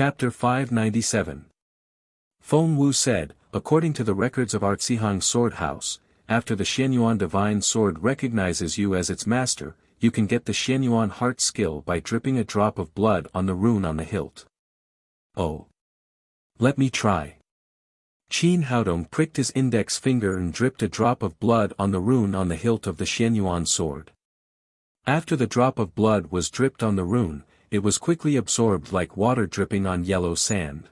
Chapter 597. Feng Wu said, according to the records of Artsihang Sword House, after the Xianyuan Divine Sword recognizes you as its master, you can get the Xianyuan Heart skill by dripping a drop of blood on the rune on the hilt. Oh. Let me try. Qin Haodong pricked his index finger and dripped a drop of blood on the rune on the hilt of the Xianyuan sword. After the drop of blood was dripped on the rune, it was quickly absorbed like water dripping on yellow sand.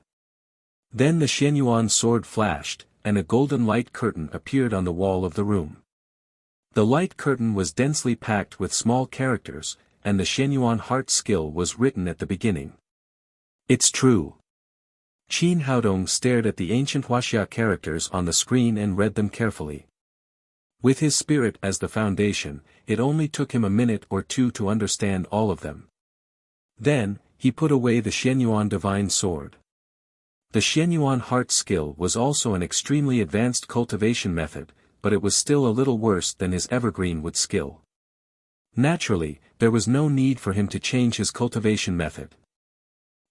Then the Xianyuan sword flashed, and a golden light curtain appeared on the wall of the room. The light curtain was densely packed with small characters, and the Xianyuan heart skill was written at the beginning. It's true. Qin Haodong stared at the ancient Wuxia characters on the screen and read them carefully. With his spirit as the foundation, it only took him a minute or two to understand all of them. Then, he put away the Xianyuan Divine Sword. The Xianyuan Heart skill was also an extremely advanced cultivation method, but it was still a little worse than his Evergreen Wood skill. Naturally, there was no need for him to change his cultivation method.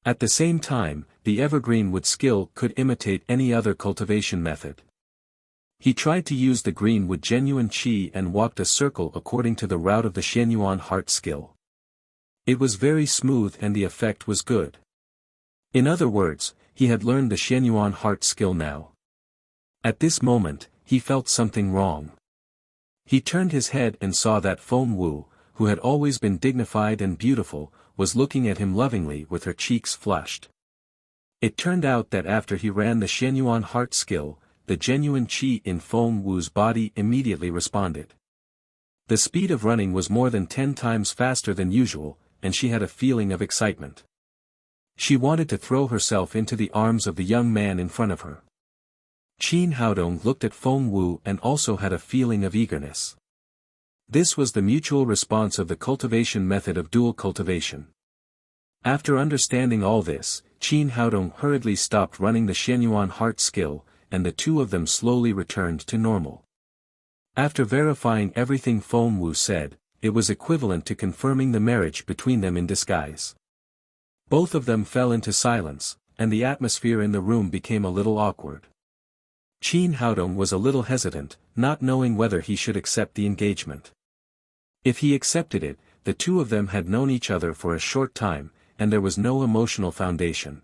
At the same time, the Evergreen Wood skill could imitate any other cultivation method. He tried to use the Greenwood Genuine Qi and walked a circle according to the route of the Xianyuan Heart skill. It was very smooth and the effect was good. In other words, he had learned the Xianyuan Heart skill now. At this moment, he felt something wrong. He turned his head and saw that Feng Wu, who had always been dignified and beautiful, was looking at him lovingly with her cheeks flushed. It turned out that after he ran the Xianyuan Heart skill, the genuine Qi in Feng Wu's body immediately responded. The speed of running was more than 10 times faster than usual, and she had a feeling of excitement. She wanted to throw herself into the arms of the young man in front of her. Qin Haodong looked at Feng Wu and also had a feeling of eagerness. This was the mutual response of the cultivation method of dual cultivation. After understanding all this, Qin Haodong hurriedly stopped running the Xianyuan Heart skill, and the two of them slowly returned to normal. After verifying everything Feng Wu said, it was equivalent to confirming the marriage between them in disguise. Both of them fell into silence, and the atmosphere in the room became a little awkward. Qin Haodong was a little hesitant, not knowing whether he should accept the engagement. If he accepted it, the two of them had known each other for a short time, and there was no emotional foundation.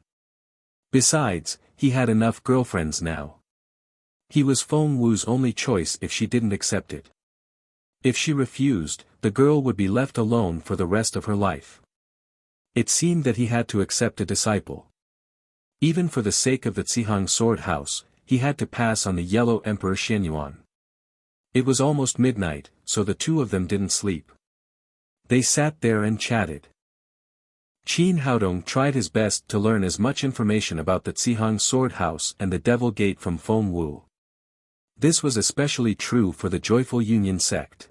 Besides, he had enough girlfriends now. He was Feng Wu's only choice if she didn't accept it. If she refused, the girl would be left alone for the rest of her life. It seemed that he had to accept a disciple. Even for the sake of the Artsihang Sword House, he had to pass on the Yellow Emperor Xianyuan. It was almost midnight, so the two of them didn't sleep. They sat there and chatted. Qin Haodong tried his best to learn as much information about the Artsihang Sword House and the Devil Gate from Feng Wu. This was especially true for the Joyful Union sect.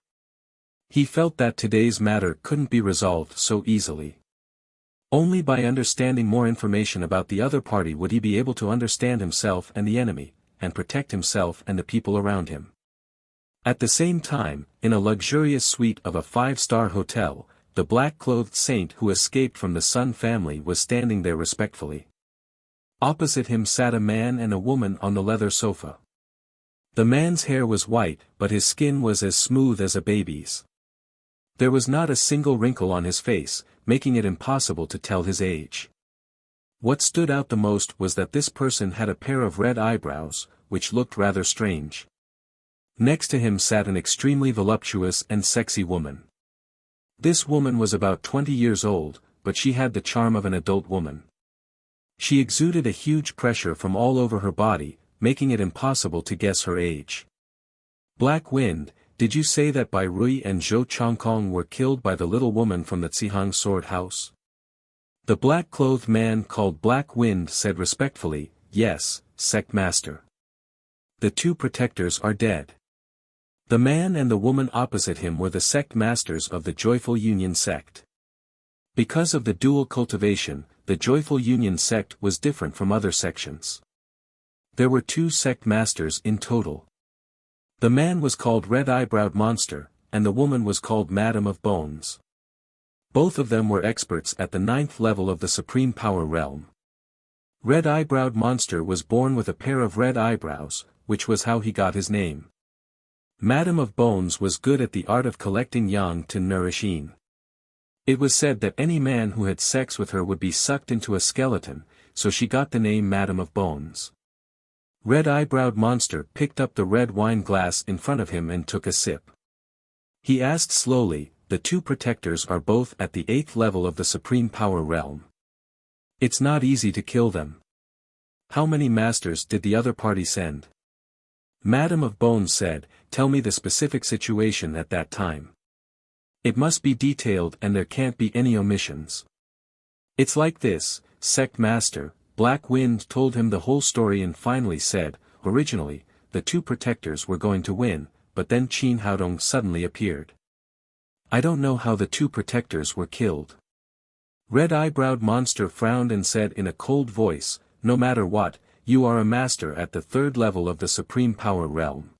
He felt that today's matter couldn't be resolved so easily. Only by understanding more information about the other party would he be able to understand himself and the enemy, and protect himself and the people around him. At the same time, in a luxurious suite of a 5-star hotel, the black-clothed saint who escaped from the Sun family was standing there respectfully. Opposite him sat a man and a woman on the leather sofa. The man's hair was white, but his skin was as smooth as a baby's. There was not a single wrinkle on his face, making it impossible to tell his age. What stood out the most was that this person had a pair of red eyebrows, which looked rather strange. Next to him sat an extremely voluptuous and sexy woman. This woman was about 20 years old, but she had the charm of an adult woman. She exuded a huge pressure from all over her body, making it impossible to guess her age. Black Wind, did you say that Bai Rui and Zhou Chongkong were killed by the little woman from the Artsihang Sword House? The black-clothed man called Black Wind said respectfully, yes, sect master. The two protectors are dead. The man and the woman opposite him were the sect masters of the Joyful Union sect. Because of the dual cultivation, the Joyful Union sect was different from other sections. There were 2 sect masters in total. The man was called Red-Eyebrowed Monster, and the woman was called Madam of Bones. Both of them were experts at the 9th level of the Supreme Power Realm. Red-Eyebrowed Monster was born with a pair of red eyebrows, which was how he got his name. Madame of Bones was good at the art of collecting yang to nourish Yin. It was said that any man who had sex with her would be sucked into a skeleton, so she got the name Madame of Bones. Red-Eyebrowed Monster picked up the red wine glass in front of him and took a sip. He asked slowly, "The two protectors are both at the 8th level of the Supreme Power Realm. It's not easy to kill them. How many masters did the other party send?" Madame of Bones said, "Tell me the specific situation at that time. It must be detailed and there can't be any omissions." "It's like this," Sect Master Black Wind told him the whole story and finally said, "Originally, the two protectors were going to win, but then Qin Haodong suddenly appeared. I don't know how the two protectors were killed." Red-Eyebrowed Monster frowned and said in a cold voice, "No matter what, you are a master at the 3rd level of the Supreme Power Realm.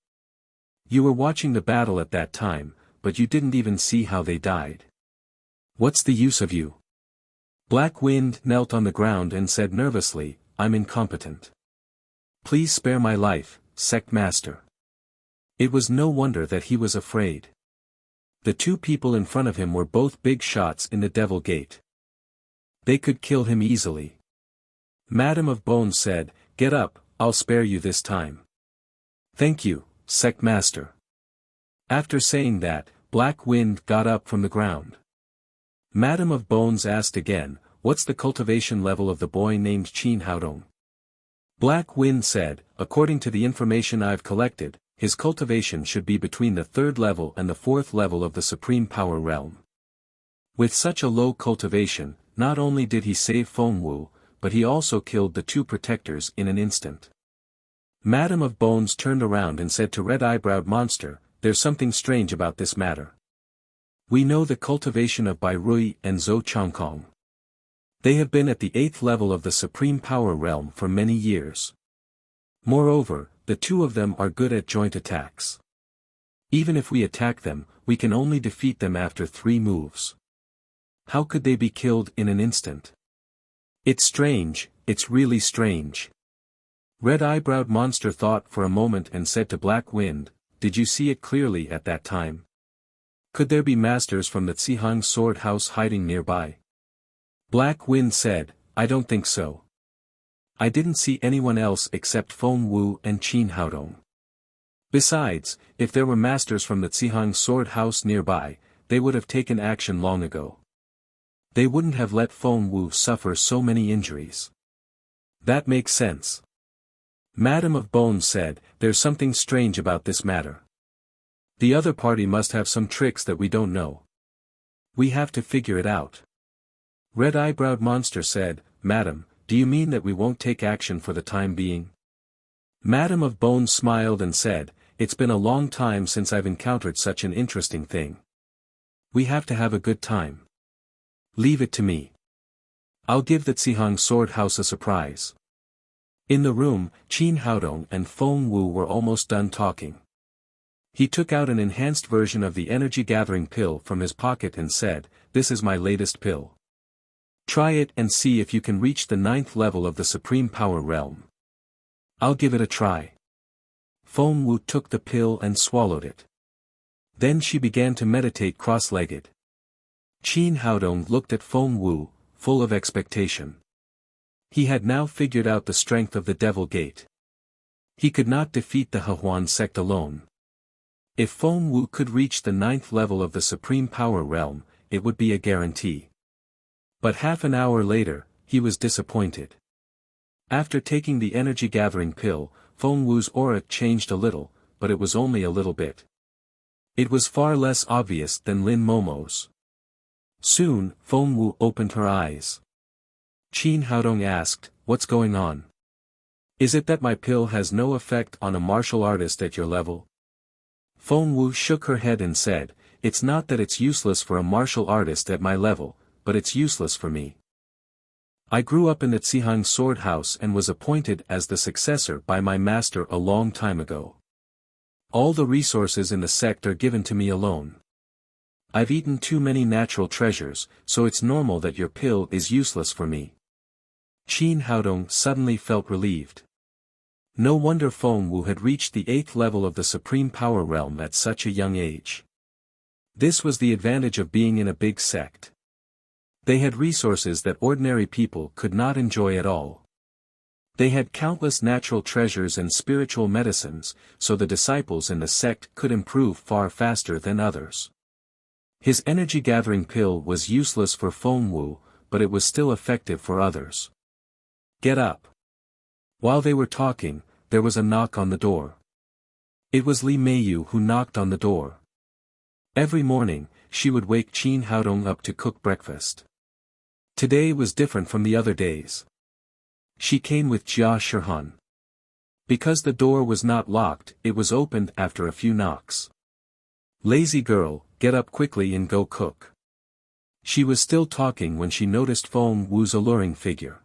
You were watching the battle at that time, but you didn't even see how they died. What's the use of you?" Black Wind knelt on the ground and said nervously, "I'm incompetent. Please spare my life, Sect Master." It was no wonder that he was afraid. The two people in front of him were both big shots in the Devil Gate. They could kill him easily. Madame of Bones said, "Get up, I'll spare you this time." "Thank you, Sect Master." After saying that, Black Wind got up from the ground. Madame of Bones asked again, "What's the cultivation level of the boy named Qin Haodong?" Black Wind said, "According to the information I've collected, his cultivation should be between the 3rd level and the 4th level of the Supreme Power Realm." With such a low cultivation, not only did he save Feng Wu, but he also killed the two protectors in an instant. Madame of Bones turned around and said to Red-Eyebrowed Monster, "There's something strange about this matter. We know the cultivation of Bai Rui and Zhou Changkong. They have been at the 8th level of the Supreme Power Realm for many years. Moreover, the two of them are good at joint attacks. Even if we attack them, we can only defeat them after 3 moves. How could they be killed in an instant? It's strange, it's really strange." Red-Eyebrowed Monster thought for a moment and said to Black Wind, "Did you see it clearly at that time? Could there be masters from the Zhihang Sword House hiding nearby?" Black Wind said, "I don't think so. I didn't see anyone else except Feng Wu and Qin Haodong. Besides, if there were masters from the Zhihang Sword House nearby, they would have taken action long ago. They wouldn't have let Feng Wu suffer so many injuries." "That makes sense." Madame of Bones said, "There's something strange about this matter. The other party must have some tricks that we don't know. We have to figure it out." Red-Eyebrowed Monster said, "Madam, do you mean that we won't take action for the time being?" Madame of Bones smiled and said, "It's been a long time since I've encountered such an interesting thing. We have to have a good time. Leave it to me. I'll give the Zhihang Sword House a surprise." In the room, Qin Haodong and Feng Wu were almost done talking. He took out an enhanced version of the energy-gathering pill from his pocket and said, "This is my latest pill. Try it and see if you can reach the 9th level of the Supreme Power Realm." "I'll give it a try." Feng Wu took the pill and swallowed it. Then she began to meditate cross-legged. Qin Haodong looked at Feng Wu, full of expectation. He had now figured out the strength of the Devil Gate. He could not defeat the Hehuan sect alone. If Feng Wu could reach the 9th level of the Supreme Power Realm, it would be a guarantee. But half an hour later, he was disappointed. After taking the energy-gathering pill, Feng Wu's aura changed a little, but it was only a little bit. It was far less obvious than Lin Momo's. Soon, Feng Wu opened her eyes. Qin Haodong asked, "What's going on? Is it that my pill has no effect on a martial artist at your level?" Feng Wu shook her head and said, "It's not that it's useless for a martial artist at my level, but it's useless for me. I grew up in the Zhihang Sword House and was appointed as the successor by my master a long time ago. All the resources in the sect are given to me alone. I've eaten too many natural treasures, so it's normal that your pill is useless for me." Qin Haodong suddenly felt relieved. No wonder Feng Wu had reached the 8th level of the Supreme Power Realm at such a young age. This was the advantage of being in a big sect. They had resources that ordinary people could not enjoy at all. They had countless natural treasures and spiritual medicines, so the disciples in the sect could improve far faster than others. His energy-gathering pill was useless for Feng Wu, but it was still effective for others. Get up. While they were talking, there was a knock on the door. It was Li Meiyu who knocked on the door. Every morning, she would wake Qin Haodong up to cook breakfast. Today was different from the other days. She came with Jia Shihan. Because the door was not locked, it was opened after a few knocks. Lazy girl, get up quickly and go cook. She was still talking when she noticed Feng Wu's alluring figure.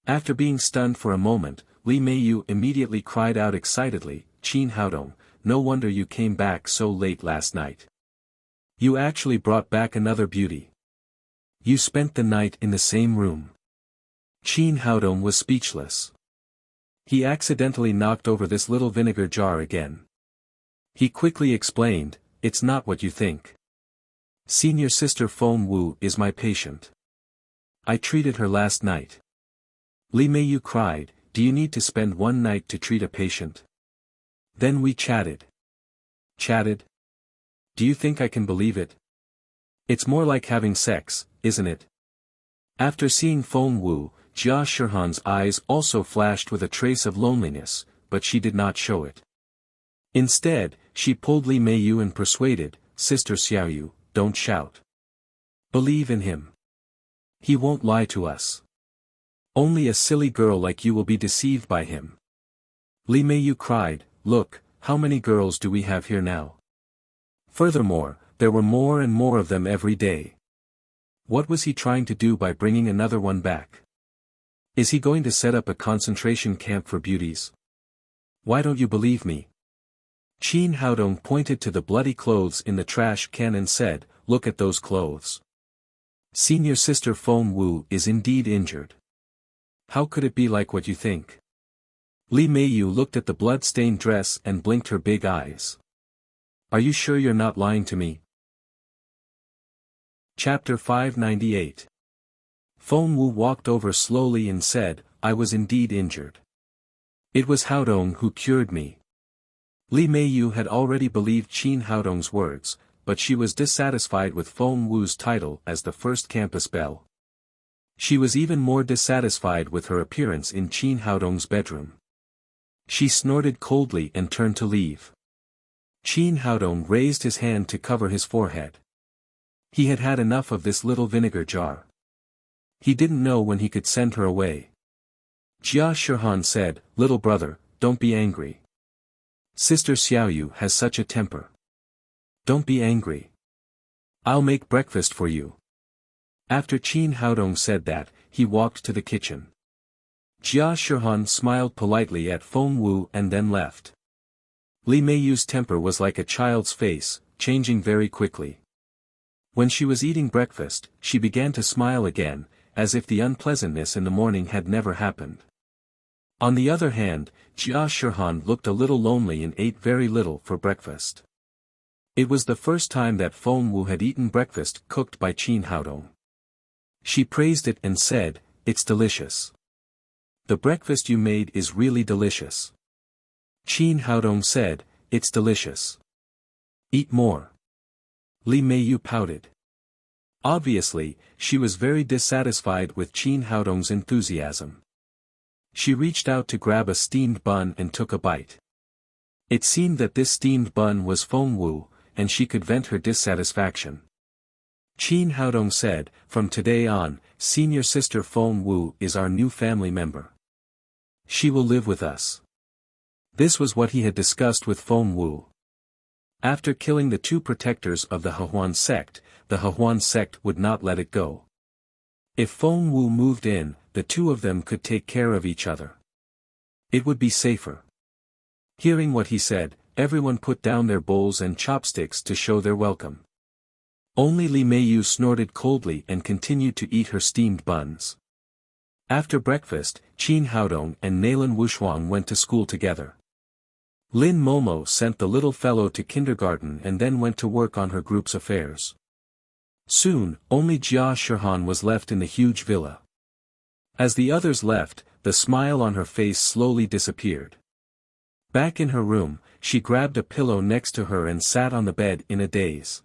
After being stunned for a moment, Li Meiyu immediately cried out excitedly, Qin Haodong, no wonder you came back so late last night. You actually brought back another beauty. You spent the night in the same room. Qin Haodong was speechless. He accidentally knocked over this little vinegar jar again. He quickly explained, it's not what you think. Senior sister Feng Wu is my patient. I treated her last night. Li Meiyu cried, do you need to spend one night to treat a patient? Then we chatted. Chatted? Do you think I can believe it? It's more like having sex, isn't it? After seeing Feng Wu, Jia Shihan's eyes also flashed with a trace of loneliness, but she did not show it. Instead, she pulled Li Meiyu and persuaded, Sister Xiaoyu, don't shout. Believe in him. He won't lie to us. Only a silly girl like you will be deceived by him. Li Meiyu cried, look, how many girls do we have here now? Furthermore, there were more and more of them every day. What was he trying to do by bringing another one back? Is he going to set up a concentration camp for beauties? Why don't you believe me? Qin Haodong pointed to the bloody clothes in the trash can and said, look at those clothes. Senior sister Feng Wu is indeed injured. How could it be like what you think? Li Meiyu looked at the blood-stained dress and blinked her big eyes. Are you sure you're not lying to me? Chapter 598. Feng Wu walked over slowly and said, I was indeed injured. It was Haodong who cured me. Li Meiyu had already believed Qin Haodong's words, but she was dissatisfied with Feng Wu's title as the first campus belle. She was even more dissatisfied with her appearance in Qin Haodong's bedroom. She snorted coldly and turned to leave. Qin Haodong raised his hand to cover his forehead. He had had enough of this little vinegar jar. He didn't know when he could send her away. Jia Shihan said, little brother, don't be angry. Sister Xiaoyu has such a temper. Don't be angry. I'll make breakfast for you. After Qin Haodong said that, he walked to the kitchen. Jia Shihan smiled politely at Feng Wu and then left. Li Meiyu's temper was like a child's face, changing very quickly. When she was eating breakfast, she began to smile again, as if the unpleasantness in the morning had never happened. On the other hand, Jia Shihan looked a little lonely and ate very little for breakfast. It was the first time that Feng Wu had eaten breakfast cooked by Qin Haodong. She praised it and said, it's delicious. The breakfast you made is really delicious. Qin Haodong said, it's delicious. Eat more. Li Meiyu pouted. Obviously, she was very dissatisfied with Qin Haodong's enthusiasm. She reached out to grab a steamed bun and took a bite. It seemed that this steamed bun was Feng Wu, and she could vent her dissatisfaction. Qin Haodong said, from today on, senior sister Feng Wu is our new family member. She will live with us. This was what he had discussed with Feng Wu. After killing the two protectors of the Hehuan sect, the Hehuan sect would not let it go. If Feng Wu moved in, the two of them could take care of each other. It would be safer. Hearing what he said, everyone put down their bowls and chopsticks to show their welcome. Only Li Meiyu snorted coldly and continued to eat her steamed buns. After breakfast, Qin Haodong and Nalan Wushuang went to school together. Lin Momo sent the little fellow to kindergarten and then went to work on her group's affairs. Soon, only Jia Shihan was left in the huge villa. As the others left, the smile on her face slowly disappeared. Back in her room, she grabbed a pillow next to her and sat on the bed in a daze.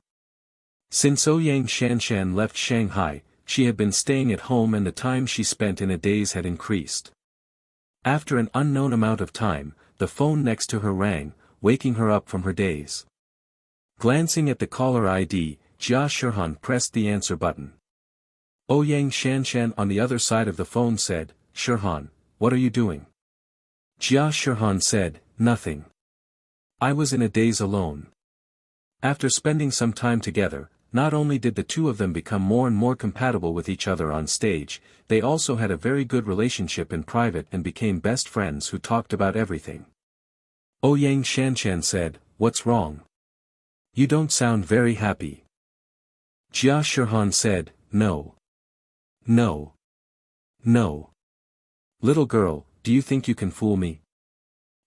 Since Ouyang Shanshan left Shanghai, she had been staying at home and the time she spent in a daze had increased. After an unknown amount of time, the phone next to her rang, waking her up from her daze. Glancing at the caller ID, Jia Shihan pressed the answer button. Ouyang Shanshan on the other side of the phone said, "Shihan, what are you doing?" Jia Shihan said, "Nothing. I was in a daze alone." After spending some time together, not only did the two of them become more and more compatible with each other on stage, they also had a very good relationship in private and became best friends who talked about everything. Ouyang Shanshan said, "What's wrong? You don't sound very happy." Jia Shihan said, "No. No. No. Little girl, do you think you can fool me?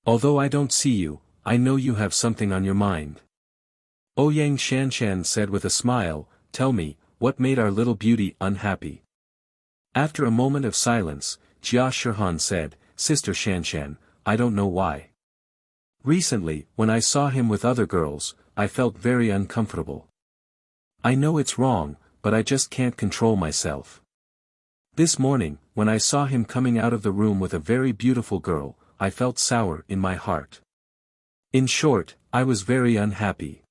Although I don't see you, I know you have something on your mind." Ouyang Shanshan said with a smile, "Tell me, what made our little beauty unhappy?" After a moment of silence, Jia Shihan said, "Sister Shanshan, I don't know why. Recently, when I saw him with other girls, I felt very uncomfortable. I know it's wrong, but I just can't control myself. This morning, when I saw him coming out of the room with a very beautiful girl, I felt sour in my heart. In short, I was very unhappy."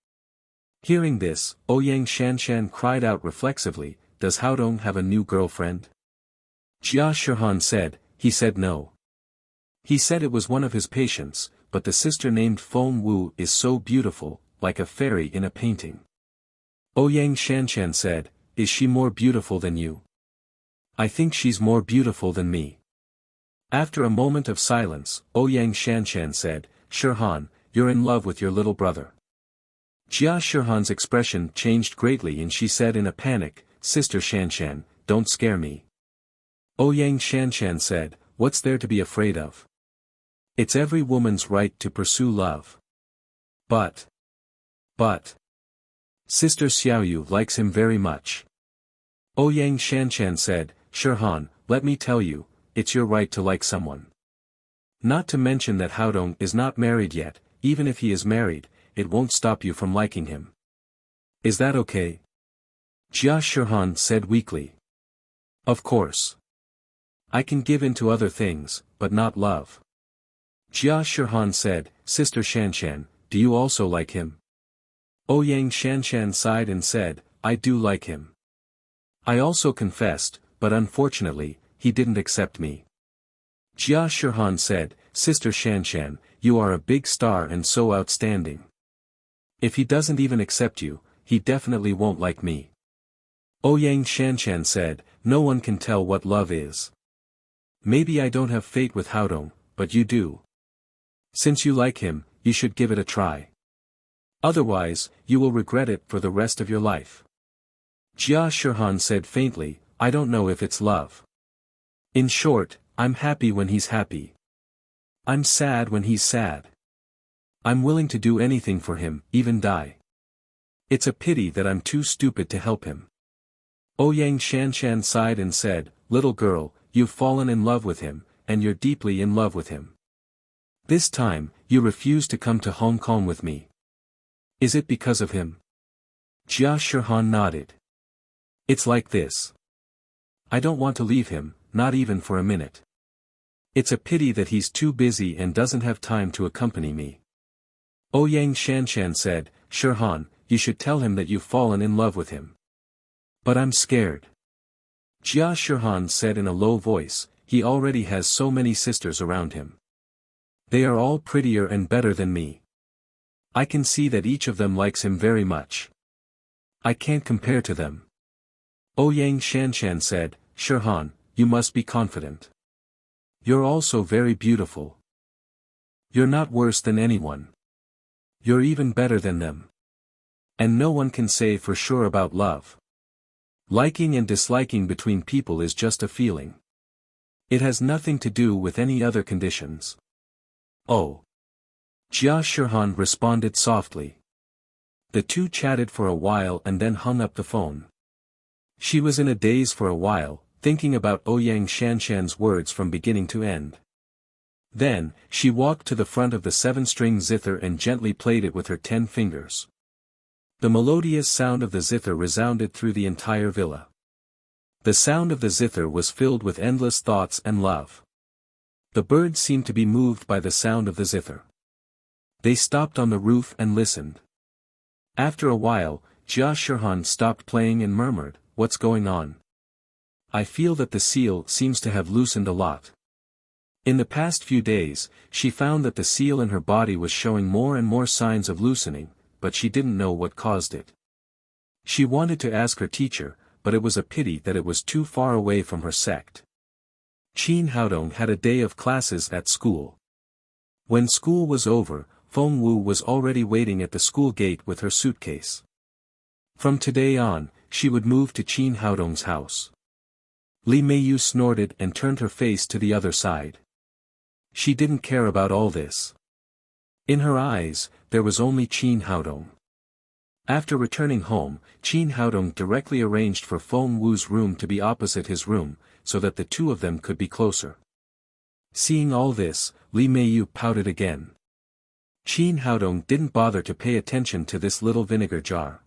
Hearing this, Ouyang Shanshan cried out reflexively, "Does Haodong have a new girlfriend?" Jia Shihan said, "He said no. He said it was one of his patients, but the sister named Feng Wu is so beautiful, like a fairy in a painting." Ouyang Shanshan said, "Is she more beautiful than you?" "I think she's more beautiful than me." After a moment of silence, Ouyang Shanshan said, "Shihan, you're in love with your little brother." Jia Shihan's expression changed greatly and she said in a panic, "Sister Shanshan, don't scare me." Ouyang Shanshan said, "What's there to be afraid of? It's every woman's right to pursue love. But, Sister Xiaoyu likes him very much." Ouyang Shanshan said, "Shihan, let me tell you, it's your right to like someone. Not to mention that Haodong is not married yet, even if he is married, it won't stop you from liking him. Is that okay?" Jia Shihan said weakly. "Of course. I can give in to other things, but not love." Jia Shihan said, "Sister Shanshan, do you also like him?" Ouyang Shanshan sighed and said, "I do like him. I also confessed, but unfortunately, he didn't accept me." Jia Shihan said, "Sister Shanshan, you are a big star and so outstanding. If he doesn't even accept you, he definitely won't like me." Ouyang Shanshan said, "No one can tell what love is. Maybe I don't have fate with Haodong, but you do. Since you like him, you should give it a try. Otherwise, you will regret it for the rest of your life." Jia Shihan said faintly, "I don't know if it's love. In short, I'm happy when he's happy. I'm sad when he's sad. I'm willing to do anything for him, even die. It's a pity that I'm too stupid to help him." Ouyang Shanshan sighed and said, "Little girl, you've fallen in love with him, and you're deeply in love with him. This time, you refuse to come to Hong Kong with me. Is it because of him?" Jia Shihan nodded. "It's like this. I don't want to leave him, not even for a minute. It's a pity that he's too busy and doesn't have time to accompany me." Ouyang Shanshan said, "Shihan, you should tell him that you've fallen in love with him." "But I'm scared." Jia Shihan said in a low voice, "He already has so many sisters around him. They are all prettier and better than me. I can see that each of them likes him very much. I can't compare to them." Ouyang Shanshan said, "Shihan, you must be confident. You're also very beautiful. You're not worse than anyone. You're even better than them. And no one can say for sure about love. Liking and disliking between people is just a feeling. It has nothing to do with any other conditions. Oh. Jia Shihan responded softly. The two chatted for a while and then hung up the phone. She was in a daze for a while, thinking about Ouyang Shanshan's words from beginning to end. Then, she walked to the front of the 7-string zither and gently played it with her 10 fingers. The melodious sound of the zither resounded through the entire villa. The sound of the zither was filled with endless thoughts and love. The birds seemed to be moved by the sound of the zither. They stopped on the roof and listened. After a while, Jia Shihan stopped playing and murmured, "What's going on? I feel that the seal seems to have loosened a lot." In the past few days, she found that the seal in her body was showing more and more signs of loosening, but she didn't know what caused it. She wanted to ask her teacher, but it was a pity that it was too far away from her sect. Qin Haodong had a day of classes at school. When school was over, Feng Wu was already waiting at the school gate with her suitcase. From today on, she would move to Qin Haodong's house. Li Meiyu snorted and turned her face to the other side. She didn't care about all this. In her eyes, there was only Qin Haodong. After returning home, Qin Haodong directly arranged for Feng Wu's room to be opposite his room, so that the two of them could be closer. Seeing all this, Li Meiyu pouted again. Qin Haodong didn't bother to pay attention to this little vinegar jar.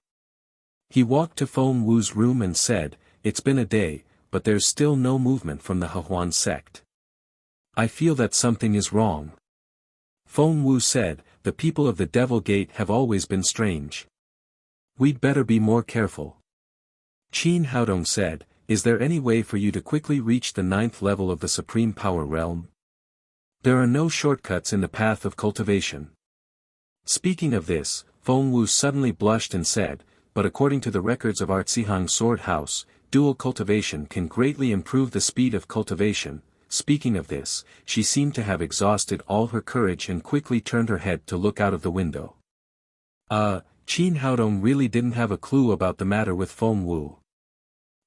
He walked to Feng Wu's room and said, "It's been a day, but there's still no movement from the Hehuan sect. I feel that something is wrong." Feng Wu said, "The people of the Devil Gate have always been strange. We'd better be more careful." Qin Haodong said, "Is there any way for you to quickly reach the 9th level of the Supreme Power Realm? There are no shortcuts in the path of cultivation." Speaking of this, Feng Wu suddenly blushed and said, "But according to the records of Artsihang Sword House, dual cultivation can greatly improve the speed of cultivation." Speaking of this, she seemed to have exhausted all her courage and quickly turned her head to look out of the window. Qin Haodong really didn't have a clue about the matter with Feng Wu.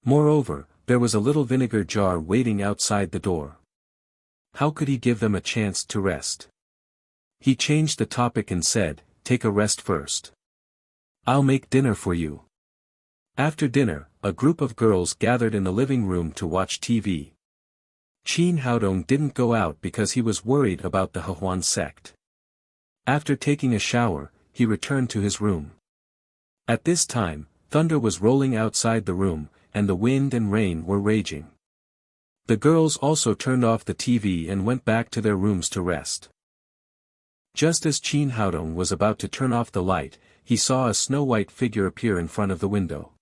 Moreover, there was a little vinegar jar waiting outside the door. How could he give them a chance to rest? He changed the topic and said, "Take a rest first. I'll make dinner for you." After dinner, a group of girls gathered in the living room to watch TV. Qin Haodong didn't go out because he was worried about the Hehuan sect. After taking a shower, he returned to his room. At this time, thunder was rolling outside the room, and the wind and rain were raging. The girls also turned off the TV and went back to their rooms to rest. Just as Qin Haodong was about to turn off the light, he saw a snow-white figure appear in front of the window.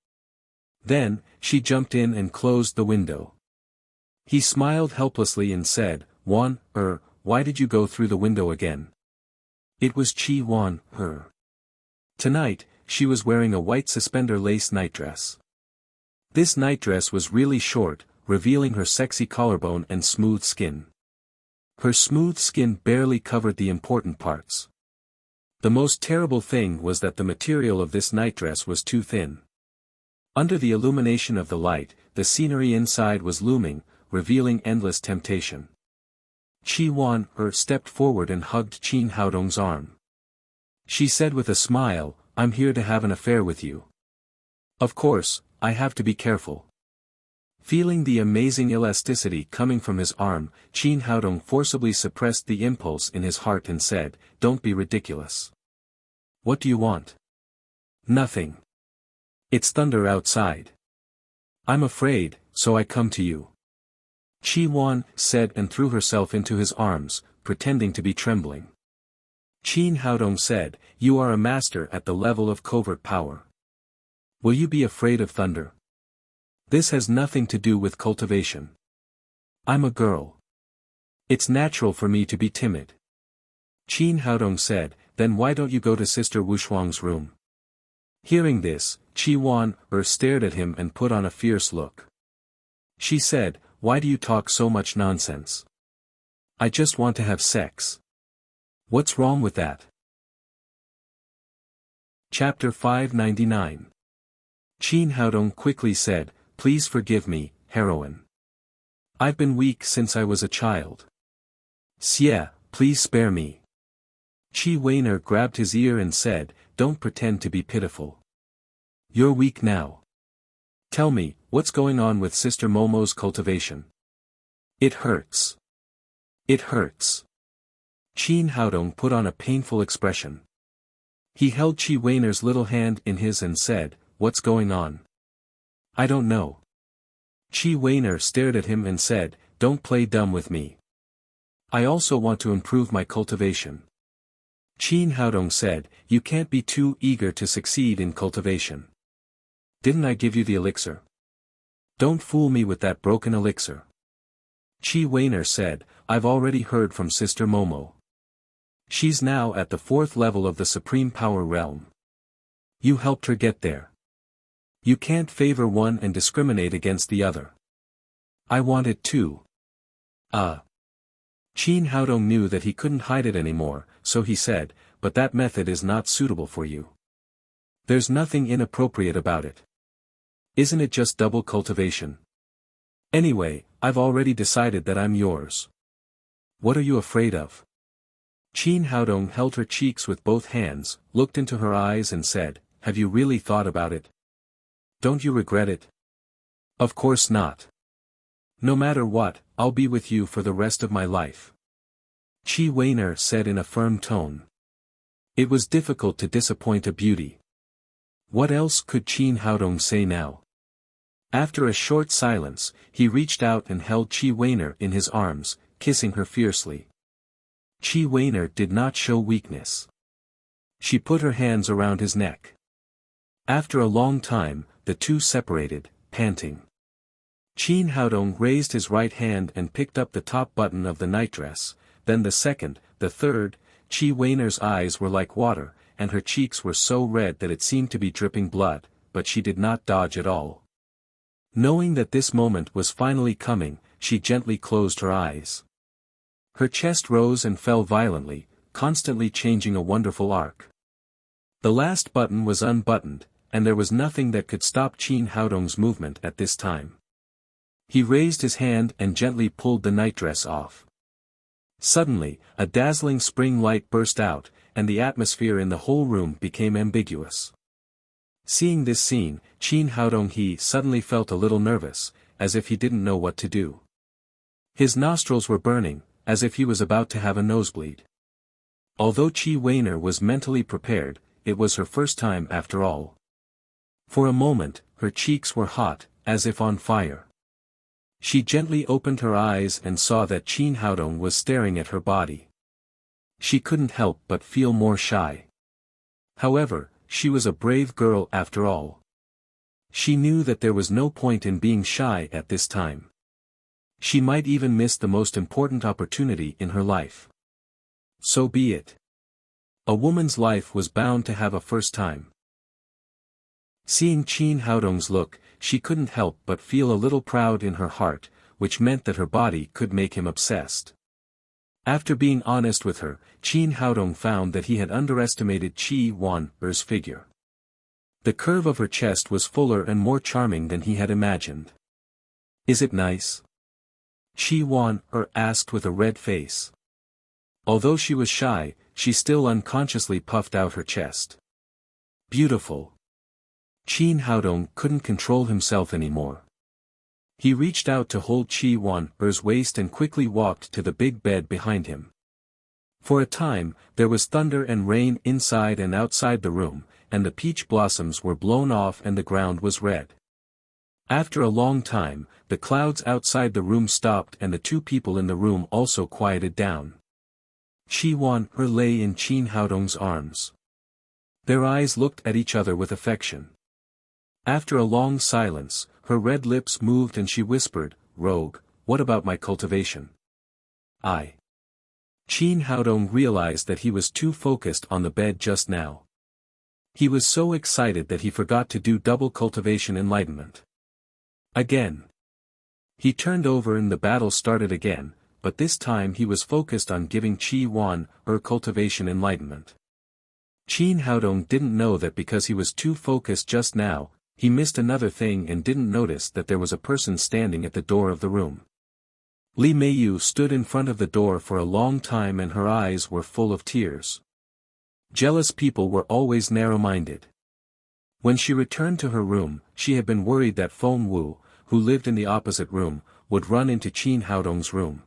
Then, she jumped in and closed the window. He smiled helplessly and said, Why did you go through the window again?" It was Qi Wan, her. Tonight, she was wearing a white suspender lace nightdress. This nightdress was really short, revealing her sexy collarbone and smooth skin. Her smooth skin barely covered the important parts. The most terrible thing was that the material of this nightdress was too thin. Under the illumination of the light, the scenery inside was looming, revealing endless temptation. Qi Wan stepped forward and hugged Qin Haodong's arm. She said with a smile, "I'm here to have an affair with you. Of course, I have to be careful." Feeling the amazing elasticity coming from his arm, Qin Haodong forcibly suppressed the impulse in his heart and said, "Don't be ridiculous. What do you want?" "Nothing. It's thunder outside. I'm afraid, so I come to you." Qi Wan said and threw herself into his arms, pretending to be trembling. Qin Haodong said, "You are a master at the level of covert power. Will you be afraid of thunder? This has nothing to do with cultivation. I'm a girl. It's natural for me to be timid." Qin Haodong said, "Then why don't you go to Sister Wushuang's room?" Hearing this, Qi Wan stared at him and put on a fierce look. She said, "Why do you talk so much nonsense? I just want to have sex. What's wrong with that?" Chapter 599. Qin Haodong quickly said, "Please forgive me, heroine. I've been weak since I was a child. Xie, please spare me. Qi Weiner grabbed his ear and said, don't pretend to be pitiful. You're weak now. Tell me, what's going on with Sister Momo's cultivation? It hurts. It hurts. Qin Haodong put on a painful expression. He held Qi Weiner's little hand in his and said, what's going on? I don't know. Qi Weiner stared at him and said, don't play dumb with me. I also want to improve my cultivation. Qin Haodong said, you can't be too eager to succeed in cultivation. Didn't I give you the elixir? Don't fool me with that broken elixir. Qi Weiner said, I've already heard from Sister Momo. She's now at the 4th level of the Supreme Power Realm. You helped her get there. You can't favor one and discriminate against the other. I want it too. Qin Haodong knew that he couldn't hide it anymore, so he said, but that method is not suitable for you. There's nothing inappropriate about it. Isn't it just double cultivation? Anyway, I've already decided that I'm yours. What are you afraid of? Qin Haodong held her cheeks with both hands, looked into her eyes and said, have you really thought about it? Don't you regret it? Of course not. No matter what, I'll be with you for the rest of my life. Qi Weiner said in a firm tone. It was difficult to disappoint a beauty. What else could Qin Haodong say now? After a short silence, he reached out and held Qi Weiner in his arms, kissing her fiercely. Qi Weiner did not show weakness. She put her hands around his neck. After a long time, the two separated, panting. Qin Haodong raised his right hand and picked up the top button of the nightdress, then the second, the third. Qi Weiner's eyes were like water, and her cheeks were so red that it seemed to be dripping blood, but she did not dodge at all. Knowing that this moment was finally coming, she gently closed her eyes. Her chest rose and fell violently, constantly changing a wonderful arc. The last button was unbuttoned, and there was nothing that could stop Qin Haodong's movement at this time. He raised his hand and gently pulled the nightdress off. Suddenly, a dazzling spring light burst out, and the atmosphere in the whole room became ambiguous. Seeing this scene, Qin Haodong suddenly felt a little nervous, as if he didn't know what to do. His nostrils were burning, as if he was about to have a nosebleed. Although Qi Weiner was mentally prepared, it was her first time after all. For a moment, her cheeks were hot, as if on fire. She gently opened her eyes and saw that Qin Haodong was staring at her body. She couldn't help but feel more shy. However, she was a brave girl after all. She knew that there was no point in being shy at this time. She might even miss the most important opportunity in her life. So be it. A woman's life was bound to have a first time. Seeing Qin Haodong's look, she couldn't help but feel a little proud in her heart, which meant that her body could make him obsessed. After being honest with her, Qin Haodong found that he had underestimated Qi Weiner's figure. The curve of her chest was fuller and more charming than he had imagined. Is it nice? Qi Weiner asked with a red face. Although she was shy, she still unconsciously puffed out her chest. Beautiful. Qin Haodong couldn't control himself anymore. He reached out to hold Qi Weiner's waist and quickly walked to the big bed behind him. For a time, there was thunder and rain inside and outside the room, and the peach blossoms were blown off and the ground was red. After a long time, the clouds outside the room stopped and the two people in the room also quieted down. Qi Weiner lay in Qin Haodong's arms. Their eyes looked at each other with affection. After a long silence, her red lips moved and she whispered, "Rogue, what about my cultivation?" Qin Haodong realized that he was too focused on the bed just now. He was so excited that he forgot to do double cultivation enlightenment. Again. He turned over and the battle started again, but this time he was focused on giving Qi Weiner cultivation enlightenment. Qin Haodong didn't know that because he was too focused just now, he missed another thing and didn't notice that there was a person standing at the door of the room. Li Meiyu stood in front of the door for a long time and her eyes were full of tears. Jealous people were always narrow-minded. When she returned to her room, she had been worried that Feng Wu, who lived in the opposite room, would run into Qin Haodong's room.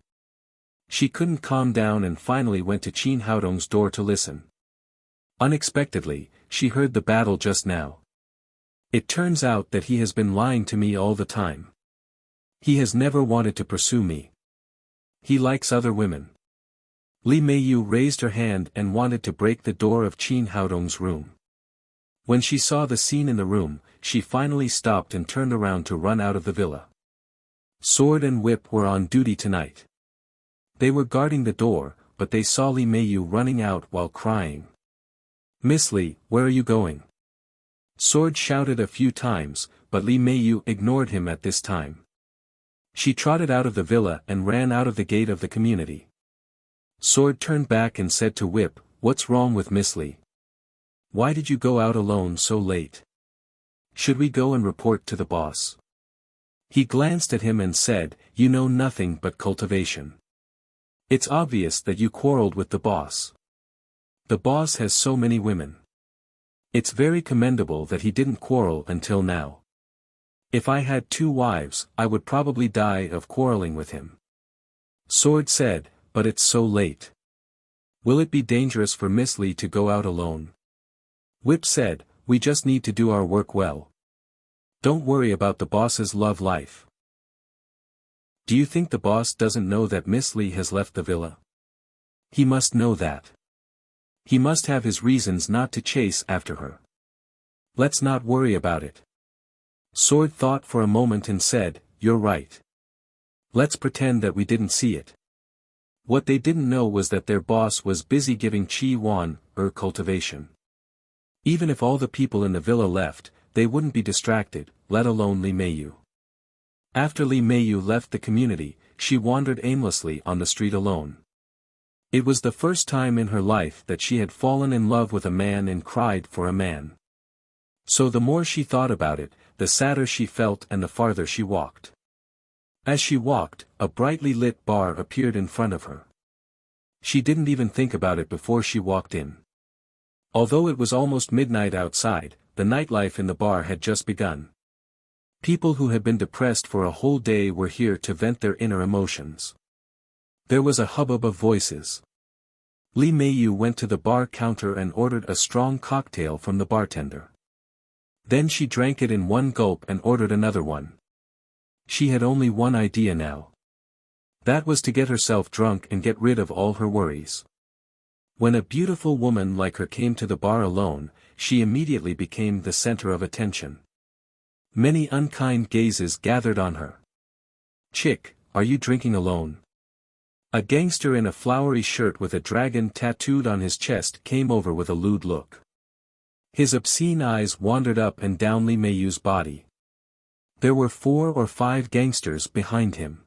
She couldn't calm down and finally went to Qin Haodong's door to listen. Unexpectedly, she heard the battle just now. It turns out that he has been lying to me all the time. He has never wanted to pursue me. He likes other women. Li Meiyu raised her hand and wanted to break the door of Qin Haodong's room. When she saw the scene in the room, she finally stopped and turned around to run out of the villa. Sword and whip were on duty tonight. They were guarding the door, but they saw Li Meiyu running out while crying. "Miss Li, where are you going?" Sword shouted a few times, but Li Meiyu ignored him at this time. She trotted out of the villa and ran out of the gate of the community. Sword turned back and said to Whip, "What's wrong with Miss Li? Why did you go out alone so late? Should we go and report to the boss?" He glanced at him and said, "You know nothing but cultivation. It's obvious that you quarreled with the boss. The boss has so many women. It's very commendable that he didn't quarrel until now. If I had 2 wives, I would probably die of quarreling with him." Sword said, "But it's so late. Will it be dangerous for Miss Li to go out alone?" Whip said, "We just need to do our work well. Don't worry about the boss's love life. Do you think the boss doesn't know that Miss Li has left the villa? He must know that. He must have his reasons not to chase after her. Let's not worry about it." Sword thought for a moment and said, "You're right. Let's pretend that we didn't see it." What they didn't know was that their boss was busy giving Qi Wan cultivation. Even if all the people in the villa left, they wouldn't be distracted, let alone Li Meiyu. After Li Meiyu left the community, she wandered aimlessly on the street alone. It was the first time in her life that she had fallen in love with a man and cried for a man. So the more she thought about it, the sadder she felt and the farther she walked. As she walked, a brightly lit bar appeared in front of her. She didn't even think about it before she walked in. Although it was almost midnight outside, the nightlife in the bar had just begun. People who had been depressed for a whole day were here to vent their inner emotions. There was a hubbub of voices. Li Meiyu went to the bar counter and ordered a strong cocktail from the bartender. Then she drank it in one gulp and ordered another one. She had only one idea now. That was to get herself drunk and get rid of all her worries. When a beautiful woman like her came to the bar alone, she immediately became the center of attention. Many unkind gazes gathered on her. "Chick, are you drinking alone?" A gangster in a flowery shirt with a dragon tattooed on his chest came over with a lewd look. His obscene eyes wandered up and down Li Meiyu's body. There were 4 or 5 gangsters behind him.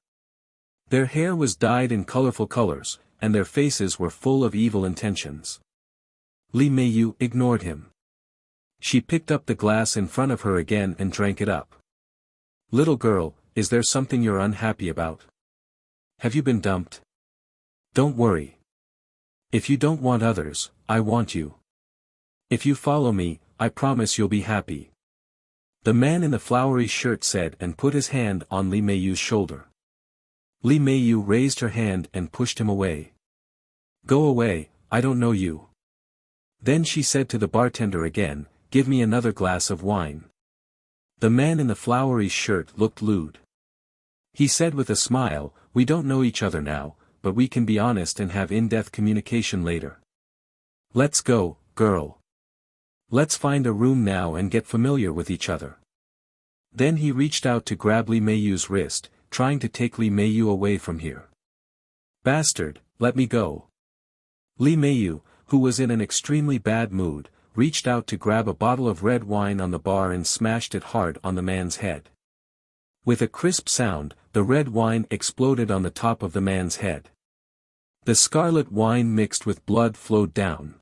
Their hair was dyed in colorful colors, and their faces were full of evil intentions. Li Meiyu ignored him. She picked up the glass in front of her again and drank it up. "Little girl, is there something you're unhappy about? Have you been dumped? Don't worry. If you don't want others, I want you. If you follow me, I promise you'll be happy." The man in the flowery shirt said and put his hand on Li Meiyu's shoulder. Li Meiyu raised her hand and pushed him away. "Go away, I don't know you." Then she said to the bartender again, "Give me another glass of wine." The man in the flowery shirt looked lewd. He said with a smile, "We don't know each other now, but we can be honest and have in-depth communication later. Let's go, girl. Let's find a room now and get familiar with each other." Then he reached out to grab Li Meiyu's wrist, trying to take Li Meiyu away from here. "Bastard, let me go." Li Meiyu, who was in an extremely bad mood, reached out to grab a bottle of red wine on the bar and smashed it hard on the man's head. With a crisp sound, the red wine exploded on the top of the man's head. The scarlet wine mixed with blood flowed down.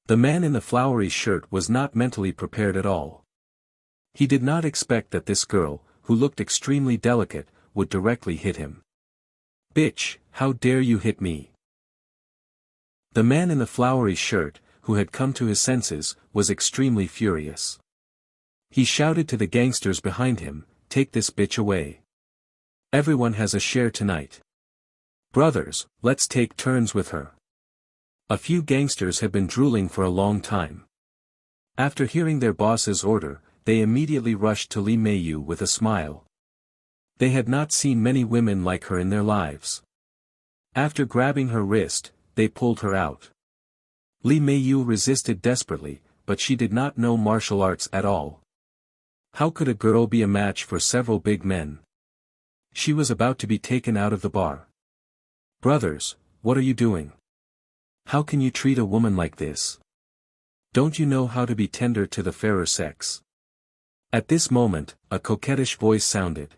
The man in the flowery shirt was not mentally prepared at all. He did not expect that this girl, who looked extremely delicate, would directly hit him. Bitch, how dare you hit me? The man in the flowery shirt, who had come to his senses, was extremely furious. He shouted to the gangsters behind him, take this bitch away. Everyone has a share tonight. Brothers, let's take turns with her. A few gangsters had been drooling for a long time. After hearing their boss's order, they immediately rushed to Li Meiyu with a smile. They had not seen many women like her in their lives. After grabbing her wrist, they pulled her out. Li Meiyu resisted desperately, but she did not know martial arts at all. How could a girl be a match for several big men? She was about to be taken out of the bar. Brothers, what are you doing? How can you treat a woman like this? Don't you know how to be tender to the fairer sex? At this moment, a coquettish voice sounded.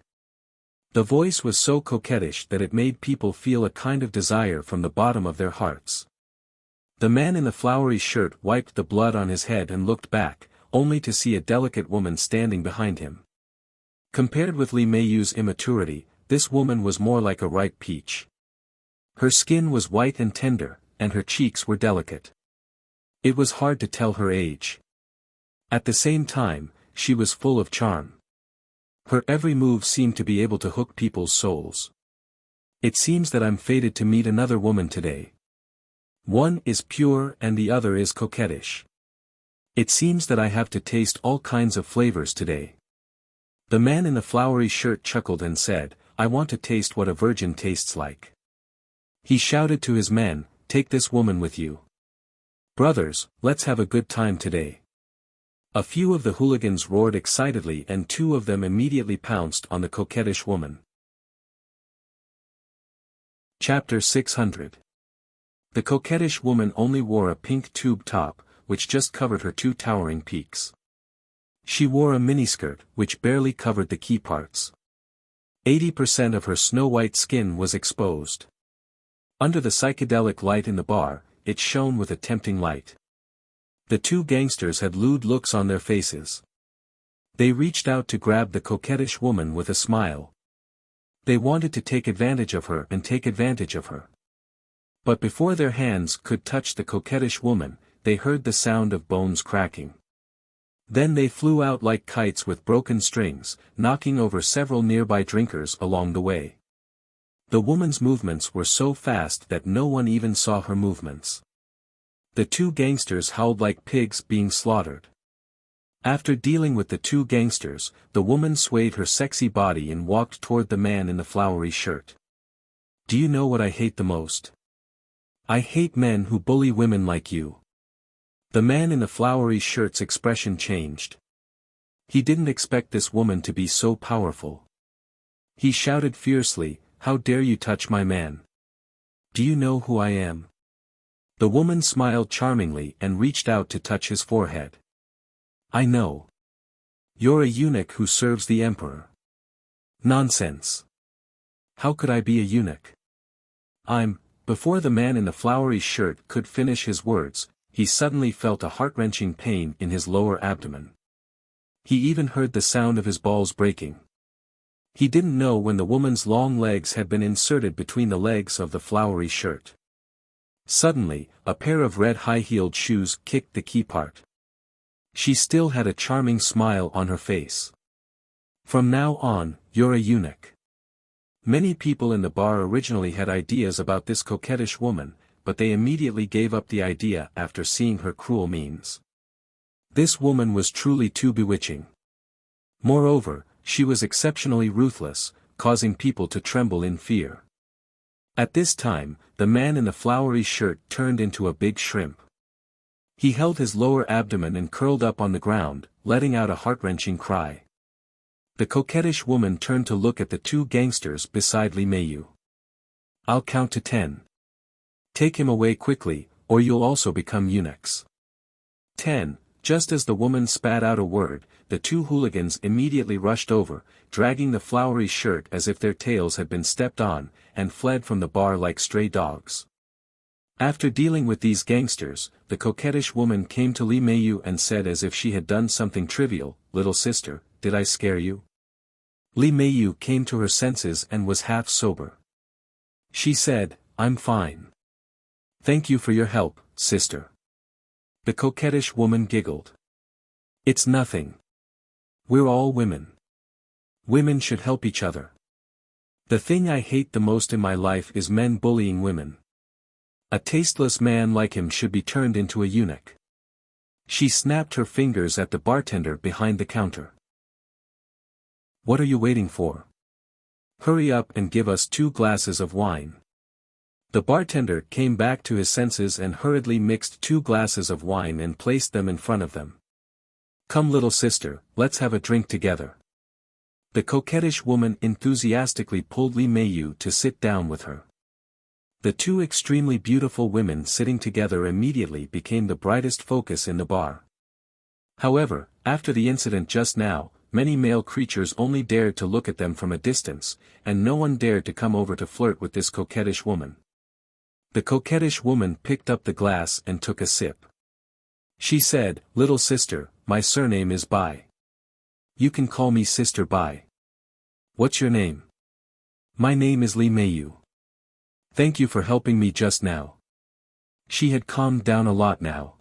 The voice was so coquettish that it made people feel a kind of desire from the bottom of their hearts. The man in the flowery shirt wiped the blood on his head and looked back, only to see a delicate woman standing behind him. Compared with Li Meiyu's immaturity, this woman was more like a ripe peach. Her skin was white and tender, and her cheeks were delicate. It was hard to tell her age. At the same time, she was full of charm. Her every move seemed to be able to hook people's souls. It seems that I'm fated to meet another woman today. One is pure and the other is coquettish. It seems that I have to taste all kinds of flavors today. The man in the flowery shirt chuckled and said, I want to taste what a virgin tastes like. He shouted to his men, take this woman with you. Brothers, let's have a good time today. A few of the hooligans roared excitedly and two of them immediately pounced on the coquettish woman. Chapter 600. The coquettish woman only wore a pink tube top, which just covered her two towering peaks. She wore a miniskirt, which barely covered the key parts. 80% of her snow-white skin was exposed. Under the psychedelic light in the bar, it shone with a tempting light. The two gangsters had lewd looks on their faces. They reached out to grab the coquettish woman with a smile. They wanted to take advantage of her and take advantage of her. But before their hands could touch the coquettish woman, they heard the sound of bones cracking. Then they flew out like kites with broken strings, knocking over several nearby drinkers along the way. The woman's movements were so fast that no one even saw her movements. The two gangsters howled like pigs being slaughtered. After dealing with the two gangsters, the woman swayed her sexy body and walked toward the man in the flowery shirt. Do you know what I hate the most? I hate men who bully women like you. The man in the flowery shirt's expression changed. He didn't expect this woman to be so powerful. He shouted fiercely, how dare you touch my man? Do you know who I am? The woman smiled charmingly and reached out to touch his forehead. I know. You're a eunuch who serves the emperor. Nonsense. How could I be a eunuch? Before the man in the flowery shirt could finish his words, he suddenly felt a heart-wrenching pain in his lower abdomen. He even heard the sound of his balls breaking. He didn't know when the woman's long legs had been inserted between the legs of the flowery shirt. Suddenly, a pair of red high-heeled shoes kicked the key part. She still had a charming smile on her face. From now on, you're a eunuch. Many people in the bar originally had ideas about this coquettish woman, but they immediately gave up the idea after seeing her cruel means. This woman was truly too bewitching. Moreover, she was exceptionally ruthless, causing people to tremble in fear. At this time, the man in the flowery shirt turned into a big shrimp. He held his lower abdomen and curled up on the ground, letting out a heart-wrenching cry. The coquettish woman turned to look at the two gangsters beside Li Meiyu. I'll count to 10. Take him away quickly, or you'll also become eunuchs. 10. Just as the woman spat out a word, the two hooligans immediately rushed over, dragging the flowery shirt as if their tails had been stepped on, and fled from the bar like stray dogs. After dealing with these gangsters, the coquettish woman came to Li Meiyu and said as if she had done something trivial, "Little sister, did I scare you?" Li Meiyu came to her senses and was half sober. She said, I'm fine. Thank you for your help, sister. The coquettish woman giggled. It's nothing. We're all women. Women should help each other. The thing I hate the most in my life is men bullying women. A tasteless man like him should be turned into a eunuch. She snapped her fingers at the bartender behind the counter. What are you waiting for? Hurry up and give us 2 glasses of wine. The bartender came back to his senses and hurriedly mixed 2 glasses of wine and placed them in front of them. Come little sister, let's have a drink together. The coquettish woman enthusiastically pulled Li Meiyu to sit down with her. The 2 extremely beautiful women sitting together immediately became the brightest focus in the bar. However, after the incident just now, many male creatures only dared to look at them from a distance, and no one dared to come over to flirt with this coquettish woman. The coquettish woman picked up the glass and took a sip. She said, Little sister, my surname is Bai. You can call me Sister Bai. What's your name? My name is Li Meiyu. Thank you for helping me just now. She had calmed down a lot now.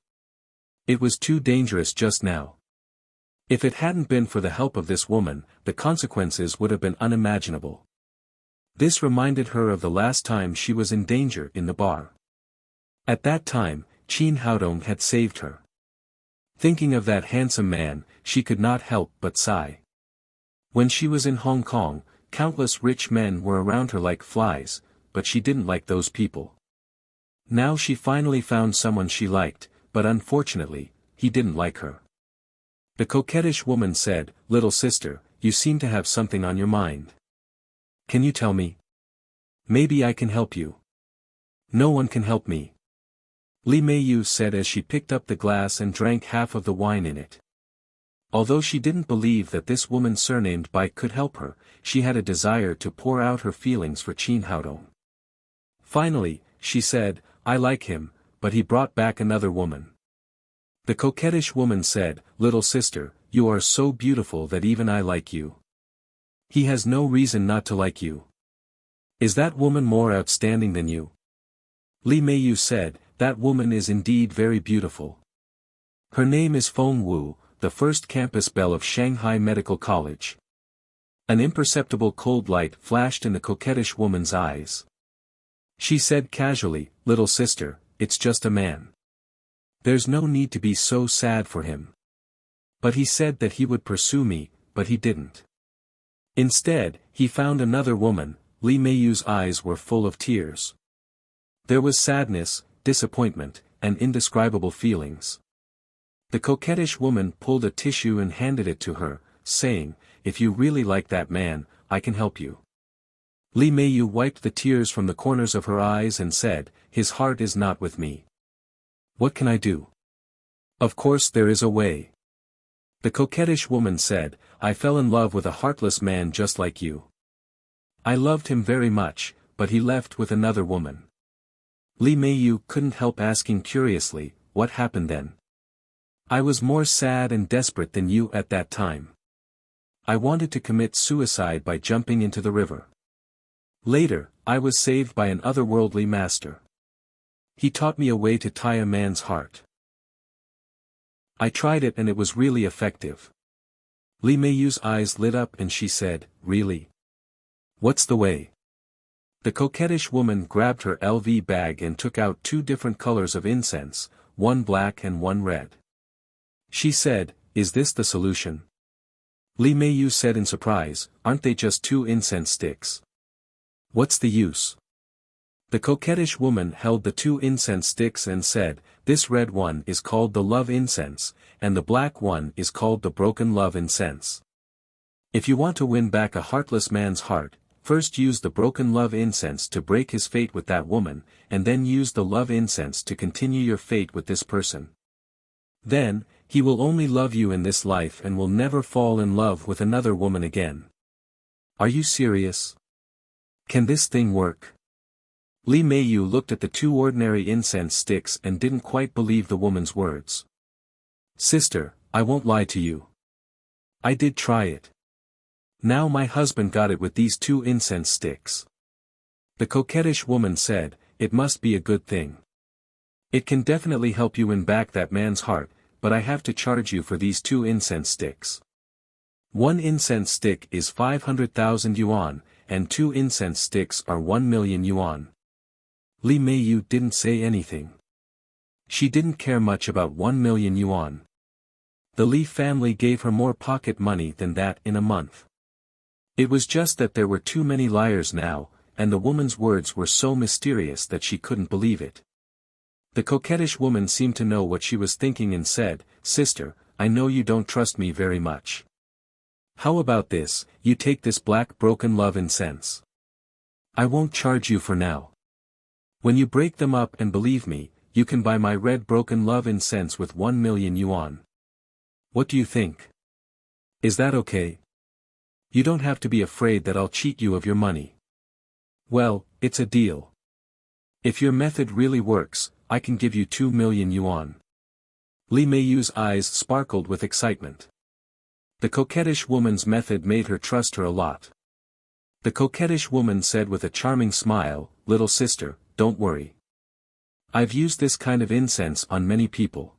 It was too dangerous just now. If it hadn't been for the help of this woman, the consequences would have been unimaginable. This reminded her of the last time she was in danger in the bar. At that time, Qin Haodong had saved her. Thinking of that handsome man, she could not help but sigh. When she was in Hong Kong, countless rich men were around her like flies, but she didn't like those people. Now she finally found someone she liked, but unfortunately, he didn't like her. The coquettish woman said, Little sister, you seem to have something on your mind. Can you tell me? Maybe I can help you. No one can help me. Li Meiyu said as she picked up the glass and drank half of the wine in it. Although she didn't believe that this woman surnamed Bai could help her, she had a desire to pour out her feelings for Qin Haodong. Finally, she said, I like him, but he brought back another woman. The coquettish woman said, Little sister, you are so beautiful that even I like you. He has no reason not to like you. Is that woman more outstanding than you? Li Meiyu said, That woman is indeed very beautiful. Her name is Feng Wu, the first campus belle of Shanghai Medical College. An imperceptible cold light flashed in the coquettish woman's eyes. She said casually, Little sister, it's just a man. There's no need to be so sad for him. But he said that he would pursue me, but he didn't. Instead, he found another woman. Li Meiyu's eyes were full of tears. There was sadness, disappointment, and indescribable feelings. The coquettish woman pulled a tissue and handed it to her, saying, If you really like that man, I can help you. Li Meiyu wiped the tears from the corners of her eyes and said, His heart is not with me. What can I do? Of course there is a way. The coquettish woman said, I fell in love with a heartless man just like you. I loved him very much, but he left with another woman. Li Meiyu couldn't help asking curiously, what happened then? I was more sad and desperate than you at that time. I wanted to commit suicide by jumping into the river. Later, I was saved by an otherworldly master. He taught me a way to tie a man's heart. I tried it and it was really effective. Li Meiyu's eyes lit up and she said, Really? What's the way? The coquettish woman grabbed her LV bag and took out 2 different colors of incense, one black and one red. She said, Is this the solution? Li Meiyu said in surprise, Aren't they just 2 incense sticks? What's the use? The coquettish woman held the 2 incense sticks and said, This red one is called the love incense, and the black one is called the broken love incense. If you want to win back a heartless man's heart, first use the broken love incense to break his fate with that woman, and then use the love incense to continue your fate with this person. Then, he will only love you in this life and will never fall in love with another woman again. Are you serious? Can this thing work? Li Meiyu looked at the 2 ordinary incense sticks and didn't quite believe the woman's words. Sister, I won't lie to you. I did try it. Now my husband got it with these 2 incense sticks. The coquettish woman said, "It must be a good thing. It can definitely help you win back that man's heart, but I have to charge you for these 2 incense sticks. 1 incense stick is 500,000 yuan, and 2 incense sticks are 1 million yuan. Li Meiyu didn't say anything. She didn't care much about 1 million yuan. The Li family gave her more pocket money than that in a month. It was just that there were too many liars now, and the woman's words were so mysterious that she couldn't believe it. The coquettish woman seemed to know what she was thinking and said, "Sister, I know you don't trust me very much. How about this, you take this black broken love incense. I won't charge you for now. When you break them up and believe me, you can buy my red broken love incense with 1 million yuan. What do you think? Is that okay? You don't have to be afraid that I'll cheat you of your money. Well, it's a deal. If your method really works, I can give you 2 million yuan. Li Meiyu's eyes sparkled with excitement. The coquettish woman's method made her trust her a lot. The coquettish woman said with a charming smile, "Little sister, don't worry. I've used this kind of incense on many people.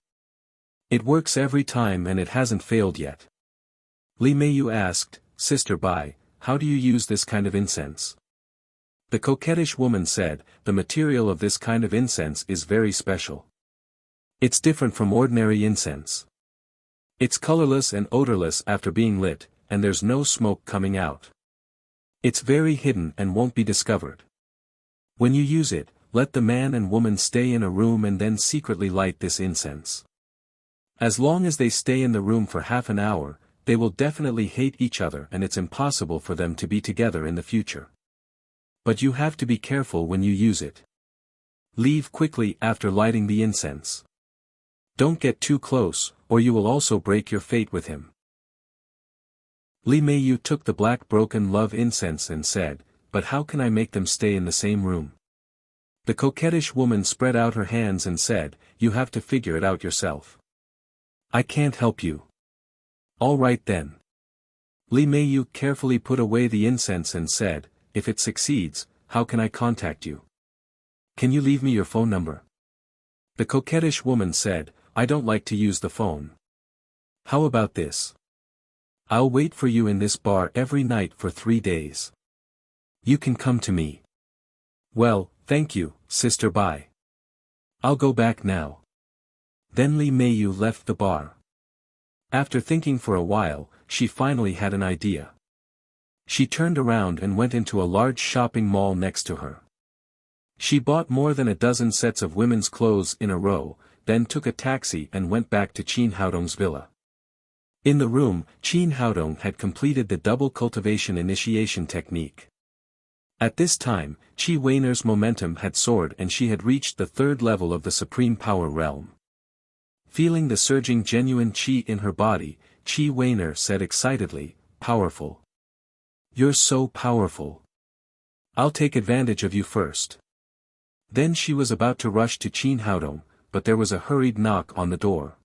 It works every time and it hasn't failed yet." Li Meiyu asked, "Sister Bai, how do you use this kind of incense?" The coquettish woman said, "The material of this kind of incense is very special. It's different from ordinary incense. It's colorless and odorless after being lit, and there's no smoke coming out. It's very hidden and won't be discovered. When you use it, let the man and woman stay in a room and then secretly light this incense. As long as they stay in the room for half an hour, they will definitely hate each other and it's impossible for them to be together in the future. But you have to be careful when you use it. Leave quickly after lighting the incense. Don't get too close, or you will also break your fate with him." Li Meiyu took the black broken love incense and said, "But how can I make them stay in the same room?" The coquettish woman spread out her hands and said, "You have to figure it out yourself. I can't help you." "All right then." Li Meiyu carefully put away the incense and said, "If it succeeds, how can I contact you? Can you leave me your phone number?" The coquettish woman said, "I don't like to use the phone. How about this? I'll wait for you in this bar every night for 3 days. You can come to me." "Well, thank you, Sister Bai. I'll go back now." Then Li Meiyu left the bar. After thinking for a while, she finally had an idea. She turned around and went into a large shopping mall next to her. She bought more than a dozen sets of women's clothes in a row, then took a taxi and went back to Qin Haodong's villa. In the room, Qin Haodong had completed the double cultivation initiation technique. At this time, Qi Weiner's momentum had soared and she had reached the 3rd level of the supreme power realm. Feeling the surging genuine qi in her body, Qi Weiner said excitedly, "Powerful. You're so powerful. I'll take advantage of you first." Then she was about to rush to Qin Haodong, but there was a hurried knock on the door.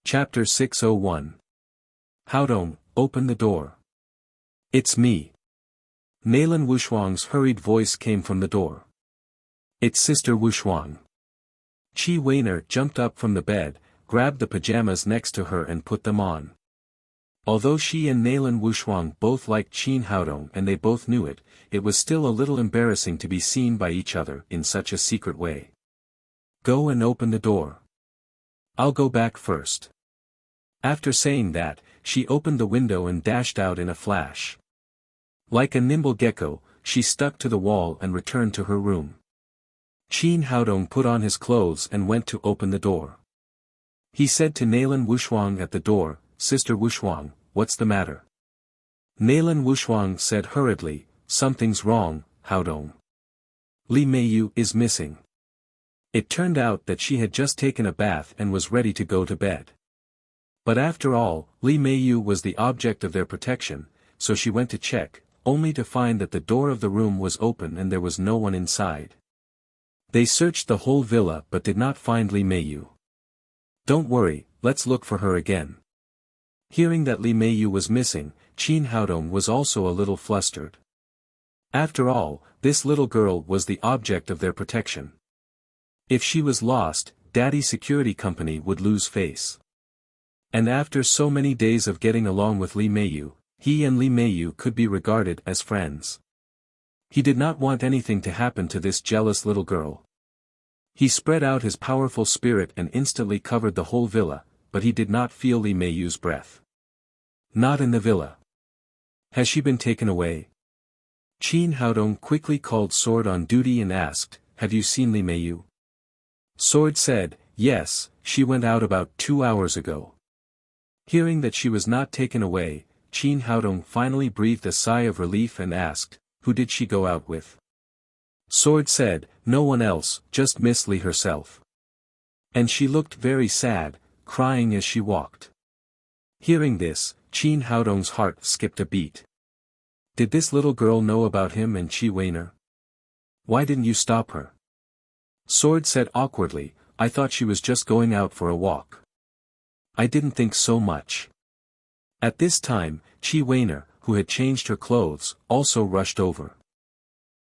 Chapter 601. Haodong, open the door. "It's me." Naylan Wushuang's hurried voice came from the door. "It's Sister Wushuang." Qi Weiner jumped up from the bed, grabbed the pajamas next to her and put them on. Although she and Naylan Wushuang both liked Qin Haodong and they both knew it, it was still a little embarrassing to be seen by each other in such a secret way. "Go and open the door. I'll go back first." After saying that, she opened the window and dashed out in a flash. Like a nimble gecko, she stuck to the wall and returned to her room. Qin Haodong put on his clothes and went to open the door. He said to Naylan Wushuang at the door, "Sister Wushuang, what's the matter?" Naylan Wushuang said hurriedly, "Something's wrong, Haodong. Li Meiyu is missing." It turned out that she had just taken a bath and was ready to go to bed. But after all, Li Meiyu was the object of their protection, so she went to check, only to find that the door of the room was open and there was no one inside. They searched the whole villa but did not find Li Meiyu. "Don't worry, let's look for her again." Hearing that Li Meiyu was missing, Qin Haodong was also a little flustered. After all, this little girl was the object of their protection. If she was lost, Daddy's security company would lose face. And after so many days of getting along with Li Meiyu, he and Li Meiyu could be regarded as friends. He did not want anything to happen to this jealous little girl. He spread out his powerful spirit and instantly covered the whole villa, but he did not feel Li Meiyu's breath. Not in the villa. Has she been taken away? Qin Haodong quickly called Sword on duty and asked, "Have you seen Li Meiyu?" Sword said, "Yes, she went out about 2 hours ago." Hearing that she was not taken away, Qin Haodong finally breathed a sigh of relief and asked, "Who did she go out with?" Sword said, "No one else, just Miss Li herself. And she looked very sad, crying as she walked." Hearing this, Qin Haodong's heart skipped a beat. Did this little girl know about him and Qi Weiner? Why didn't you stop her? Sword said awkwardly, "I thought she was just going out for a walk. I didn't think so much." At this time, Qi Weiner, who had changed her clothes, also rushed over.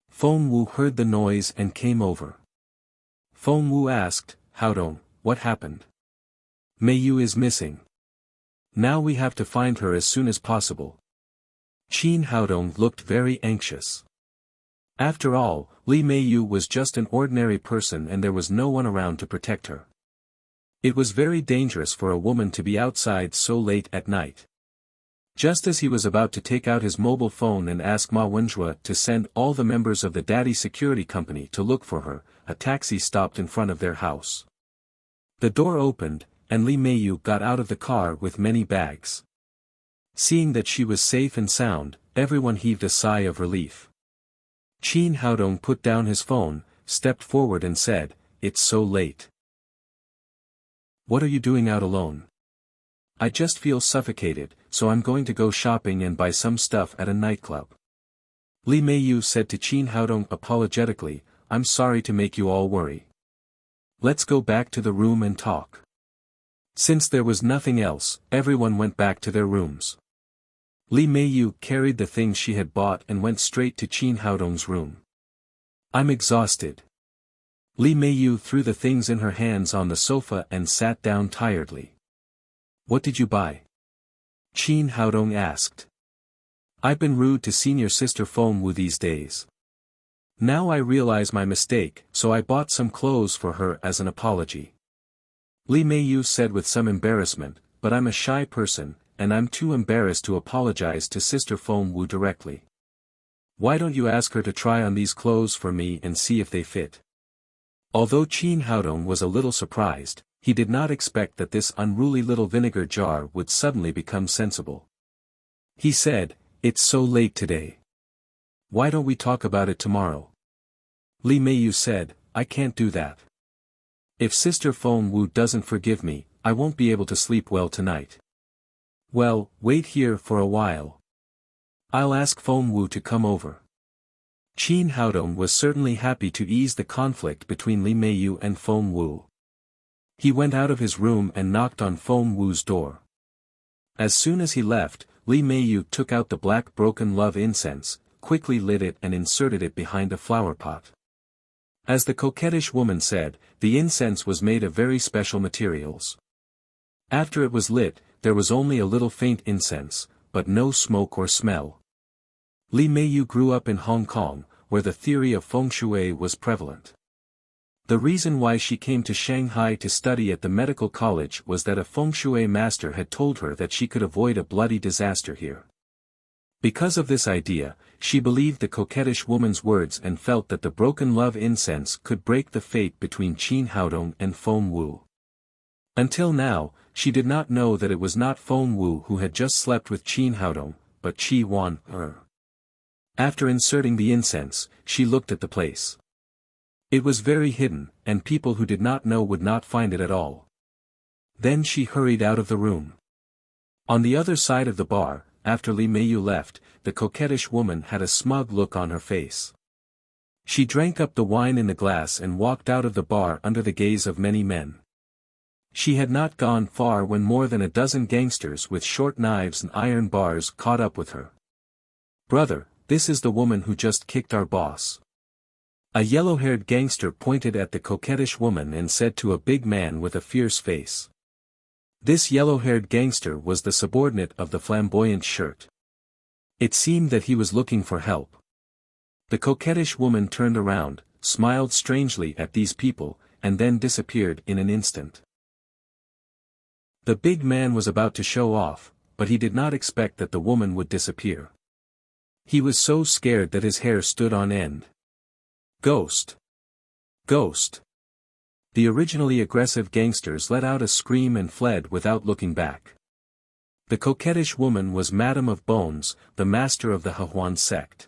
Feng Wu heard the noise and came over. Feng Wu asked, "Haodong, what happened? Meiyu is missing. Now we have to find her as soon as possible." Qin Haodong looked very anxious. After all, Li Meiyu was just an ordinary person and there was no one around to protect her. It was very dangerous for a woman to be outside so late at night. Just as he was about to take out his mobile phone and ask Ma Wenjue to send all the members of the Daddy Security Company to look for her, a taxi stopped in front of their house. The door opened, and Li Meiyu got out of the car with many bags. Seeing that she was safe and sound, everyone heaved a sigh of relief. Qin Haodong put down his phone, stepped forward and said, "It's so late. What are you doing out alone?" "I just feel suffocated, so I'm going to go shopping and buy some stuff at a nightclub." Li Meiyu said to Qin Haodong apologetically, "I'm sorry to make you all worry. Let's go back to the room and talk." Since there was nothing else, everyone went back to their rooms. Li Meiyu carried the things she had bought and went straight to Qin Haodong's room. "I'm exhausted." Li Meiyu threw the things in her hands on the sofa and sat down tiredly. "What did you buy?" Qin Haodong asked. "I've been rude to senior sister Feng Wu these days. Now I realize my mistake, so I bought some clothes for her as an apology." Li Meiyu said with some embarrassment, "But I'm a shy person, and I'm too embarrassed to apologize to Sister Feng Wu directly. Why don't you ask her to try on these clothes for me and see if they fit?" Although Qin Haodong was a little surprised, he did not expect that this unruly little vinegar jar would suddenly become sensible. He said, "It's so late today. Why don't we talk about it tomorrow?" Li Meiyu said, "I can't do that. If Sister Feng Wu doesn't forgive me, I won't be able to sleep well tonight." "Well, wait here for a while. I'll ask Feng Wu to come over." Qin Haodong was certainly happy to ease the conflict between Li Meiyu and Feng Wu. He went out of his room and knocked on Feng Wu's door. As soon as he left, Li Meiyu took out the black broken love incense, quickly lit it and inserted it behind a flower pot. As the coquettish woman said, the incense was made of very special materials. After it was lit, there was only a little faint incense, but no smoke or smell. Li Meiyu grew up in Hong Kong, where the theory of feng shui was prevalent. The reason why she came to Shanghai to study at the medical college was that a feng shui master had told her that she could avoid a bloody disaster here. Because of this idea, she believed the coquettish woman's words and felt that the broken love incense could break the fate between Qin Haodong and Feng Wu. Until now, she did not know that it was not Feng Wu who had just slept with Qin Haodong, but Qi Wan Er. After inserting the incense, she looked at the place. It was very hidden, and people who did not know would not find it at all. Then she hurried out of the room. On the other side of the bar, after Li Meiyu left, the coquettish woman had a smug look on her face. She drank up the wine in the glass and walked out of the bar under the gaze of many men. She had not gone far when more than a dozen gangsters with short knives and iron bars caught up with her. "Brother, this is the woman who just kicked our boss." A yellow-haired gangster pointed at the coquettish woman and said to a big man with a fierce face. This yellow-haired gangster was the subordinate of the flamboyant shirt. It seemed that he was looking for help. The coquettish woman turned around, smiled strangely at these people, and then disappeared in an instant. The big man was about to show off, but he did not expect that the woman would disappear. He was so scared that his hair stood on end. "Ghost! Ghost!" The originally aggressive gangsters let out a scream and fled without looking back. The coquettish woman was Madame of Bones, the master of the Hehuan sect.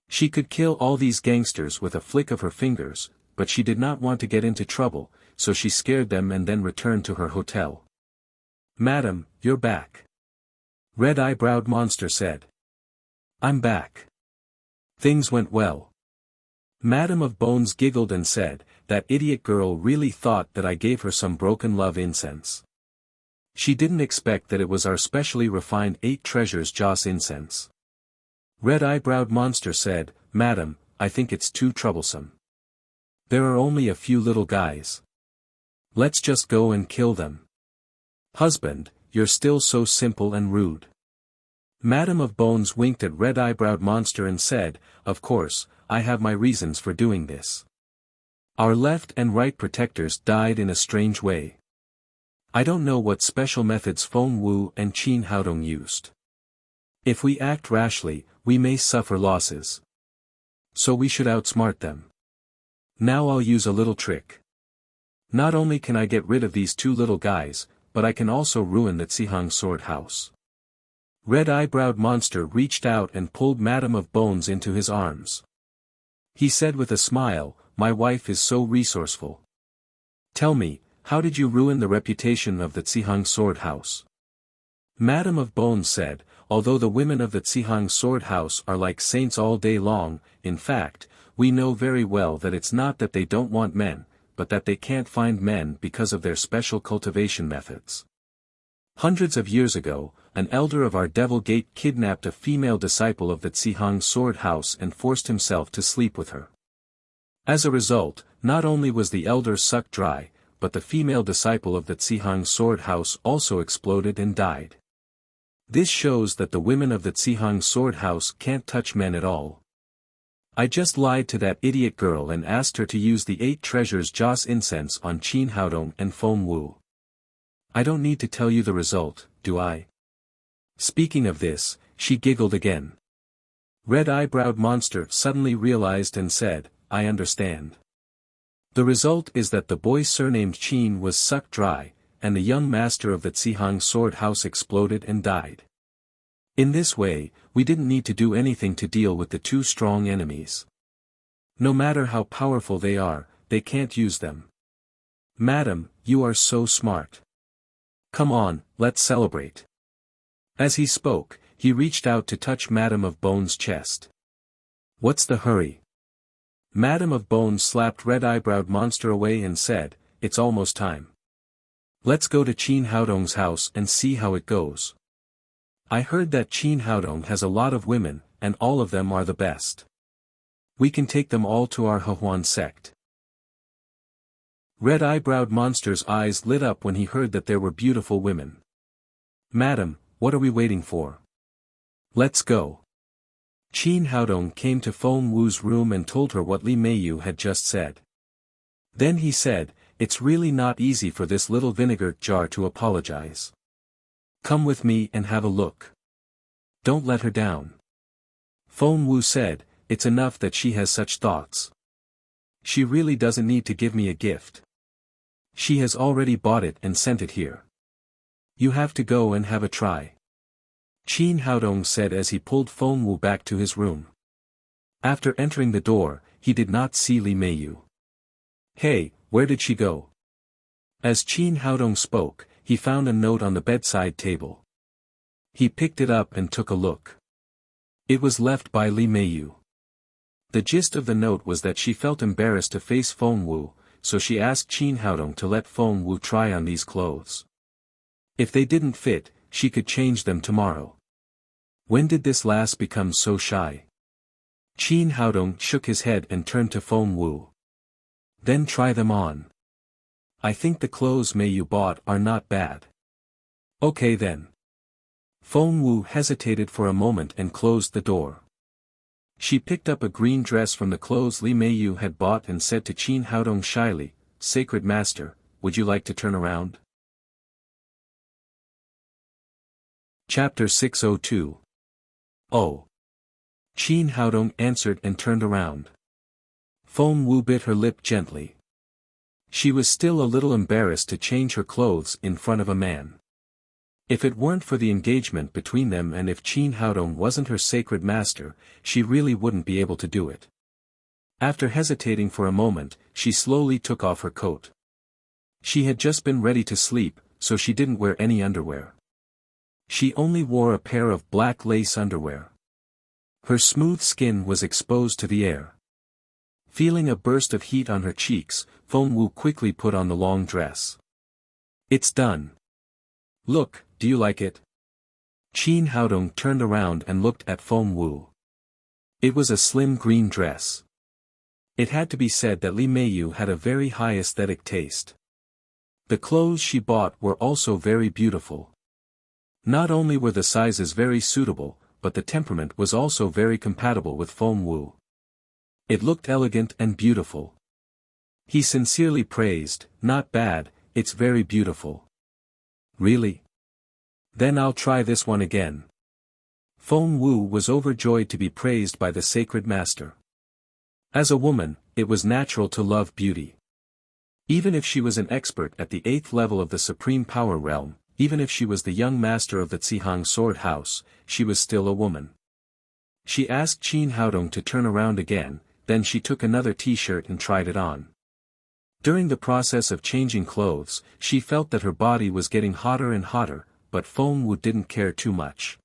She could kill all these gangsters with a flick of her fingers, but she did not want to get into trouble, so she scared them and then returned to her hotel. "Madam, you're back," Red-Eyebrow Monster said. "I'm back. Things went well." Madame of Bones giggled and said, "That idiot girl really thought that I gave her some broken love incense. She didn't expect that it was our specially refined 8 treasures Joss incense." Red-Eyebrow Monster said, "Madam, I think it's too troublesome. There are only a few little guys. Let's just go and kill them." "Husband, you're still so simple and rude." Madame of Bones winked at Red-Eyebrow Monster and said, "Of course, I have my reasons for doing this. Our left and right protectors died in a strange way. I don't know what special methods Feng Wu and Qin Haodong used. If we act rashly, we may suffer losses. So we should outsmart them. Now I'll use a little trick. Not only can I get rid of these 2 little guys, but I can also ruin the Zihang Sword House." Red-Eyebrow Monster reached out and pulled Madame of Bones into his arms. He said with a smile, "My wife is so resourceful. Tell me, how did you ruin the reputation of the Zihang Sword House?" Madame of Bones said, "Although the women of the Zihang Sword House are like saints all day long, in fact, we know very well that it's not that they don't want men, but that they can't find men because of their special cultivation methods. Hundreds of years ago, an elder of our Devil Gate kidnapped a female disciple of the Zihang Sword House and forced himself to sleep with her. As a result, not only was the elder sucked dry, but the female disciple of the Zihang Sword House also exploded and died. This shows that the women of the Zihang Sword House can't touch men at all. I just lied to that idiot girl and asked her to use the 8 treasures Joss incense on Qin Haodong and Feng Wu. I don't need to tell you the result, do I?" Speaking of this, she giggled again. Red-Eyebrow Monster suddenly realized and said, "I understand. The result is that the boy surnamed Qin was sucked dry, and the young master of the Zihang Sword House exploded and died. In this way, we didn't need to do anything to deal with the 2 strong enemies. No matter how powerful they are, they can't use them. Madam, you are so smart. Come on, let's celebrate." As he spoke, he reached out to touch Madame of Bones' chest. "What's the hurry?" Madame of Bones slapped Red-Eyebrow Monster away and said, "It's almost time. Let's go to Qin Haodong's house and see how it goes. I heard that Qin Haodong has a lot of women, and all of them are the best. We can take them all to our Hehuan sect." Red-Eyebrow Monster's eyes lit up when he heard that there were beautiful women. "Madam, what are we waiting for? Let's go." Qin Haodong came to Feng Wu's room and told her what Li Meiyu had just said. Then he said, "It's really not easy for this little vinegar jar to apologize. Come with me and have a look. Don't let her down." Feng Wu said, "It's enough that she has such thoughts. She really doesn't need to give me a gift. She has already bought it and sent it here. You have to go and have a try." Qin Haodong said as he pulled Feng Wu back to his room. After entering the door, he did not see Li Meiyu. "Hey, where did she go?" As Qin Haodong spoke, he found a note on the bedside table. He picked it up and took a look. It was left by Li Meiyu. The gist of the note was that she felt embarrassed to face Feng Wu, so she asked Qin Haodong to let Feng Wu try on these clothes. If they didn't fit, she could change them tomorrow. When did this lass become so shy? Qin Haodong shook his head and turned to Feng Wu. Then try them on. I think the clothes you bought are not bad. Okay then. Feng Wu hesitated for a moment and closed the door. She picked up a green dress from the clothes Li Meiyu had bought and said to Qin Haodong shyly, "Sacred Master, would you like to turn around?" Chapter 602. Oh. Qin Haodong answered and turned around. Feng Wu bit her lip gently. She was still a little embarrassed to change her clothes in front of a man. If it weren't for the engagement between them and if Qin Haodong wasn't her sacred master, she really wouldn't be able to do it. After hesitating for a moment, she slowly took off her coat. She had just been ready to sleep, so she didn't wear any underwear. She only wore a pair of black lace underwear. Her smooth skin was exposed to the air. Feeling a burst of heat on her cheeks, Feng Wu quickly put on the long dress. It's done. Look, do you like it? Qin Haodong turned around and looked at Feng Wu. It was a slim green dress. It had to be said that Li Meiyu had a very high aesthetic taste. The clothes she bought were also very beautiful. Not only were the sizes very suitable, but the temperament was also very compatible with Feng Wu. It looked elegant and beautiful. He sincerely praised, "Not bad, it's very beautiful." Really? Then I'll try this one again. Feng Wu was overjoyed to be praised by the sacred master. As a woman, it was natural to love beauty. Even if she was an expert at the 8th level of the supreme power realm, even if she was the young master of the Zihang sword house, she was still a woman. She asked Qin Haodong to turn around again, then she took another t-shirt and tried it on. During the process of changing clothes, she felt that her body was getting hotter and hotter, but Feng Wu didn't care too much.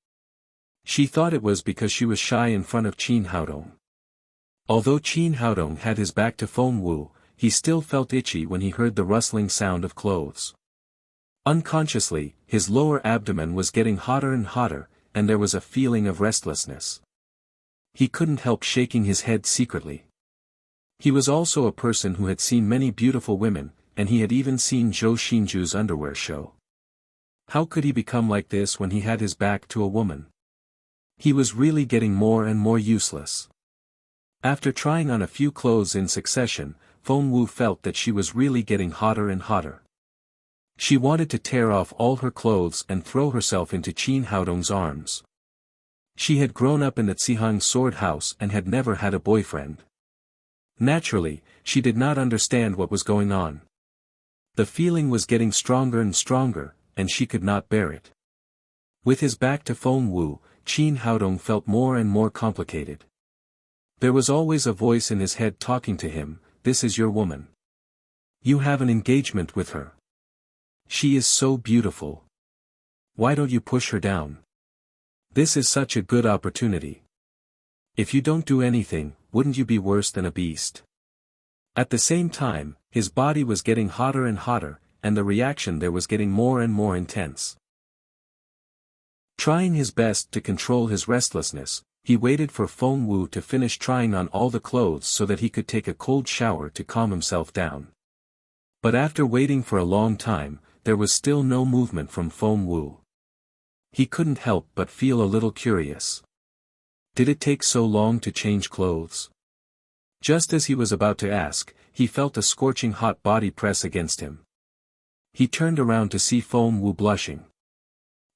She thought it was because she was shy in front of Qin Haodong. Although Qin Haodong had his back to Feng Wu, he still felt itchy when he heard the rustling sound of clothes. Unconsciously, his lower abdomen was getting hotter and hotter, and there was a feeling of restlessness. He couldn't help shaking his head secretly. He was also a person who had seen many beautiful women, and he had even seen Zhou Xinju's underwear show. How could he become like this when he had his back to a woman? He was really getting more and more useless. After trying on a few clothes in succession, Feng Wu felt that she was really getting hotter and hotter. She wanted to tear off all her clothes and throw herself into Qin Haodong's arms. She had grown up in the Zihang sword house and had never had a boyfriend. Naturally, she did not understand what was going on. The feeling was getting stronger and stronger, and she could not bear it. With his back to Feng Wu, Qin Haodong felt more and more complicated. There was always a voice in his head talking to him, "This is your woman. You have an engagement with her. She is so beautiful. Why don't you push her down? This is such a good opportunity. If you don't do anything, wouldn't you be worse than a beast?" At the same time, his body was getting hotter and hotter, and the reaction there was getting more and more intense. Trying his best to control his restlessness, he waited for Feng Wu to finish trying on all the clothes so that he could take a cold shower to calm himself down. But after waiting for a long time, there was still no movement from Feng Wu. He couldn't help but feel a little curious. Did it take so long to change clothes? Just as he was about to ask, he felt a scorching hot body press against him. He turned around to see Feng Wu blushing.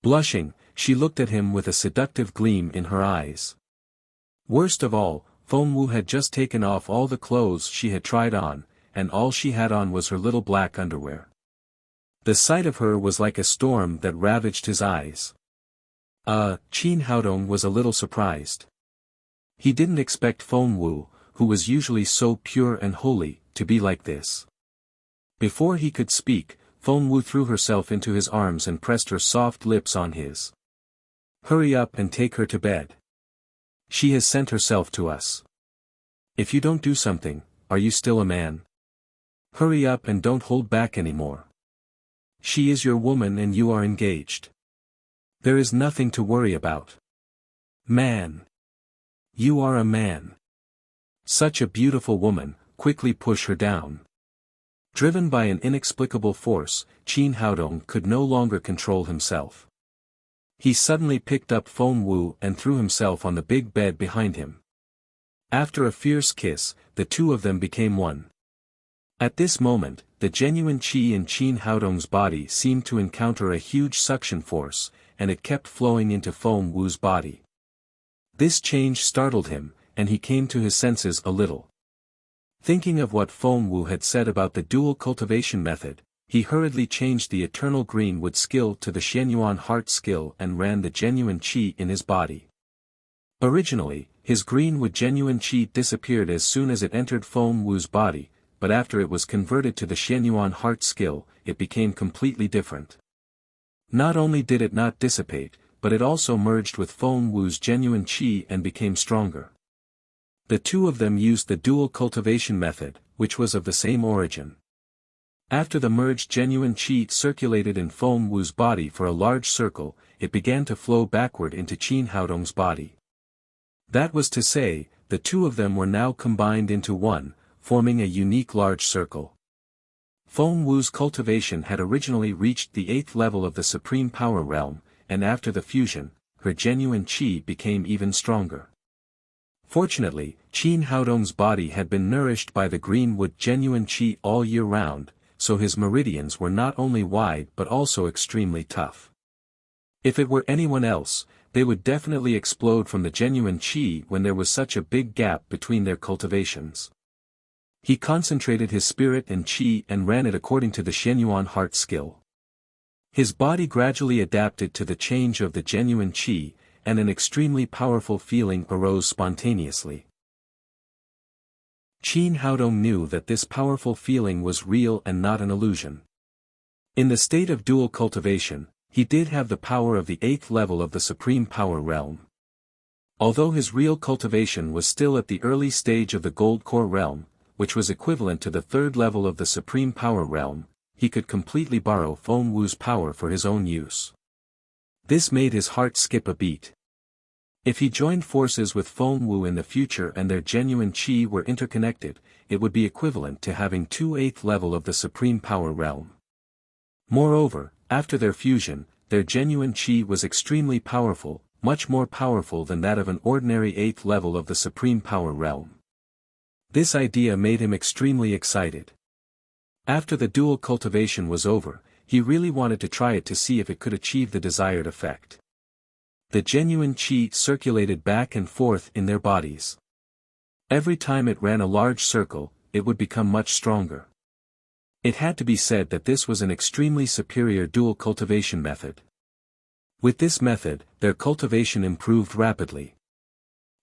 Blushing, she looked at him with a seductive gleam in her eyes. Worst of all, Feng Wu had just taken off all the clothes she had tried on, and all she had on was her little black underwear. The sight of her was like a storm that ravaged his eyes. Qin Haodong was a little surprised. He didn't expect Feng Wu, who was usually so pure and holy, to be like this. Before he could speak, Feng Wu threw herself into his arms and pressed her soft lips on his. "Hurry up and take her to bed. She has sent herself to us. If you don't do something, are you still a man?" Hurry up and don't hold back anymore. She is your woman and you are engaged. There is nothing to worry about. Man. You are a man. Such a beautiful woman, quickly push her down. Driven by an inexplicable force, Qin Haodong could no longer control himself. He suddenly picked up Feng Wu and threw himself on the big bed behind him. After a fierce kiss, the two of them became one. At this moment, the genuine qi in Qin Haodong's body seemed to encounter a huge suction force, and it kept flowing into Feng Wu's body. This change startled him, and he came to his senses a little. Thinking of what Feng Wu had said about the dual cultivation method, he hurriedly changed the eternal green wood skill to the Xianyuan heart skill and ran the genuine qi in his body. Originally, his green wood genuine qi disappeared as soon as it entered Feng Wu's body, but after it was converted to the Xianyuan heart skill, it became completely different. Not only did it not dissipate, but it also merged with Feng Wu's genuine qi and became stronger. The two of them used the dual cultivation method, which was of the same origin. After the merged genuine qi circulated in Feng Wu's body for a large circle, it began to flow backward into Qin Haodong's body. That was to say, the two of them were now combined into one, forming a unique large circle. Feng Wu's cultivation had originally reached the 8th level of the Supreme Power Realm, and after the fusion, her genuine qi became even stronger. Fortunately, Qin Haodong's body had been nourished by the green wood genuine qi all year round, so his meridians were not only wide but also extremely tough. If it were anyone else, they would definitely explode from the genuine qi when there was such a big gap between their cultivations. He concentrated his spirit and qi and ran it according to the Xianyuan heart skill. His body gradually adapted to the change of the genuine qi, and an extremely powerful feeling arose spontaneously. Qin Haodong knew that this powerful feeling was real and not an illusion. In the state of dual cultivation, he did have the power of the 8th level of the Supreme Power Realm. Although his real cultivation was still at the early stage of the Gold Core Realm, which was equivalent to the 3rd level of the Supreme Power Realm, he could completely borrow Feng Wu's power for his own use. This made his heart skip a beat. If he joined forces with Feng Wu in the future and their genuine qi were interconnected, it would be equivalent to having 2 8th level of the Supreme Power Realm. Moreover, after their fusion, their genuine qi was extremely powerful, much more powerful than that of an ordinary 8th level of the Supreme Power Realm. This idea made him extremely excited. After the dual cultivation was over, he really wanted to try it to see if it could achieve the desired effect. The genuine qi circulated back and forth in their bodies. Every time it ran a large circle, it would become much stronger. It had to be said that this was an extremely superior dual cultivation method. With this method, their cultivation improved rapidly.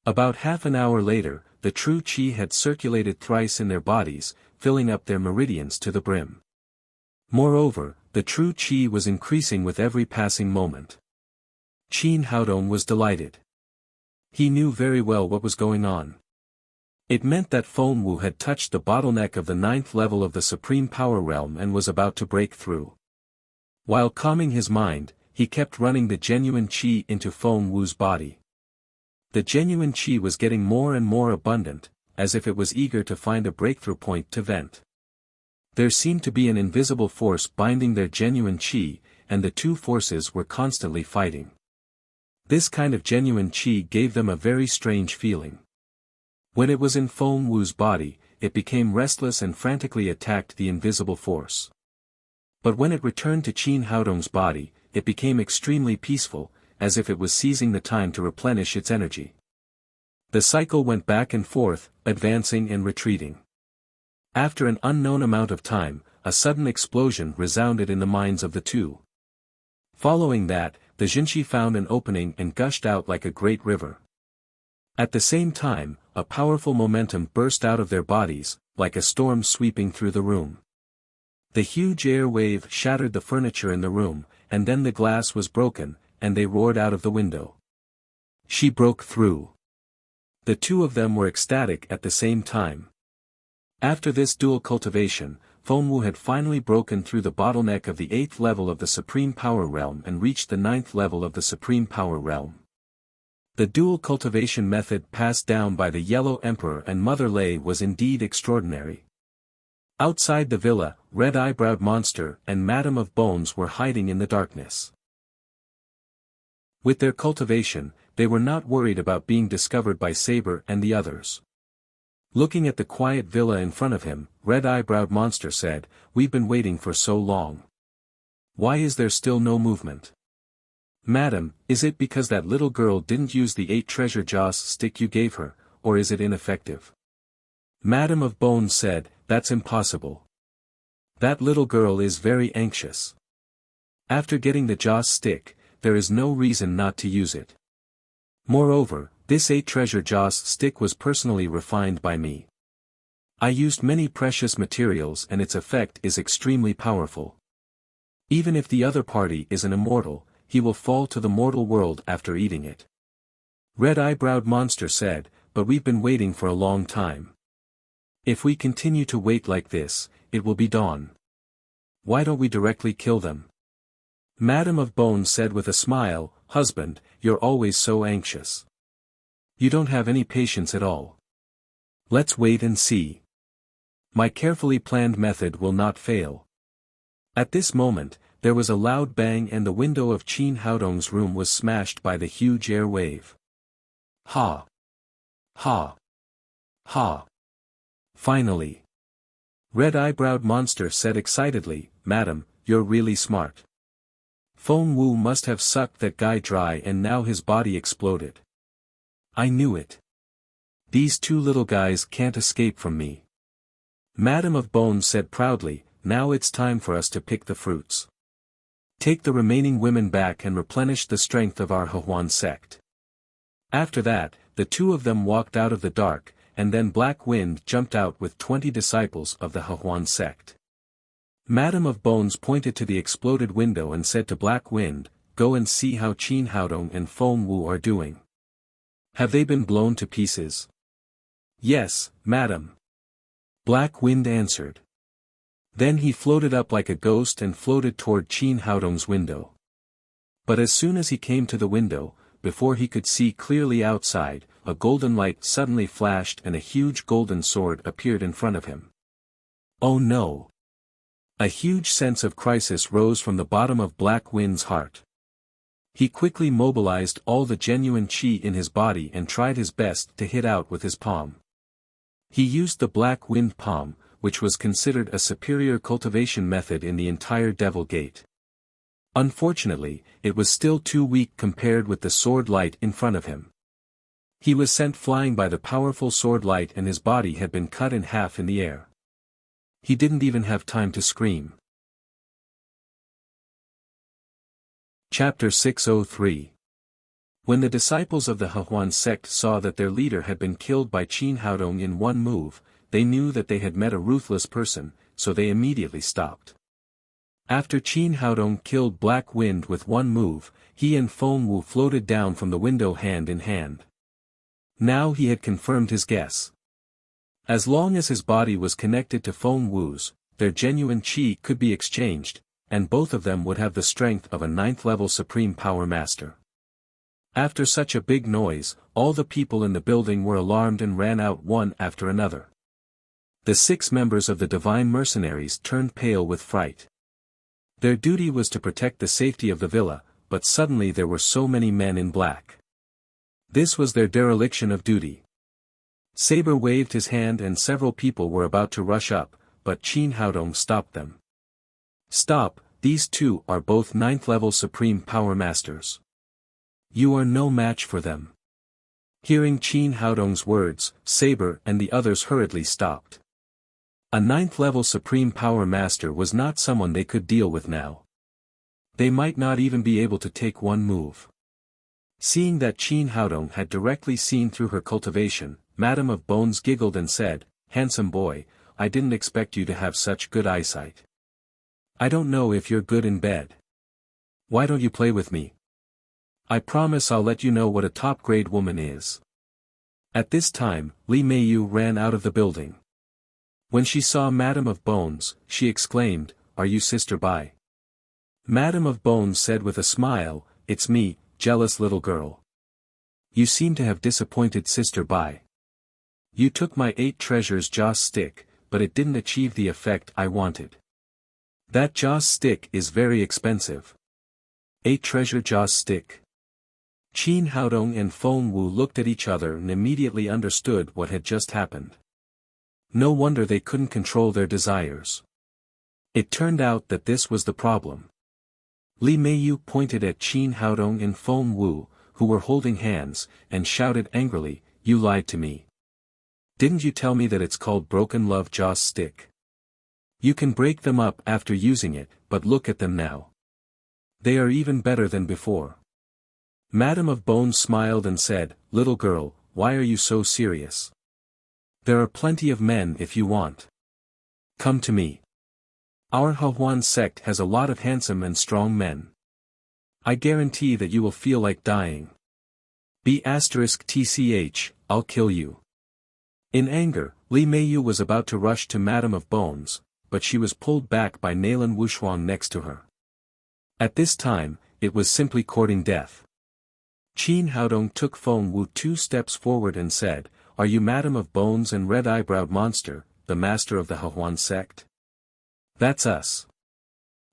About half an hour later, the true qi had circulated thrice in their bodies, filling up their meridians to the brim. Moreover, the true qi was increasing with every passing moment. Qin Haodong was delighted. He knew very well what was going on. It meant that Feng Wu had touched the bottleneck of the 9th level of the Supreme Power Realm and was about to break through. While calming his mind, he kept running the genuine qi into Feng Wu's body. The genuine qi was getting more and more abundant, as if it was eager to find a breakthrough point to vent. There seemed to be an invisible force binding their genuine qi, and the two forces were constantly fighting. This kind of genuine qi gave them a very strange feeling. When it was in Feng Wu's body, it became restless and frantically attacked the invisible force. But when it returned to Qin Haodong's body, it became extremely peaceful, as if it was seizing the time to replenish its energy. The cycle went back and forth, advancing and retreating. After an unknown amount of time, a sudden explosion resounded in the minds of the two. Following that, the Jinshi found an opening and gushed out like a great river. At the same time, a powerful momentum burst out of their bodies, like a storm sweeping through the room. The huge air wave shattered the furniture in the room, and then the glass was broken, and they roared out of the window. She broke through. The two of them were ecstatic at the same time. After this dual cultivation, Fengwu had finally broken through the bottleneck of the 8th level of the Supreme Power Realm and reached the 9th level of the Supreme Power Realm. The dual cultivation method passed down by the Yellow Emperor and Mother Lei was indeed extraordinary. Outside the villa, Red-Eyebrowed Monster and Madame of Bones were hiding in the darkness. With their cultivation, they were not worried about being discovered by Saber and the others. Looking at the quiet villa in front of him, Red-Eyebrowed Monster said, "We've been waiting for so long. Why is there still no movement? Madam, is it because that little girl didn't use the 8 treasure joss stick you gave her, or is it ineffective?" Madame of Bones said, "That's impossible. That little girl is very anxious. After getting the joss stick, there is no reason not to use it. Moreover, this 8 treasure joss stick was personally refined by me. I used many precious materials and its effect is extremely powerful. Even if the other party is an immortal, he will fall to the mortal world after eating it." Red-Eyebrowed Monster said, "But we've been waiting for a long time. If we continue to wait like this, it will be dawn. Why don't we directly kill them?" Madame of Bones said with a smile, "Husband, you're always so anxious. You don't have any patience at all. Let's wait and see. My carefully planned method will not fail." At this moment, there was a loud bang and the window of Qin Haodong's room was smashed by the huge air wave. Ha! Ha! Ha! Finally! Red-Eyebrowed Monster said excitedly, "Madam, you're really smart. Fengwu must have sucked that guy dry and now his body exploded. I knew it. These 2 little guys can't escape from me." Madame of Bones said proudly, "Now it's time for us to pick the fruits. Take the remaining women back and replenish the strength of our Hehuan sect." After that, the 2 of them walked out of the dark, and then Black Wind jumped out with 20 disciples of the Hehuan sect. Madame of Bones pointed to the exploded window and said to Black Wind, "Go and see how Qin Haodong and Fengwu are doing. Have they been blown to pieces?" "Yes, madam," Black Wind answered. Then he floated up like a ghost and floated toward Qin Haodong's window. But as soon as he came to the window, before he could see clearly outside, a golden light suddenly flashed and a huge golden sword appeared in front of him. Oh no! A huge sense of crisis rose from the bottom of Black Wind's heart. He quickly mobilized all the genuine qi in his body and tried his best to hit out with his palm. He used the Black Wind palm, which was considered a superior cultivation method in the entire Devil Gate. Unfortunately, it was still too weak compared with the sword light in front of him. He was sent flying by the powerful sword light and his body had been cut in half in the air. He didn't even have time to scream. Chapter 603. When the disciples of the Hehuan sect saw that their leader had been killed by Qin Haodong in one move, they knew that they had met a ruthless person, so they immediately stopped. After Qin Haodong killed Black Wind with one move, he and Fengwu floated down from the window hand in hand. Now he had confirmed his guess. As long as his body was connected to Fengwu's, their genuine qi could be exchanged, and both of them would have the strength of a 9th-level Supreme Power Master. After such a big noise, all the people in the building were alarmed and ran out one after another. The 6 members of the Divine Mercenaries turned pale with fright. Their duty was to protect the safety of the villa, but suddenly there were so many men in black. This was their dereliction of duty. Saber waved his hand and several people were about to rush up, but Qin Haodong stopped them. "Stop, these 2 are both 9th-level Supreme Power Masters. You are no match for them." Hearing Qin Haodong's words, Saber and the others hurriedly stopped. A 9th-level Supreme Power Master was not someone they could deal with now. They might not even be able to take one move. Seeing that Qin Haodong had directly seen through her cultivation, Madame of Bones giggled and said, "Handsome boy, I didn't expect you to have such good eyesight. I don't know if you're good in bed. Why don't you play with me? I promise I'll let you know what a top-grade woman is." At this time, Li Meiyu ran out of the building. When she saw Madame of Bones, she exclaimed, "Are you Sister Bai?" Madame of Bones said with a smile, "It's me, jealous little girl. You seem to have disappointed Sister Bai. You took my 8 treasures joss stick, but it didn't achieve the effect I wanted. That joss stick is very expensive. 8 treasure joss stick." Qin Haodong and Feng Wu looked at each other and immediately understood what had just happened. No wonder they couldn't control their desires. It turned out that this was the problem. Li Meiyu pointed at Qin Haodong and Feng Wu, who were holding hands, and shouted angrily, "You lied to me. Didn't you tell me that it's called broken love joss stick? You can break them up after using it, but look at them now. They are even better than before." Madame of Bones smiled and said, "Little girl, why are you so serious? There are plenty of men if you want. Come to me. Our Hahuan sect has a lot of handsome and strong men. I guarantee that you will feel like dying. *tch, I'll kill you." In anger, Li Meiyu was about to rush to Madame of Bones, but she was pulled back by Nalan Wushuang next to her. At this time, it was simply courting death. Qin Haodong took Feng Wu 2 steps forward and said, "Are you Madame of Bones and Red-Eyebrowed Monster, the master of the Hahuan sect?" "That's us."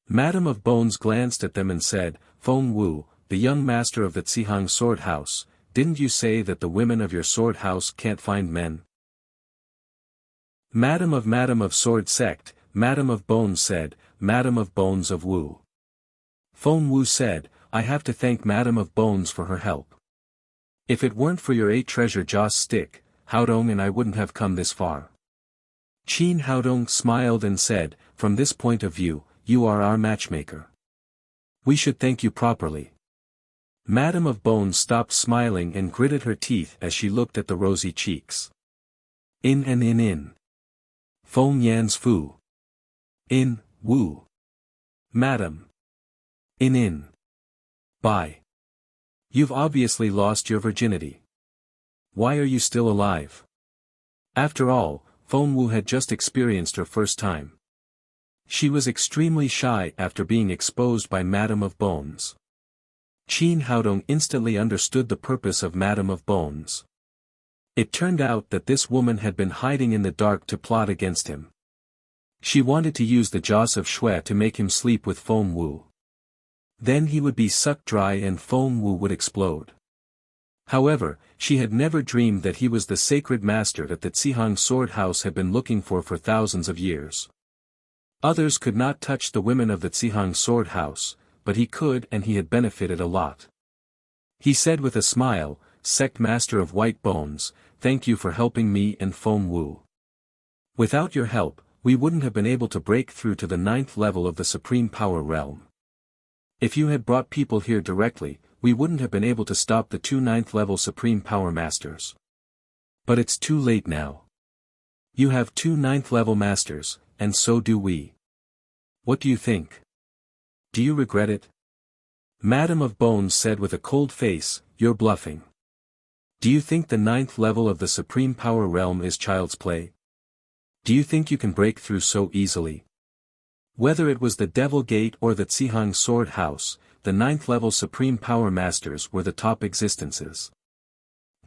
Madame of Bones glanced at them and said, "Feng Wu, the young master of the Zihang sword house, didn't you say that the women of your sword house can't find men?" Madame of Sword Sect, Madame of Bones said, "Madame of Bones of Wu." Feng Wu said, "I have to thank Madame of Bones for her help. If it weren't for your 8 treasure joss stick, Haodong and I wouldn't have come this far." Qin Haodong smiled and said, "From this point of view, you are our matchmaker. We should thank you properly." Madame of Bones stopped smiling and gritted her teeth as she looked at the rosy cheeks. In. Feng Yan's Fu. In, Wu. Madam. In. Bai. You've obviously lost your virginity. Why are you still alive? After all, Feng Wu had just experienced her first time. She was extremely shy after being exposed by Madame of Bones. Qin Haodong instantly understood the purpose of Madame of Bones. It turned out that this woman had been hiding in the dark to plot against him. She wanted to use the joss of Shui to make him sleep with Feng Wu. Then he would be sucked dry and Feng Wu would explode. However, she had never dreamed that he was the sacred master that the Zihang sword house had been looking for thousands of years. Others could not touch the women of the Zihang sword house, but he could, and he had benefited a lot. He said with a smile, "Sect Master of White Bones, thank you for helping me and Feng Wu. Without your help, we wouldn't have been able to break through to the 9th level of the Supreme Power Realm. If you had brought people here directly, we wouldn't have been able to stop the 2 9th level Supreme Power Masters. But it's too late now. You have 2 9th level Masters, and so do we. What do you think? Do you regret it?" Madame of Bones said with a cold face, "You're bluffing. Do you think the 9th level of the Supreme Power Realm is child's play? Do you think you can break through so easily?" Whether it was the Devil Gate or the Zihang Sword House, the 9th level Supreme Power Masters were the top existences.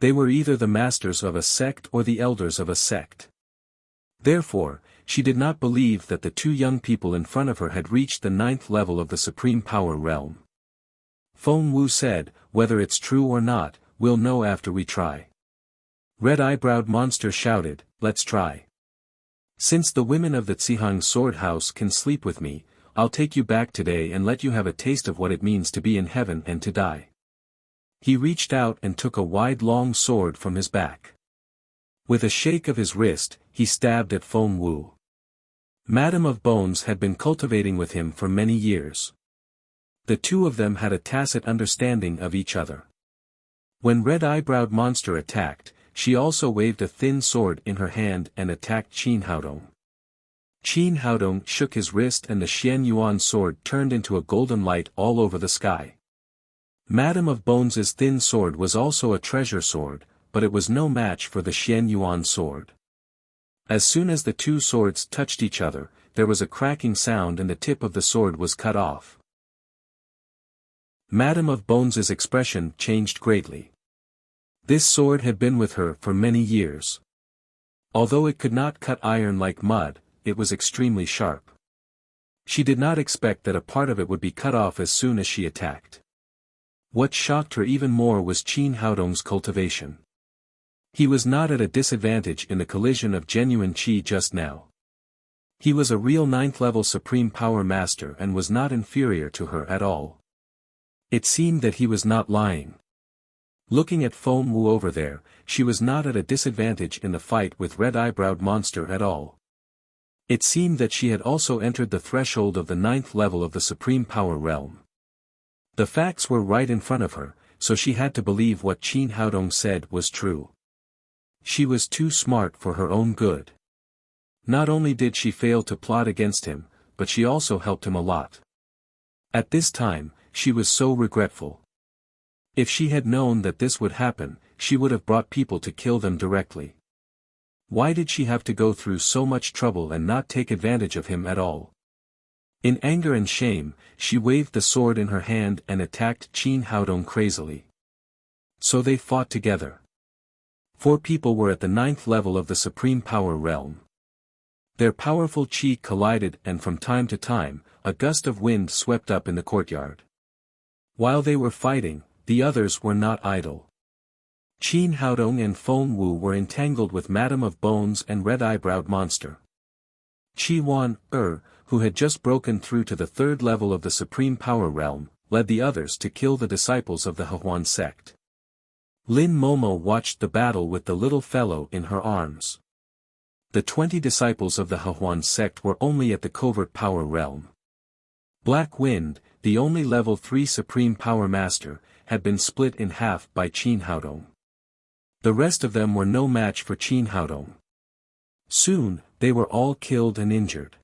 They were either the masters of a sect or the elders of a sect. Therefore, she did not believe that the 2 young people in front of her had reached the 9th level of the Supreme Power Realm. Feng Wu said, "Whether it's true or not, we'll know after we try." Red-Eyebrowed Monster shouted, "Let's try. Since the women of the Zihang sword house can sleep with me, I'll take you back today and let you have a taste of what it means to be in heaven and to die." He reached out and took a wide long sword from his back. With a shake of his wrist, he stabbed at Feng Wu. Madame of Bones had been cultivating with him for many years. The 2 of them had a tacit understanding of each other. When Red-Eyebrowed Monster attacked, she also waved a thin sword in her hand and attacked Qin Haodong. Qin Haodong shook his wrist and the Xian Yuan sword turned into a golden light all over the sky. Madame of Bones's thin sword was also a treasure sword, but it was no match for the Xian Yuan sword. As soon as the two swords touched each other, there was a cracking sound and the tip of the sword was cut off. Madame of Bones's expression changed greatly. This sword had been with her for many years. Although it could not cut iron like mud, it was extremely sharp. She did not expect that a part of it would be cut off as soon as she attacked. What shocked her even more was Qin Haodong's cultivation. He was not at a disadvantage in the collision of genuine qi just now. He was a real 9th-level Supreme Power Master and was not inferior to her at all. It seemed that he was not lying. Looking at Feng Wu over there, she was not at a disadvantage in the fight with Red-Eyebrowed Monster at all. It seemed that she had also entered the threshold of the 9th level of the Supreme Power Realm. The facts were right in front of her, so she had to believe what Qin Haodong said was true. She was too smart for her own good. Not only did she fail to plot against him, but she also helped him a lot. At this time, she was so regretful. If she had known that this would happen, she would have brought people to kill them directly. Why did she have to go through so much trouble and not take advantage of him at all? In anger and shame, she waved the sword in her hand and attacked Qin Haodong crazily. So they fought together. 4 people were at the 9th level of the Supreme Power Realm. Their powerful qi collided and from time to time, a gust of wind swept up in the courtyard. While they were fighting, the others were not idle. Qin Haodong and Feng Wu were entangled with Madame of Bones and Red-Eyebrowed Monster. Qi Wan, who had just broken through to the 3rd level of the Supreme Power Realm, led the others to kill the disciples of the Hehuan sect. Lin Momo watched the battle with the little fellow in her arms. The 20 disciples of the Hehuan sect were only at the covert power realm. Black Wind, the only level 3 Supreme Power Master, had been split in half by Qin Haodong. The rest of them were no match for Qin Haodong. Soon, they were all killed and injured.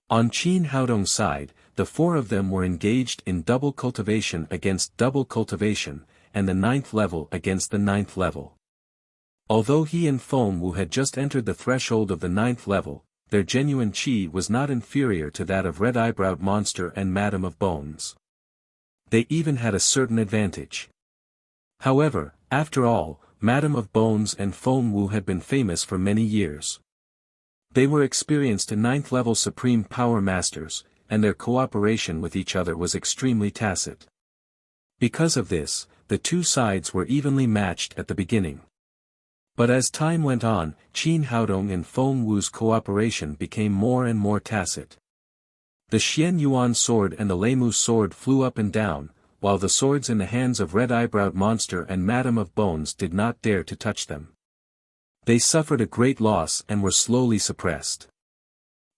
On Qin Haodong's side, the 4 of them were engaged in double cultivation against double cultivation, and the 9th level against the 9th level. Although he and Feng Wu had just entered the threshold of the 9th level, their genuine qi was not inferior to that of Red-Eyebrowed Monster and Madame of Bones. They even had a certain advantage. However, after all, Madame of Bones and Feng Wu had been famous for many years. They were experienced 9th level Supreme Power Masters, and their cooperation with each other was extremely tacit. Because of this, the two sides were evenly matched at the beginning. But as time went on, Qin Haodong and Feng Wu's cooperation became more and more tacit. The Xian Yuan sword and the Leimu sword flew up and down, while the swords in the hands of Red-Eyebrowed Monster and Madame of Bones did not dare to touch them. They suffered a great loss and were slowly suppressed.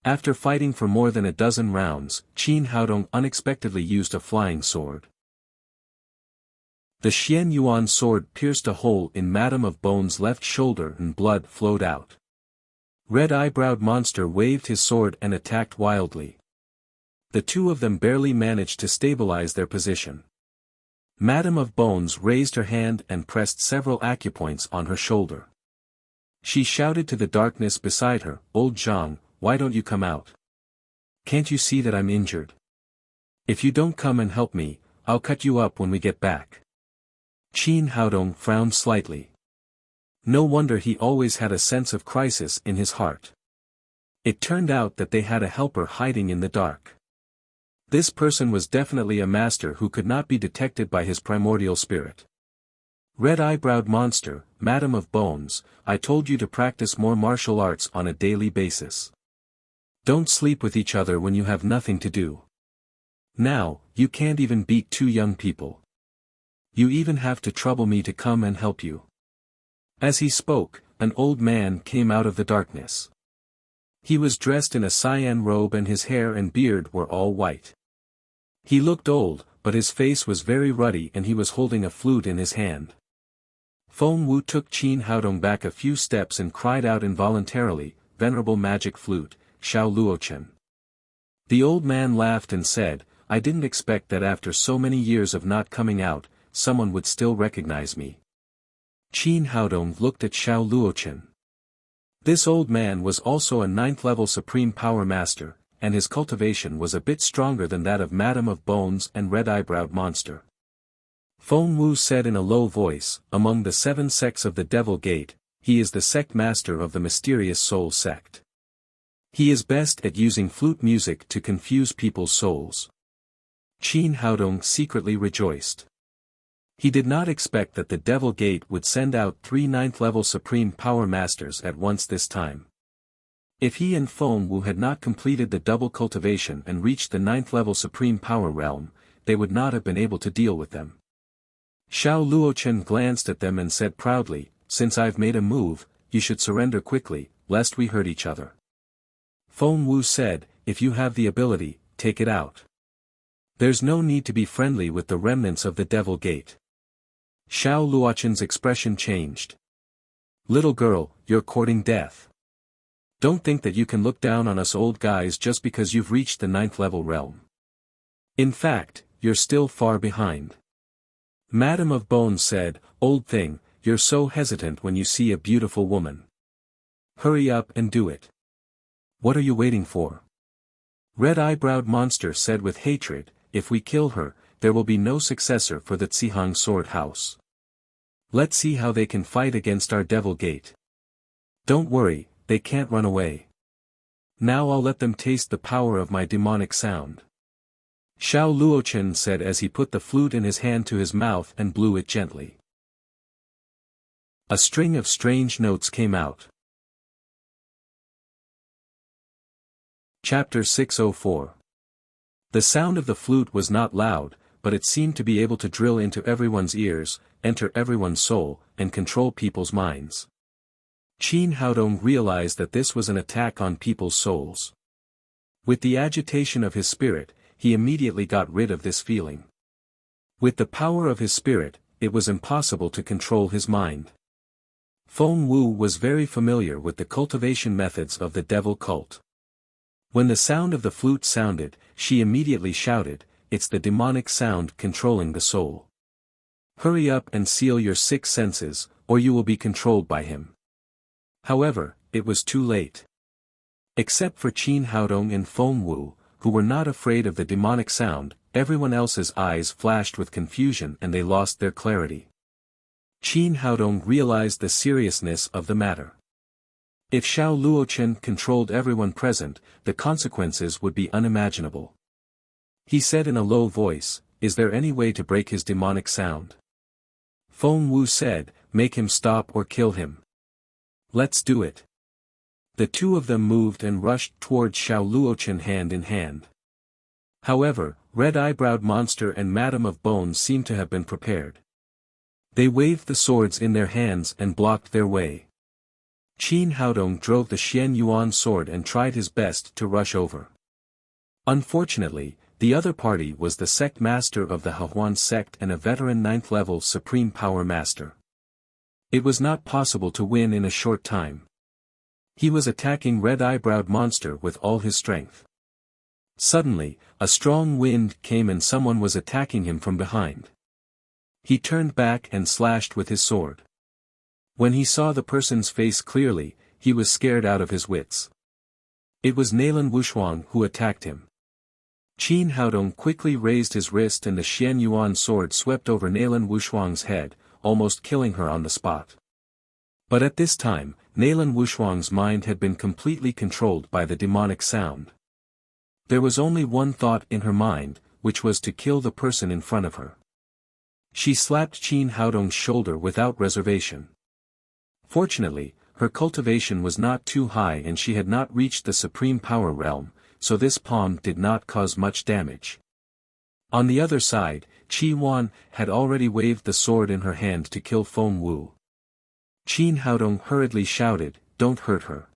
After fighting for more than a dozen rounds, Qin Haodong unexpectedly used a flying sword. The Xian Yuan sword pierced a hole in Madame of Bones' left shoulder and blood flowed out. Red-Eyebrowed Monster waved his sword and attacked wildly. The two of them barely managed to stabilize their position. Madame of Bones raised her hand and pressed several acupoints on her shoulder. She shouted to the darkness beside her, "Old Zhang, why don't you come out? Can't you see that I'm injured? If you don't come and help me, I'll cut you up when we get back." Qin Haodong frowned slightly. No wonder he always had a sense of crisis in his heart. It turned out that they had a helper hiding in the dark. This person was definitely a master who could not be detected by his primordial spirit. Red-Eyebrowed Monster, Madame of Bones, I told you to practice more martial arts on a daily basis. Don't sleep with each other when you have nothing to do. Now, you can't even beat 2 young people. You even have to trouble me to come and help you. As he spoke, an old man came out of the darkness. He was dressed in a cyan robe and his hair and beard were all white. He looked old, but his face was very ruddy and he was holding a flute in his hand. Feng Wu took Qin Haodong back a few steps and cried out involuntarily, "Venerable magic flute, Xiao Luochen." The old man laughed and said, "I didn't expect that after so many years of not coming out, someone would still recognize me." Qin Haodong looked at Xiao Luochen. This old man was also a 9th-level Supreme Power Master, and his cultivation was a bit stronger than that of Madam of Bones and Red-Eyebrowed Monster. Feng Wu said in a low voice, "Among the 7 sects of the Devil Gate, he is the sect master of the mysterious soul sect. He is best at using flute music to confuse people's souls." Qin Haodong secretly rejoiced. He did not expect that the Devil Gate would send out 3 9th-level Supreme Power Masters at once this time. If he and Feng Wu had not completed the double cultivation and reached the 9th-level Supreme Power Realm, they would not have been able to deal with them. Xiao Luochen glanced at them and said proudly, "Since I've made a move, you should surrender quickly, lest we hurt each other." Feng Wu said, "If you have the ability, take it out. There's no need to be friendly with the remnants of the Devil Gate." Xiao Luochen's expression changed. "Little girl, you're courting death. Don't think that you can look down on us old guys just because you've reached the 9th-level realm. In fact, you're still far behind." Madam of Bones said, "Old thing, you're so hesitant when you see a beautiful woman. Hurry up and do it. What are you waiting for?" Red-Eyebrowed Monster said with hatred, "If we kill her, there will be no successor for the Zhihang Sword House. Let's see how they can fight against our Devil Gate. Don't worry, they can't run away. Now I'll let them taste the power of my demonic sound." Xiao Luochen said as he put the flute in his hand to his mouth and blew it gently. A string of strange notes came out. Chapter 604. The sound of the flute was not loud, but it seemed to be able to drill into everyone's ears, enter everyone's soul, and control people's minds. Qin Haodong realized that this was an attack on people's souls. With the agitation of his spirit, he immediately got rid of this feeling. With the power of his spirit, it was impossible to control his mind. Feng Wu was very familiar with the cultivation methods of the devil cult. When the sound of the flute sounded, she immediately shouted, "It's the demonic sound controlling the soul. Hurry up and seal your 6 senses, or you will be controlled by him." However, it was too late. Except for Qin Haodong and Feng Wu, who were not afraid of the demonic sound, everyone else's eyes flashed with confusion and they lost their clarity. Qin Haodong realized the seriousness of the matter. If Xiao Luochen controlled everyone present, the consequences would be unimaginable. He said in a low voice, "Is there any way to break his demonic sound?" Feng Wu said, "Make him stop or kill him. Let's do it." The two of them moved and rushed toward Xiao Luochen hand in hand. However, Red-Eyebrowed Monster and Madam of Bones seemed to have been prepared. They waved the swords in their hands and blocked their way. Qin Haodong drove the Xian Yuan sword and tried his best to rush over. Unfortunately, the other party was the sect master of the Hehuan sect and a veteran 9th-level Supreme Power Master. It was not possible to win in a short time. He was attacking Red-Eyebrowed Monster with all his strength. Suddenly, a strong wind came and someone was attacking him from behind. He turned back and slashed with his sword. When he saw the person's face clearly, he was scared out of his wits. It was Nailan Wushuang who attacked him. Qin Haodong quickly raised his wrist and the Xian Yuan sword swept over Nailan Wushuang's head, almost killing her on the spot. But at this time, Nailan Wushuang's mind had been completely controlled by the demonic sound. There was only one thought in her mind, which was to kill the person in front of her. She slapped Qin Haodong's shoulder without reservation. Fortunately, her cultivation was not too high and she had not reached the Supreme Power Realm, so this palm did not cause much damage. On the other side, Qi Wan had already waved the sword in her hand to kill Feng Wu. Qin Haodong hurriedly shouted, "Don't hurt her."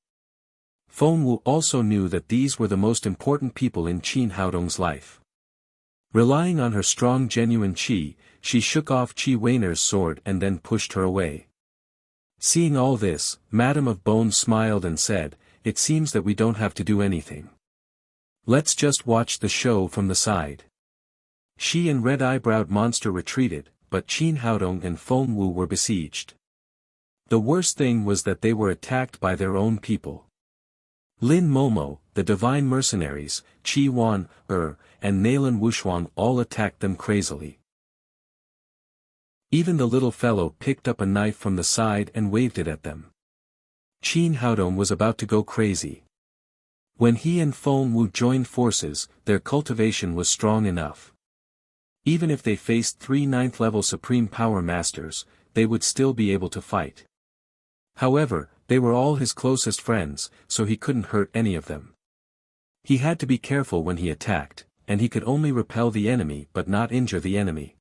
Feng Wu also knew that these were the most important people in Qin Haodong's life. Relying on her strong genuine qi, she shook off Qi Weiner's sword and then pushed her away. Seeing all this, Madam of Bones smiled and said, "It seems that we don't have to do anything. Let's just watch the show from the side." She and Red-Eyebrowed Monster retreated, but Qin Haodong and Feng Wu were besieged. The worst thing was that they were attacked by their own people. Lin Momo, the divine mercenaries, Qi Wan, and Nalan Wushuang all attacked them crazily. Even the little fellow picked up a knife from the side and waved it at them. Qin Haodong was about to go crazy. When he and Feng Wu joined forces, their cultivation was strong enough. Even if they faced 3 9th-level Supreme Power Masters, they would still be able to fight. However, they were all his closest friends, so he couldn't hurt any of them. He had to be careful when he attacked, and he could only repel the enemy but not injure the enemy.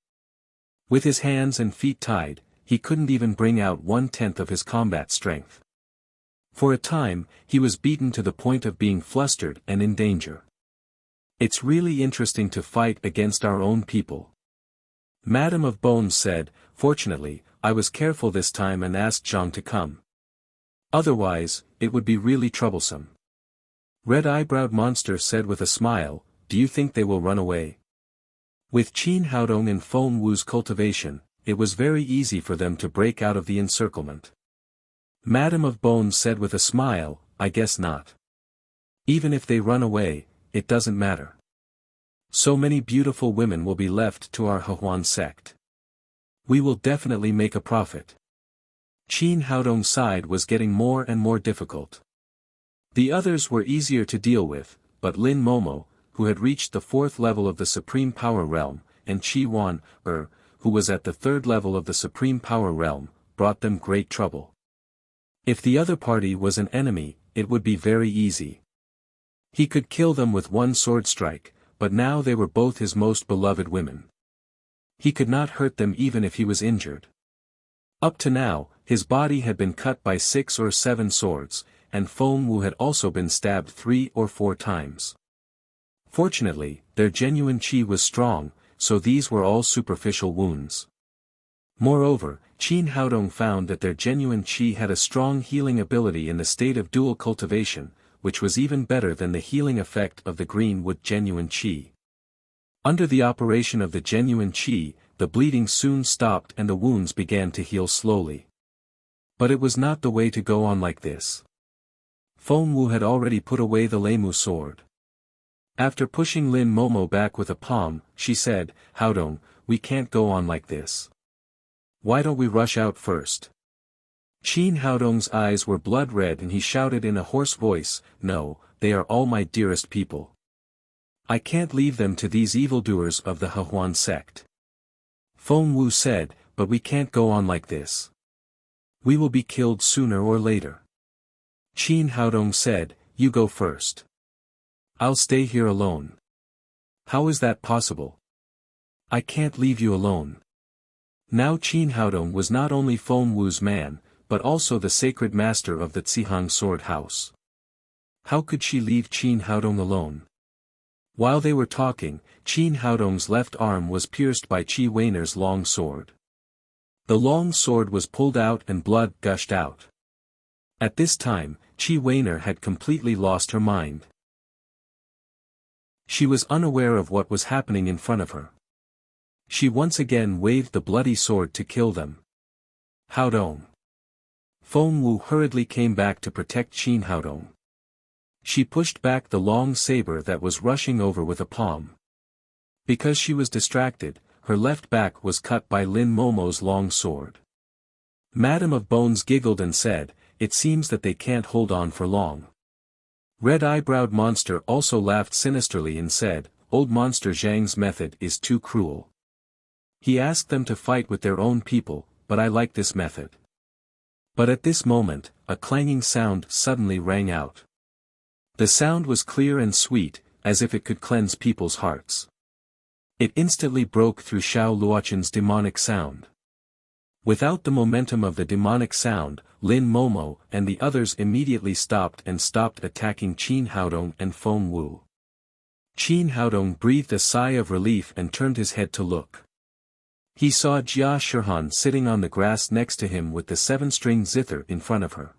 With his hands and feet tied, he couldn't even bring out 1/10 of his combat strength. For a time, he was beaten to the point of being flustered and in danger. It's really interesting to fight against our own people. Madame of Bones said, fortunately, I was careful this time and asked Zhang to come. Otherwise, it would be really troublesome. Red-Eyebrow Monster said with a smile, do you think they will run away? With Qin Haodong and Feng Wu's cultivation, it was very easy for them to break out of the encirclement. Madame of Bones said with a smile, I guess not. Even if they run away, it doesn't matter. So many beautiful women will be left to our Hehuan sect. We will definitely make a profit. Qin Haodong's side was getting more and more difficult. The others were easier to deal with, but Lin Momo, who had reached the 4th level of the Supreme Power Realm, and Qi Wan, who was at the 3rd level of the Supreme Power Realm, brought them great trouble. If the other party was an enemy, it would be very easy. He could kill them with one sword strike, but now they were both his most beloved women. He could not hurt them even if he was injured. Up to now, his body had been cut by 6 or 7 swords, and Feng Wu had also been stabbed 3 or 4 times. Fortunately, their genuine qi was strong, so these were all superficial wounds. Moreover, Qin Haodong found that their genuine qi had a strong healing ability in the state of dual cultivation, which was even better than the healing effect of the greenwood genuine qi. Under the operation of the genuine qi, the bleeding soon stopped and the wounds began to heal slowly. But it was not the way to go on like this. Feng Wu had already put away the Leimu sword. After pushing Lin Momo back with a palm, she said, Haodong, we can't go on like this. Why don't we rush out first? Qin Haodong's eyes were blood red and he shouted in a hoarse voice, no, they are all my dearest people. I can't leave them to these evildoers of the Hehuan sect. Feng Wu said, but we can't go on like this. We will be killed sooner or later. Qin Haodong said, you go first. I'll stay here alone. How is that possible? I can't leave you alone. Now Qin Haodong was not only Feng Wu's man, but also the sacred master of the Zhihang Sword House. How could she leave Qin Haodong alone? While they were talking, Qin Haodong's left arm was pierced by Qi Weiner's long sword. The long sword was pulled out and blood gushed out. At this time, Qi Weiner had completely lost her mind. She was unaware of what was happening in front of her. She once again waved the bloody sword to kill them. Haodong. Feng Wu hurriedly came back to protect Qin Haodong. She pushed back the long saber that was rushing over with a palm. Because she was distracted, her left back was cut by Lin Momo's long sword. Madame of Bones giggled and said, it seems that they can't hold on for long. Red-Eyebrowed Monster also laughed sinisterly and said, old Monster Zhang's method is too cruel. He asked them to fight with their own people, but I like this method. But at this moment, a clanging sound suddenly rang out. The sound was clear and sweet, as if it could cleanse people's hearts. It instantly broke through Xiao Luochen's demonic sound. Without the momentum of the demonic sound, Lin Momo and the others immediately stopped attacking Qin Haodong and Feng Wu. Qin Haodong breathed a sigh of relief and turned his head to look. He saw Jia Shihan sitting on the grass next to him with the 7-string zither in front of her.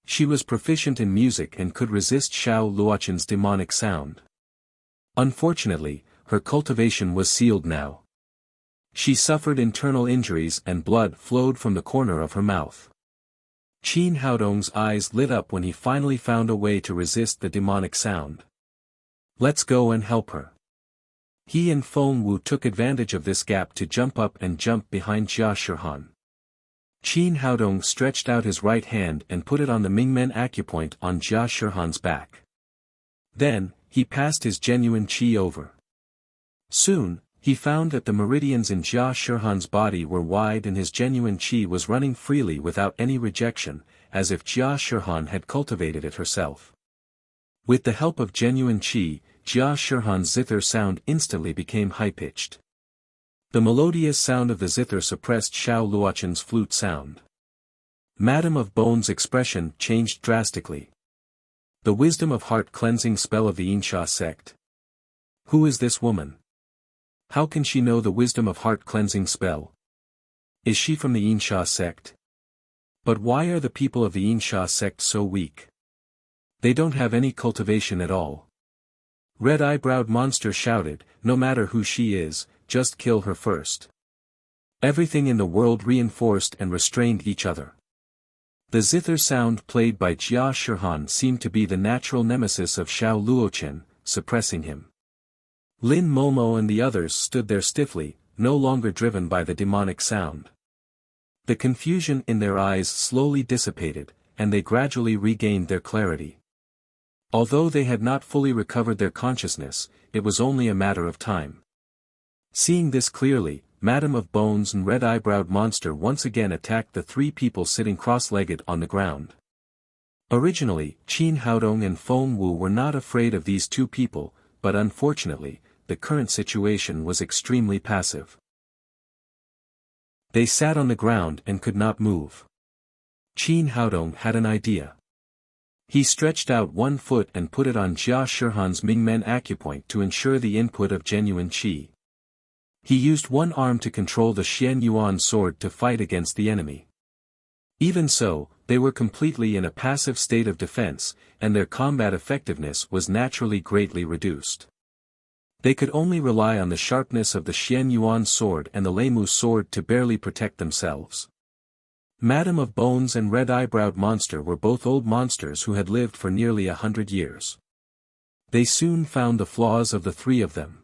She was proficient in music and could resist Xiao Luochen's demonic sound. Unfortunately, her cultivation was sealed now. She suffered internal injuries and blood flowed from the corner of her mouth. Qin Haodong's eyes lit up when he finally found a way to resist the demonic sound. Let's go and help her. He and Feng Wu took advantage of this gap to jump up and jump behind Jia Shihan. Qin Haodong stretched out his right hand and put it on the Mingmen acupoint on Jia Shihan's back. Then, he passed his genuine qi over. Soon, he found that the meridians in Jia Shihan's body were wide and his genuine qi was running freely without any rejection, as if Jia Shihan had cultivated it herself. With the help of genuine qi, Jia Shihan's zither sound instantly became high-pitched. The melodious sound of the zither suppressed Xiao Luochen's flute sound. Madame of Bone's expression changed drastically. The wisdom of heart cleansing spell of the Yinsha sect. Who is this woman? How can she know the wisdom of heart cleansing spell? Is she from the Yinsha sect? But why are the people of the Yinsha sect so weak? They don't have any cultivation at all. Red-eyebrow monster shouted, no matter who she is, just kill her first. Everything in the world reinforced and restrained each other. The zither sound played by Jia Shihan seemed to be the natural nemesis of Xiao Luochen, suppressing him. Lin Momo and the others stood there stiffly, no longer driven by the demonic sound. The confusion in their eyes slowly dissipated, and they gradually regained their clarity. Although they had not fully recovered their consciousness, it was only a matter of time. Seeing this clearly, Madame of Bones and Red-Eyebrowed Monster once again attacked the three people sitting cross-legged on the ground. Originally, Qin Haodong and Feng Wu were not afraid of these two people, but unfortunately, the current situation was extremely passive. They sat on the ground and could not move. Qin Haodong had an idea. He stretched out one foot and put it on Jia Shihan's Mingmen acupoint to ensure the input of genuine qi. He used one arm to control the Xian Yuan sword to fight against the enemy. Even so, they were completely in a passive state of defense, and their combat effectiveness was naturally greatly reduced. They could only rely on the sharpness of the Xian Yuan sword and the Leimu sword to barely protect themselves. Madame of Bones and Red-Eyebrowed Monster were both old monsters who had lived for nearly 100 years. They soon found the flaws of the three of them.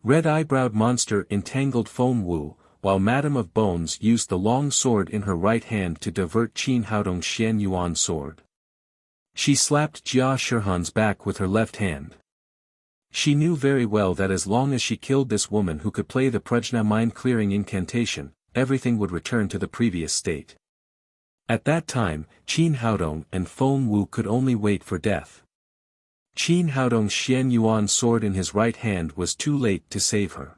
Red-Eyebrowed Monster entangled Feng Wu, while Madame of Bones used the long sword in her right hand to divert Qin Haodong's Xian Yuan sword. She slapped Jia Shihan's back with her left hand. She knew very well that as long as she killed this woman who could play the Prajna mind-clearing incantation, everything would return to the previous state. At that time, Qin Haodong and Feng Wu could only wait for death. Qin Haodong's Xian Yuan sword in his right hand was too late to save her.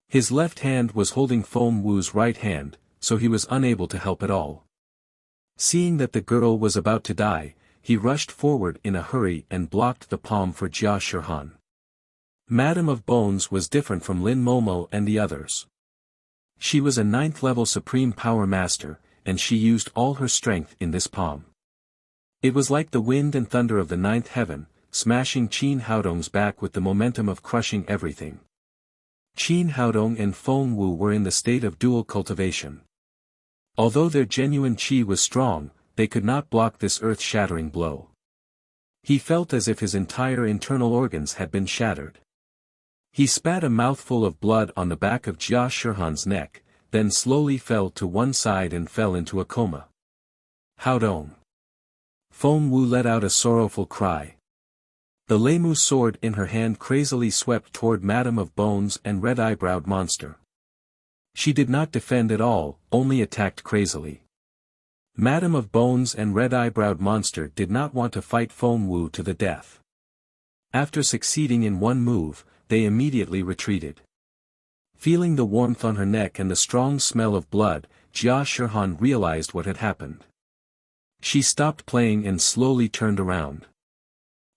His left hand was holding Feng Wu's right hand, so he was unable to help at all. Seeing that the girl was about to die, he rushed forward in a hurry and blocked the palm for Jia Shihan. Madame of Bones was different from Lin Momo and the others. She was a 9th-level Supreme Power Master, and she used all her strength in this palm. It was like the wind and thunder of the 9th heaven, smashing Qin Haodong's back with the momentum of crushing everything. Qin Haodong and Feng Wu were in the state of dual cultivation. Although their genuine qi was strong, they could not block this earth-shattering blow. He felt as if his entire internal organs had been shattered. He spat a mouthful of blood on the back of Jia Shihan's neck, then slowly fell to one side and fell into a coma. Haodong. Feng Wu let out a sorrowful cry. The Leimu sword in her hand crazily swept toward Madame of Bones and Red-Eyebrowed Monster. She did not defend at all, only attacked crazily. Madame of Bones and Red-Eyebrowed Monster did not want to fight Feng Wu to the death. After succeeding in one move, they immediately retreated. Feeling the warmth on her neck and the strong smell of blood, Jia Shihan realized what had happened. She stopped playing and slowly turned around.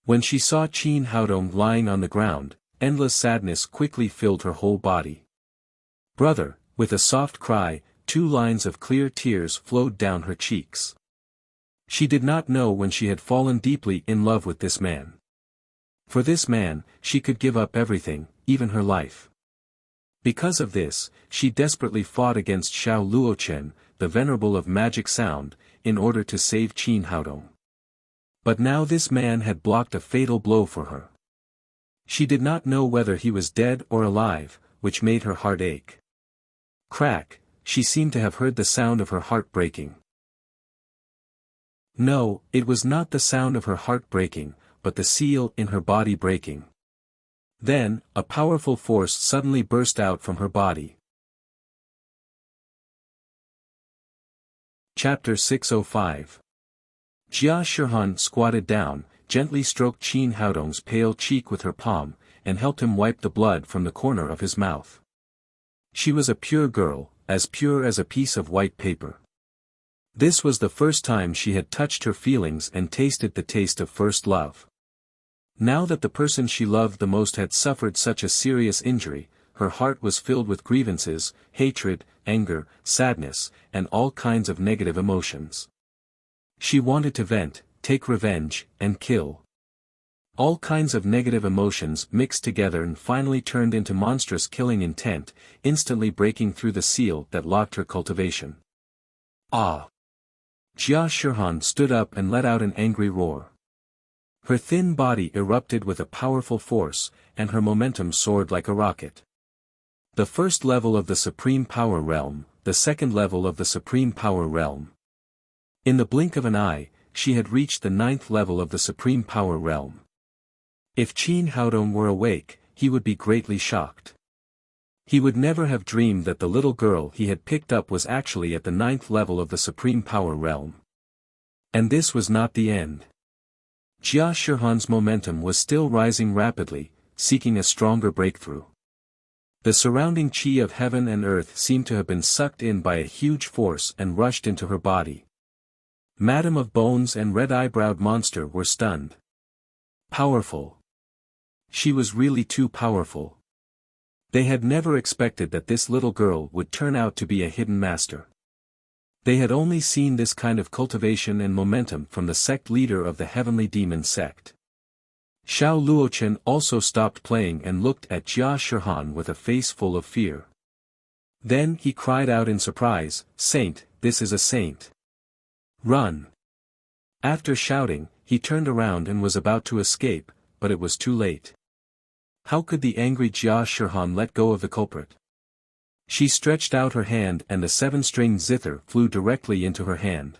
When she saw Qin Haodong lying on the ground, endless sadness quickly filled her whole body. "Brother," with a soft cry, 2 lines of clear tears flowed down her cheeks. She did not know when she had fallen deeply in love with this man. For this man, she could give up everything, even her life. Because of this, she desperately fought against Xiao Luochen, the venerable of magic sound, in order to save Qin Haodong. But now this man had blocked a fatal blow for her. She did not know whether he was dead or alive, which made her heart ache. Crack, she seemed to have heard the sound of her heart breaking. No, it was not the sound of her heart breaking, but the seal in her body breaking. Then, a powerful force suddenly burst out from her body. Chapter 605. Jia Shihan squatted down, gently stroked Qin Haodong's pale cheek with her palm, and helped him wipe the blood from the corner of his mouth. She was a pure girl, as pure as a piece of white paper. This was the first time she had touched her feelings and tasted the taste of first love. Now that the person she loved the most had suffered such a serious injury, her heart was filled with grievances, hatred, anger, sadness, and all kinds of negative emotions. She wanted to vent, take revenge, and kill. All kinds of negative emotions mixed together and finally turned into monstrous killing intent, instantly breaking through the seal that locked her cultivation. Ah! Jia Shihan stood up and let out an angry roar. Her thin body erupted with a powerful force, and her momentum soared like a rocket. The first level of the Supreme Power Realm, the second level of the Supreme Power Realm. In the blink of an eye, she had reached the 9th level of the Supreme Power Realm. If Qin Haodong were awake, he would be greatly shocked. He would never have dreamed that the little girl he had picked up was actually at the 9th level of the Supreme Power Realm. And this was not the end. Jia Shihan's momentum was still rising rapidly, seeking a stronger breakthrough. The surrounding qi of heaven and earth seemed to have been sucked in by a huge force and rushed into her body. Madam of Bones and Red-Eyebrowed Monster were stunned. Powerful. She was really too powerful. They had never expected that this little girl would turn out to be a hidden master. They had only seen this kind of cultivation and momentum from the sect leader of the Heavenly Demon sect. Xiao Luochen also stopped playing and looked at Jia Shihan with a face full of fear. Then he cried out in surprise, "Saint, this is a saint! Run!" After shouting, he turned around and was about to escape, but it was too late. How could the angry Jia Shihan let go of the culprit? She stretched out her hand and the 7-stringed zither flew directly into her hand.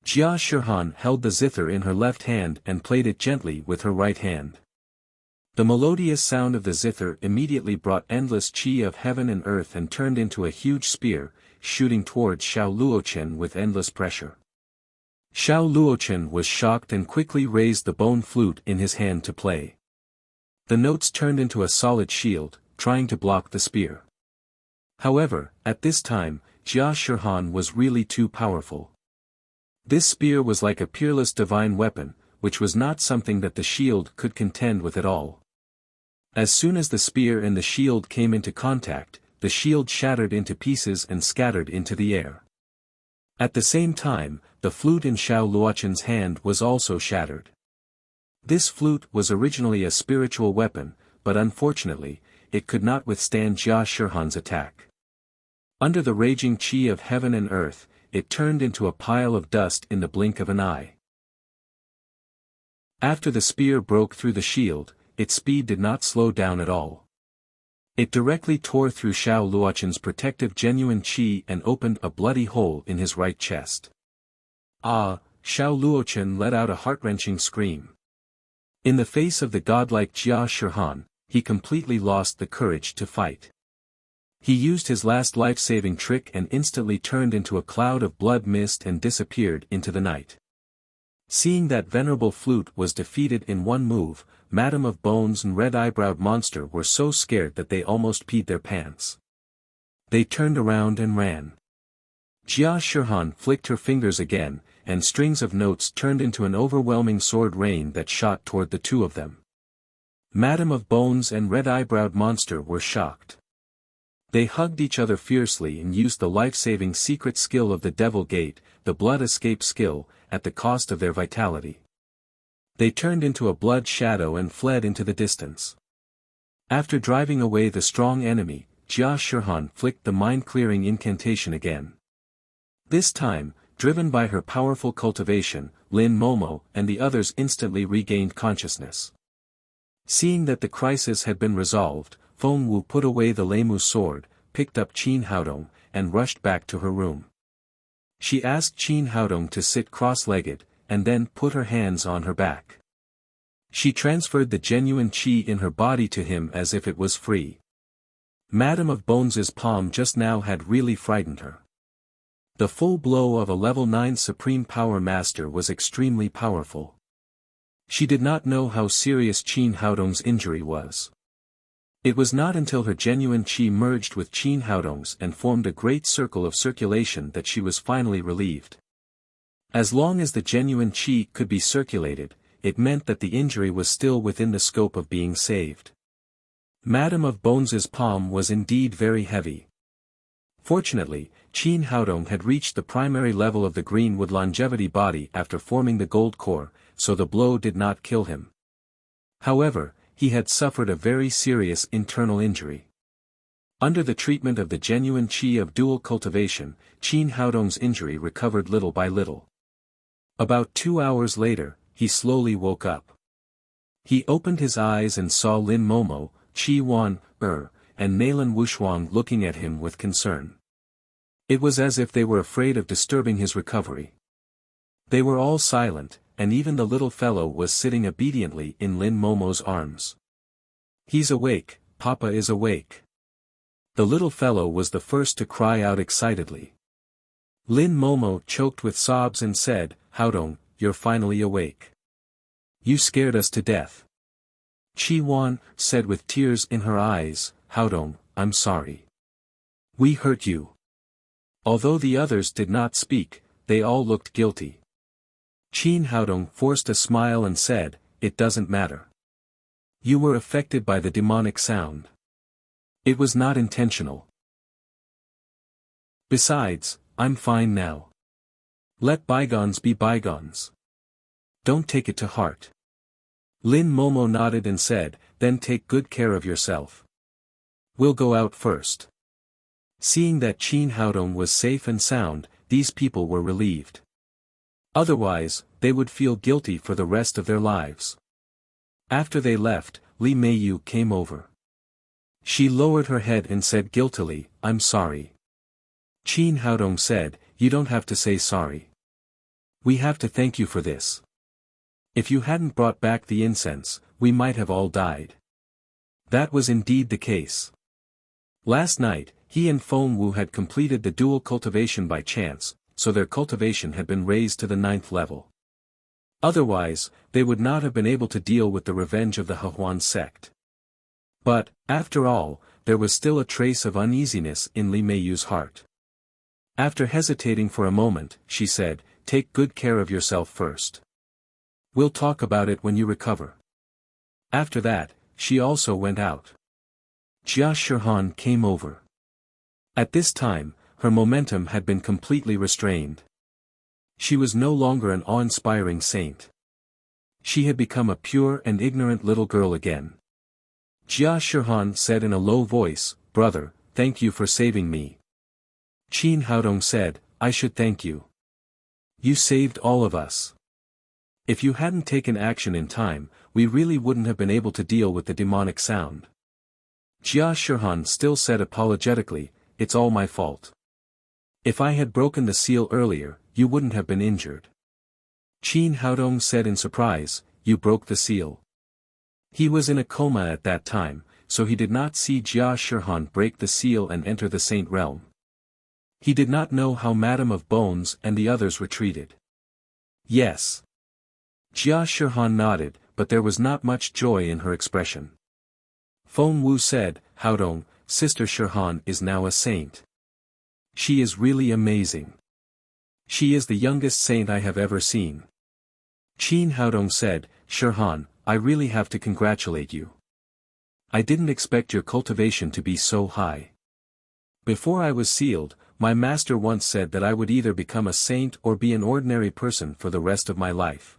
Jia Shihan held the zither in her left hand and played it gently with her right hand. The melodious sound of the zither immediately brought endless qi of heaven and earth and turned into a huge spear, shooting towards Xiao Luochen with endless pressure. Xiao Luochen was shocked and quickly raised the bone flute in his hand to play. The notes turned into a solid shield, trying to block the spear. However, at this time, Jia Shihan was really too powerful. This spear was like a peerless divine weapon, which was not something that the shield could contend with at all. As soon as the spear and the shield came into contact, the shield shattered into pieces and scattered into the air. At the same time, the flute in Xiao Luochen's hand was also shattered. This flute was originally a spiritual weapon, but unfortunately, it could not withstand Jia Shihan's attack. Under the raging qi of heaven and earth, it turned into a pile of dust in the blink of an eye. After the spear broke through the shield, its speed did not slow down at all. It directly tore through Xiao Luochen's protective genuine qi and opened a bloody hole in his right chest. Ah! Xiao Luochen let out a heart-wrenching scream. In the face of the godlike Jia Shihan, he completely lost the courage to fight. He used his last life-saving trick and instantly turned into a cloud of blood mist and disappeared into the night. Seeing that venerable flute was defeated in one move, Madam of Bones and Red-Eyebrowed Monster were so scared that they almost peed their pants. They turned around and ran. Jia Shihan flicked her fingers again, and strings of notes turned into an overwhelming sword rain that shot toward the two of them. Madam of Bones and Red-Eyebrowed Monster were shocked. They hugged each other fiercely and used the life-saving secret skill of the Devil Gate, the blood escape skill, at the cost of their vitality. They turned into a blood shadow and fled into the distance. After driving away the strong enemy, Jia Shihan flicked the mind-clearing incantation again. This time, driven by her powerful cultivation, Lin Momo and the others instantly regained consciousness. Seeing that the crisis had been resolved, Feng Wu put away the Leimu sword, picked up Qin Haodong, and rushed back to her room. She asked Qin Haodong to sit cross-legged, and then put her hands on her back. She transferred the genuine qi in her body to him as if it was free. Madame of Bones's palm just now had really frightened her. The full blow of a level 9 Supreme Power Master was extremely powerful. She did not know how serious Qin Haodong's injury was. It was not until her genuine qi merged with Qin Haodong's and formed a great circle of circulation that she was finally relieved. As long as the genuine qi could be circulated, it meant that the injury was still within the scope of being saved. Madame of Bones's palm was indeed very heavy. Fortunately, Qin Haodong had reached the primary level of the Greenwood longevity body after forming the gold core, so the blow did not kill him. However, he had suffered a very serious internal injury. Under the treatment of the genuine qi of dual cultivation, Qin Haodong's injury recovered little by little. About 2 hours later, he slowly woke up. He opened his eyes and saw Lin Momo, Qi Wan, and Nalan Wushuang looking at him with concern. It was as if they were afraid of disturbing his recovery. They were all silent, and even the little fellow was sitting obediently in Lin Momo's arms. "He's awake, Papa is awake." The little fellow was the first to cry out excitedly. Lin Momo choked with sobs and said, "Haodong, you're finally awake. You scared us to death." Qi Wan said with tears in her eyes, "Haodong, I'm sorry. We hurt you." Although the others did not speak, they all looked guilty. Qin Haodong forced a smile and said, "It doesn't matter. You were affected by the demonic sound. It was not intentional. Besides, I'm fine now. Let bygones be bygones. Don't take it to heart." Lin Momo nodded and said, "Then take good care of yourself. We'll go out first." Seeing that Qin Haodong was safe and sound, these people were relieved. Otherwise, they would feel guilty for the rest of their lives. After they left, Li Meiyu came over. She lowered her head and said guiltily, "I'm sorry." Qin Haodong said, "You don't have to say sorry. We have to thank you for this. If you hadn't brought back the incense, we might have all died." That was indeed the case. Last night, he and Feng Wu had completed the dual cultivation by chance, so their cultivation had been raised to the 9th level. Otherwise, they would not have been able to deal with the revenge of the Hehuan sect. But, after all, there was still a trace of uneasiness in Li Meiyu's heart. After hesitating for a moment, she said, "Take good care of yourself first. We'll talk about it when you recover." After that, she also went out. Jia Shihan came over. At this time, her momentum had been completely restrained. She was no longer an awe-inspiring saint. She had become a pure and ignorant little girl again. Jia Shihan said in a low voice, "Brother, thank you for saving me." Qin Haodong said, "I should thank you. You saved all of us. If you hadn't taken action in time, we really wouldn't have been able to deal with the demonic sound." Jia Shihan still said apologetically, "It's all my fault. If I had broken the seal earlier, you wouldn't have been injured." Qin Haodong said in surprise, "You broke the seal." He was in a coma at that time, so he did not see Jia Shihan break the seal and enter the saint realm. He did not know how Madame of Bones and the others retreated. "Yes." Jia Shihan nodded, but there was not much joy in her expression. Feng Wu said, "Haodong, Sister Shihan is now a saint. She is really amazing. She is the youngest saint I have ever seen." Qin Haodong said, "Shihan, I really have to congratulate you. I didn't expect your cultivation to be so high. Before I was sealed, my master once said that I would either become a saint or be an ordinary person for the rest of my life.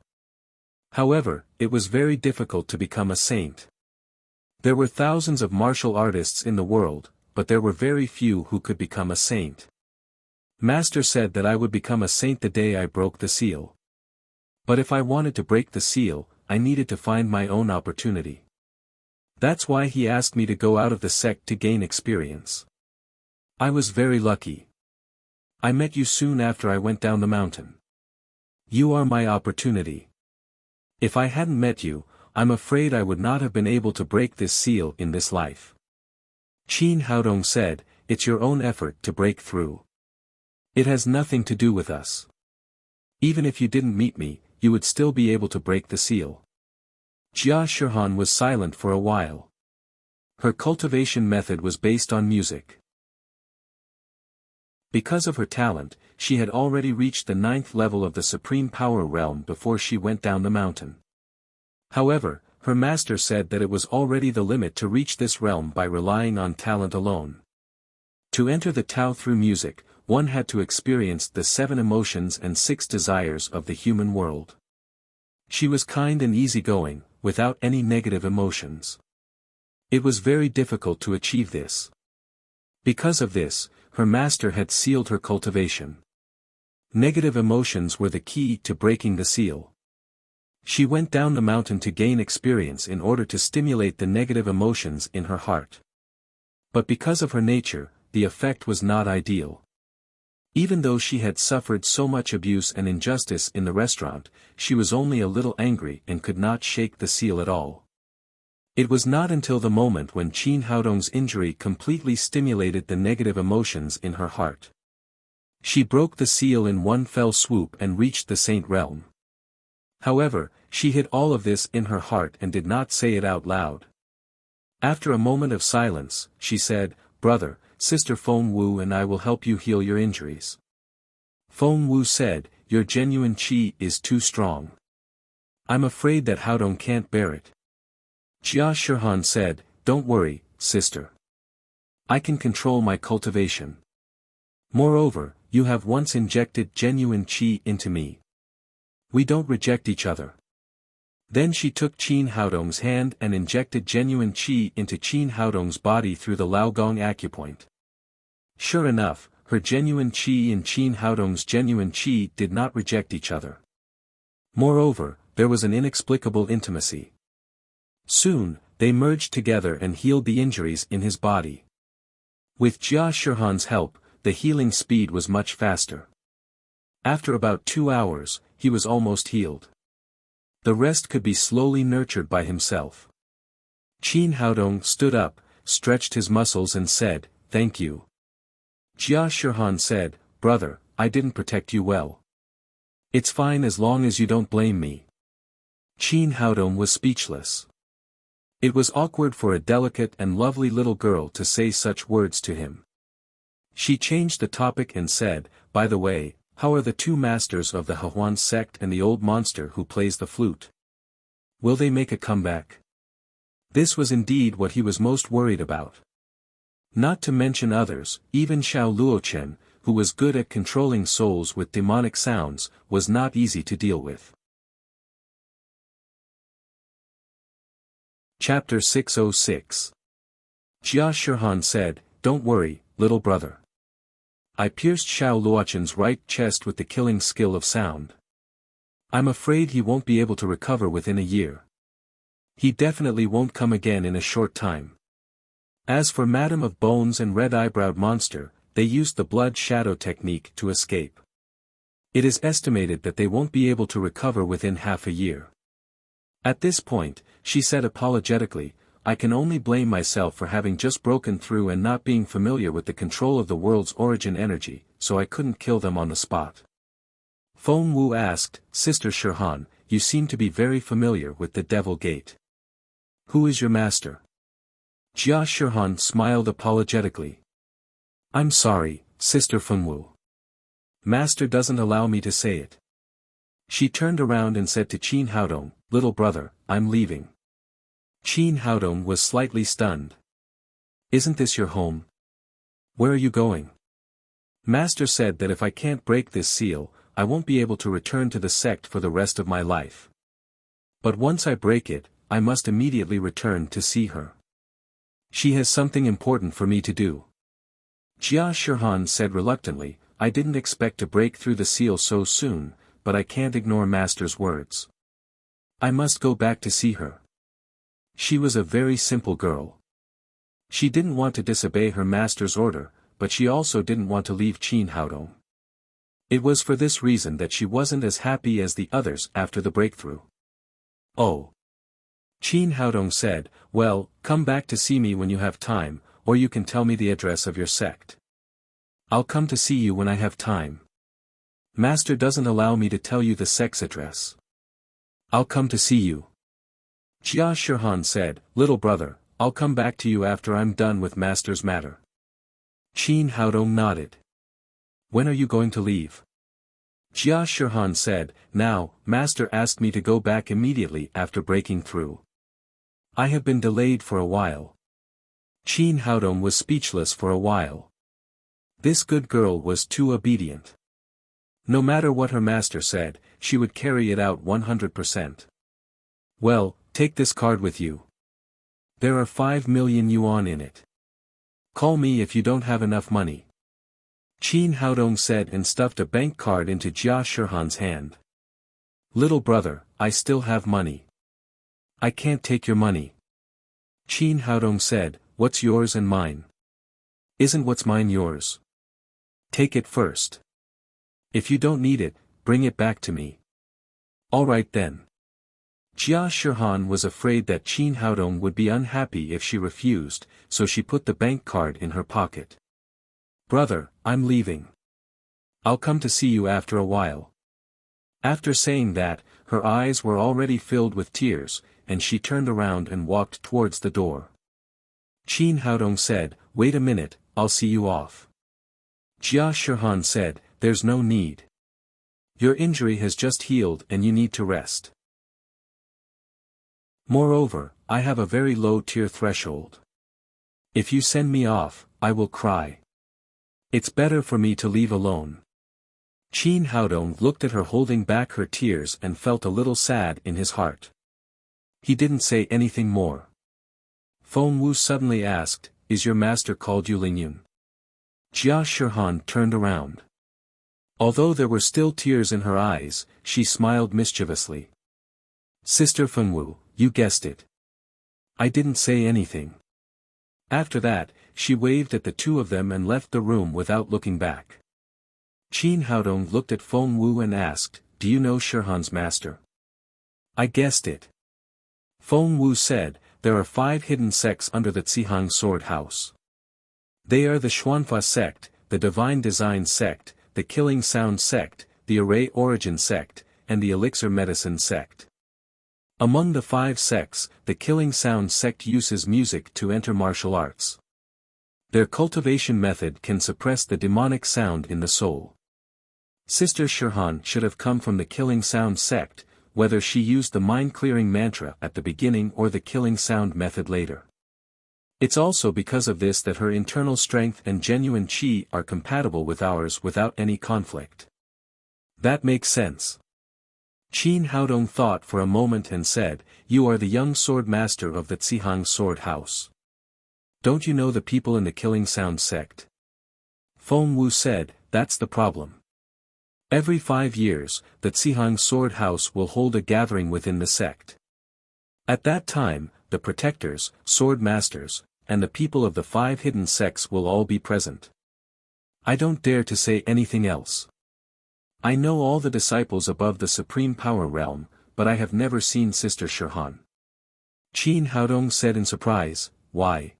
However, it was very difficult to become a saint. There were thousands of martial artists in the world, but there were very few who could become a saint. Master said that I would become a saint the day I broke the seal. But if I wanted to break the seal, I needed to find my own opportunity. That's why he asked me to go out of the sect to gain experience. I was very lucky. I met you soon after I went down the mountain. You are my opportunity. If I hadn't met you, I'm afraid I would not have been able to break this seal in this life. Qin Haodong said, it's your own effort to break through. It has nothing to do with us. Even if you didn't meet me, you would still be able to break the seal. Jia Shihan was silent for a while. Her cultivation method was based on music. Because of her talent, she had already reached the 9th level of the Supreme Power Realm before she went down the mountain. However, her master said that it was already the limit to reach this realm by relying on talent alone. To enter the Tao through music, one had to experience the 7 emotions and 6 desires of the human world. She was kind and easygoing, without any negative emotions. It was very difficult to achieve this. Because of this, her master had sealed her cultivation. Negative emotions were the key to breaking the seal. She went down the mountain to gain experience in order to stimulate the negative emotions in her heart. But because of her nature, the effect was not ideal. Even though she had suffered so much abuse and injustice in the restaurant, she was only a little angry and could not shake the seal at all. It was not until the moment when Qin Haodong's injury completely stimulated the negative emotions in her heart. She broke the seal in one fell swoop and reached the saint realm. However, she hid all of this in her heart and did not say it out loud. After a moment of silence, she said, "Brother, Sister Feng Wu and I will help you heal your injuries." Feng Wu said, "Your genuine qi is too strong. I'm afraid that Haodong can't bear it." Jia Shihan said, "Don't worry, sister. I can control my cultivation. Moreover, you have once injected genuine qi into me. We don't reject each other." Then she took Qin Haodong's hand and injected genuine qi into Qin Haodong's body through the Laogong acupoint. Sure enough, her genuine qi and Qin Haodong's genuine qi did not reject each other. Moreover, there was an inexplicable intimacy. Soon, they merged together and healed the injuries in his body. With Jia Shihan's help, the healing speed was much faster. After about 2 hours, he was almost healed. The rest could be slowly nurtured by himself. Qin Haodong stood up, stretched his muscles and said, "Thank you." Jia Shihan said, "Brother, I didn't protect you well. It's fine as long as you don't blame me." Qin Haodong was speechless. It was awkward for a delicate and lovely little girl to say such words to him. She changed the topic and said, "By the way, how are the 2 masters of the Hehuan sect and the old monster who plays the flute? Will they make a comeback?" This was indeed what he was most worried about. Not to mention others, even Xiao Luochen, who was good at controlling souls with demonic sounds, was not easy to deal with. Chapter 606. Jia Shihan said, "Don't worry, little brother. I pierced Xiao Luochen's right chest with the killing skill of sound. I'm afraid he won't be able to recover within a year. He definitely won't come again in a short time. As for Madam of Bones and Red-Eyebrowed Monster, they used the blood shadow technique to escape. It is estimated that they won't be able to recover within half a year." At this point, she said apologetically, "I can only blame myself for having just broken through and not being familiar with the control of the world's origin energy, so I couldn't kill them on the spot." Feng Wu asked, "Sister Shihan, you seem to be very familiar with the Devil Gate. Who is your master?" Jia Shihan smiled apologetically. "I'm sorry, Sister Feng Wu. Master doesn't allow me to say it." She turned around and said to Qin Haodong, "Little brother, I'm leaving." Qin Haodong was slightly stunned. "Isn't this your home? Where are you going?" "Master said that if I can't break this seal, I won't be able to return to the sect for the rest of my life. But once I break it, I must immediately return to see her. She has something important for me to do." Jia Shihan said reluctantly, I didn't expect to break through the seal so soon, but I can't ignore Master's words. I must go back to see her. She was a very simple girl. She didn't want to disobey her master's order, but she also didn't want to leave Qin Haodong. It was for this reason that she wasn't as happy as the others after the breakthrough. Oh. Qin Haodong said, well, come back to see me when you have time, or you can tell me the address of your sect. I'll come to see you when I have time. Master doesn't allow me to tell you the sect's address. I'll come to see you. Jia Shihan said, little brother, I'll come back to you after I'm done with Master's matter. Qin Haodong nodded. When are you going to leave? Jia Shihan said, now, Master asked me to go back immediately after breaking through. I have been delayed for a while. Qin Haodong was speechless for a while. This good girl was too obedient. No matter what her master said, she would carry it out 100%. Well, take this card with you. There are 5 million yuan in it. Call me if you don't have enough money. Qin Haodong said and stuffed a bank card into Jia Shihan's hand. Little brother, I still have money. I can't take your money. Qin Haodong said, what's yours and mine? Isn't what's mine yours? Take it first. If you don't need it, bring it back to me. All right then. Jia Shihan was afraid that Qin Haodong would be unhappy if she refused, so she put the bank card in her pocket. Brother, I'm leaving. I'll come to see you after a while. After saying that, her eyes were already filled with tears, and she turned around and walked towards the door. Qin Haodong said, wait a minute, I'll see you off. Jia Shihan said, there's no need. Your injury has just healed and you need to rest. Moreover, I have a very low tier threshold. If you send me off, I will cry. It's better for me to leave alone. Qin Haodong looked at her holding back her tears and felt a little sad in his heart. He didn't say anything more. Feng Wu suddenly asked, is your master called you Lingyun? Jia Shihan turned around. Although there were still tears in her eyes, she smiled mischievously. Sister Feng Wu, you guessed it. I didn't say anything. After that, she waved at the two of them and left the room without looking back. Qin Haodong looked at Feng Wu and asked, do you know Shihan's master? I guessed it. Feng Wu said, there are 5 hidden sects under the Zihang Sword House. They are the Xuanfa sect, the Divine Design sect, the Killing Sound sect, the Array Origin sect, and the Elixir Medicine sect. Among the 5 sects, the Killing Sound sect uses music to enter martial arts. Their cultivation method can suppress the demonic sound in the soul. Sister Shihan should have come from the Killing Sound sect, whether she used the mind-clearing mantra at the beginning or the Killing Sound method later. It's also because of this that her internal strength and genuine qi are compatible with ours without any conflict. That makes sense. Qin Haodong thought for a moment and said, you are the young sword master of the Zihang Sword House. Don't you know the people in the Killing Sound sect? Feng Wu said, that's the problem. Every 5 years, the Zihang Sword House will hold a gathering within the sect. At that time, the protectors, sword masters, and the people of the 5 hidden sects will all be present. I don't dare to say anything else. I know all the disciples above the Supreme Power Realm, but I have never seen Sister Shihan. Qin Haodong said in surprise, why?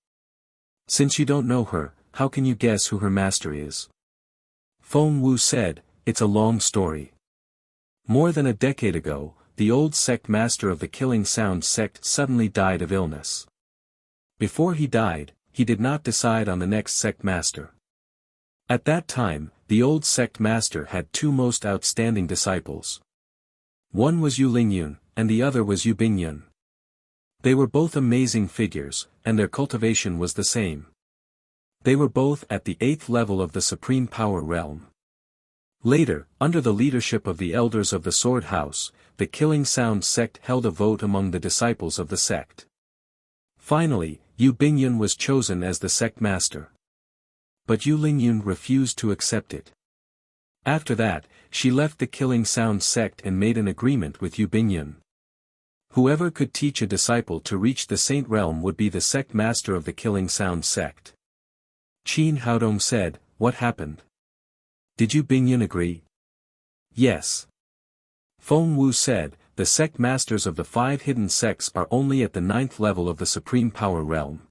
Since you don't know her, how can you guess who her master is? Feng Wu said, it's a long story. More than a decade ago, the old sect master of the Killing Sound sect suddenly died of illness. Before he died, he did not decide on the next sect master. At that time, the old sect master had 2 most outstanding disciples. One was Yu Lingyun, and the other was Yu Bingyun. They were both amazing figures, and their cultivation was the same. They were both at the 8th level of the Supreme Power Realm. Later, under the leadership of the elders of the Sword House, the Killing Sound sect held a vote among the disciples of the sect. Finally, Yu Bingyun was chosen as the sect master. But Yu Lingyun refused to accept it. After that, she left the Killing Sound sect and made an agreement with Yu Bingyun. Whoever could teach a disciple to reach the Saint Realm would be the sect master of the Killing Sound sect. Qin Haodong said, "What happened? Did Yu Bingyun agree?" "Yes." Feng Wu said, "The sect masters of the 5 hidden sects are only at the 9th level of the Supreme Power Realm.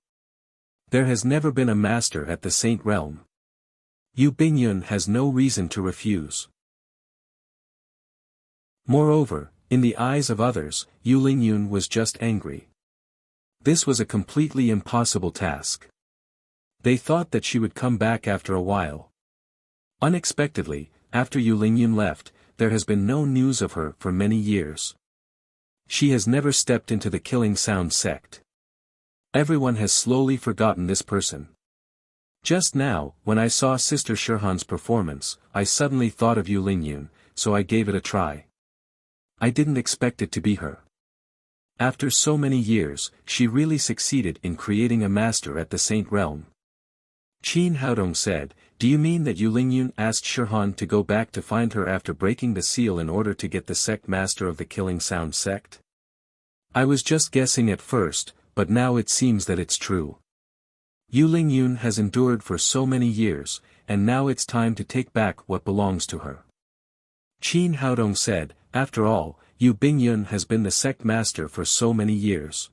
There has never been a master at the Saint Realm. Yu Bingyun has no reason to refuse." Moreover, in the eyes of others, Yu Lingyun was just angry. This was a completely impossible task. They thought that she would come back after a while. Unexpectedly, after Yu Lingyun left, there has been no news of her for many years. She has never stepped into the Killing Sound sect. Everyone has slowly forgotten this person. Just now, when I saw Sister Shirhan's performance, I suddenly thought of Yu Lingyun, so I gave it a try. I didn't expect it to be her. After so many years, she really succeeded in creating a master at the Saint Realm. Qin Haodong said, "Do you mean that Yu Lingyun asked Shirhan to go back to find her after breaking the seal in order to get the sect master of the Killing Sound sect?" "I was just guessing at first, but now it seems that it's true. Yu Lingyun has endured for so many years, and now it's time to take back what belongs to her." Qin Haodong said, "After all, Yu Bingyun has been the sect master for so many years.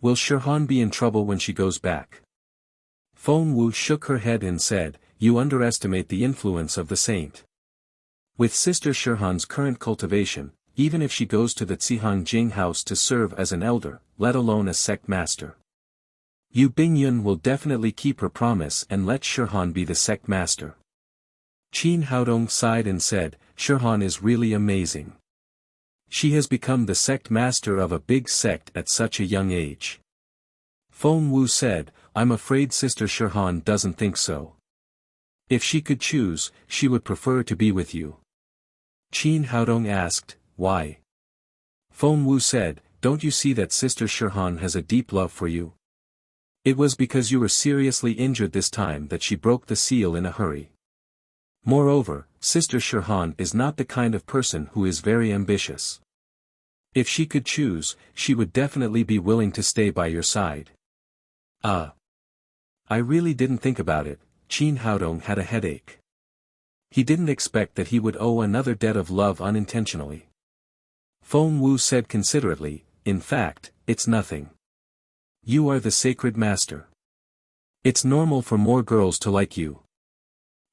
Will Shirhan be in trouble when she goes back?" Feng Wu shook her head and said, "You underestimate the influence of the saint. With Sister Shirhan's current cultivation, even if she goes to the Zihang Jing house to serve as an elder, let alone a sect master, Yu Bingyun will definitely keep her promise and let Shirhan be the sect master." Qin Haodong sighed and said, "Shirhan is really amazing. She has become the sect master of a big sect at such a young age." Feng Wu said, "I'm afraid Sister Shirhan doesn't think so. If she could choose, she would prefer to be with you." Qin Haodong asked, "Why?" Feng Wu said, "Don't you see that Sister Shirhan has a deep love for you? It was because you were seriously injured this time that she broke the seal in a hurry. Moreover, Sister Shirhan is not the kind of person who is very ambitious. If she could choose, she would definitely be willing to stay by your side." I really didn't think about it." Qin Haodong had a headache. He didn't expect that he would owe another debt of love unintentionally. Feng Wu said considerately, "In fact, it's nothing. You are the sacred master. It's normal for more girls to like you.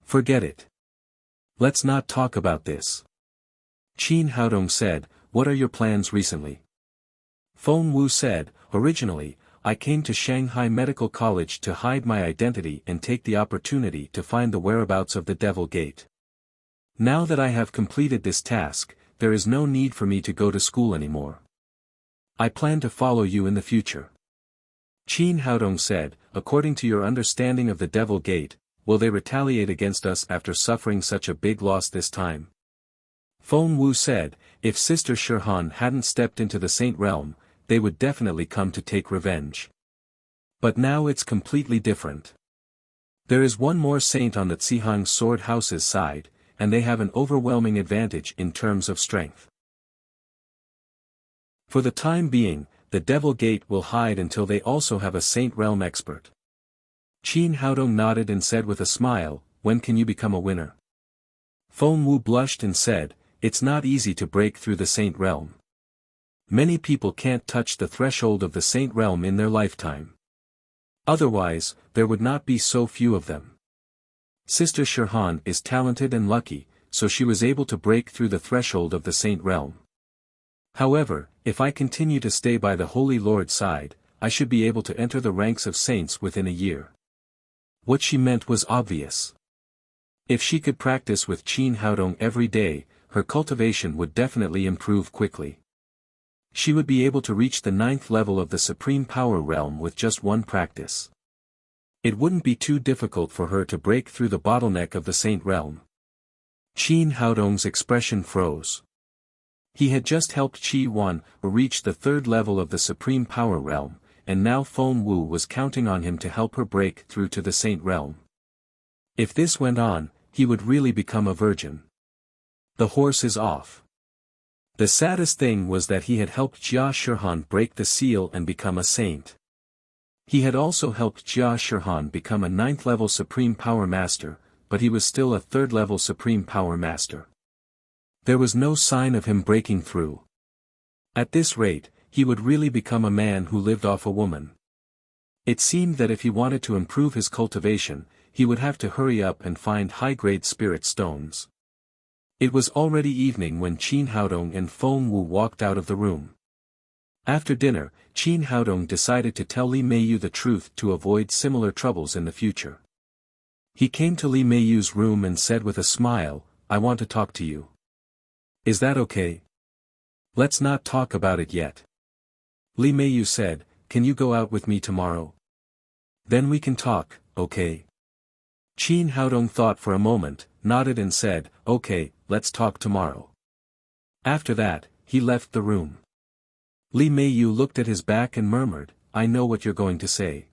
Forget it. Let's not talk about this." Qin Haodong said, "What are your plans recently?" Feng Wu said, "Originally, I came to Shanghai Medical College to hide my identity and take the opportunity to find the whereabouts of the Devil Gate. Now that I have completed this task, there is no need for me to go to school anymore. I plan to follow you in the future." Qin Haodong said, "According to your understanding of the Devil Gate, will they retaliate against us after suffering such a big loss this time?" Feng Wu said, "If Sister Shirhan hadn't stepped into the Saint Realm, they would definitely come to take revenge. But now it's completely different. There is one more saint on the Zihang Sword House's side, and they have an overwhelming advantage in terms of strength. For the time being, the Devil Gate will hide until they also have a Saint Realm expert." Qin Haodong nodded and said with a smile, "When can you become a winner?" Feng Wu blushed and said, "It's not easy to break through the Saint Realm. Many people can't touch the threshold of the Saint Realm in their lifetime. Otherwise, there would not be so few of them. Sister Shirhan is talented and lucky, so she was able to break through the threshold of the Saint Realm. However, if I continue to stay by the Holy Lord's side, I should be able to enter the ranks of saints within a year." What she meant was obvious. If she could practice with Qin Haodong every day, her cultivation would definitely improve quickly. She would be able to reach the 9th level of the Supreme Power Realm with just one practice. It wouldn't be too difficult for her to break through the bottleneck of the Saint Realm. Qin Haodong's expression froze. He had just helped Qi Wan reach the 3rd level of the Supreme Power Realm, and now Feng Wu was counting on him to help her break through to the Saint Realm. If this went on, he would really become a virgin. The horse is off. The saddest thing was that he had helped Jia Shirhan break the seal and become a saint. He had also helped Jia Shirhan become a 9th-level Supreme Power Master, but he was still a 3rd-level Supreme Power Master. There was no sign of him breaking through. At this rate, he would really become a man who lived off a woman. It seemed that if he wanted to improve his cultivation, he would have to hurry up and find high-grade spirit stones. It was already evening when Qin Haodong and Feng Wu walked out of the room. After dinner, Qin Haodong decided to tell Li Meiyu the truth to avoid similar troubles in the future. He came to Li Meiyu's room and said with a smile, "I want to talk to you. Is that okay? Let's not talk about it yet." Li Meiyu said, "Can you go out with me tomorrow? Then we can talk, okay?" Qin Haodong thought for a moment, nodded and said, "Okay, let's talk tomorrow." After that, he left the room. Li Meiyu looked at his back and murmured, "I know what you're going to say.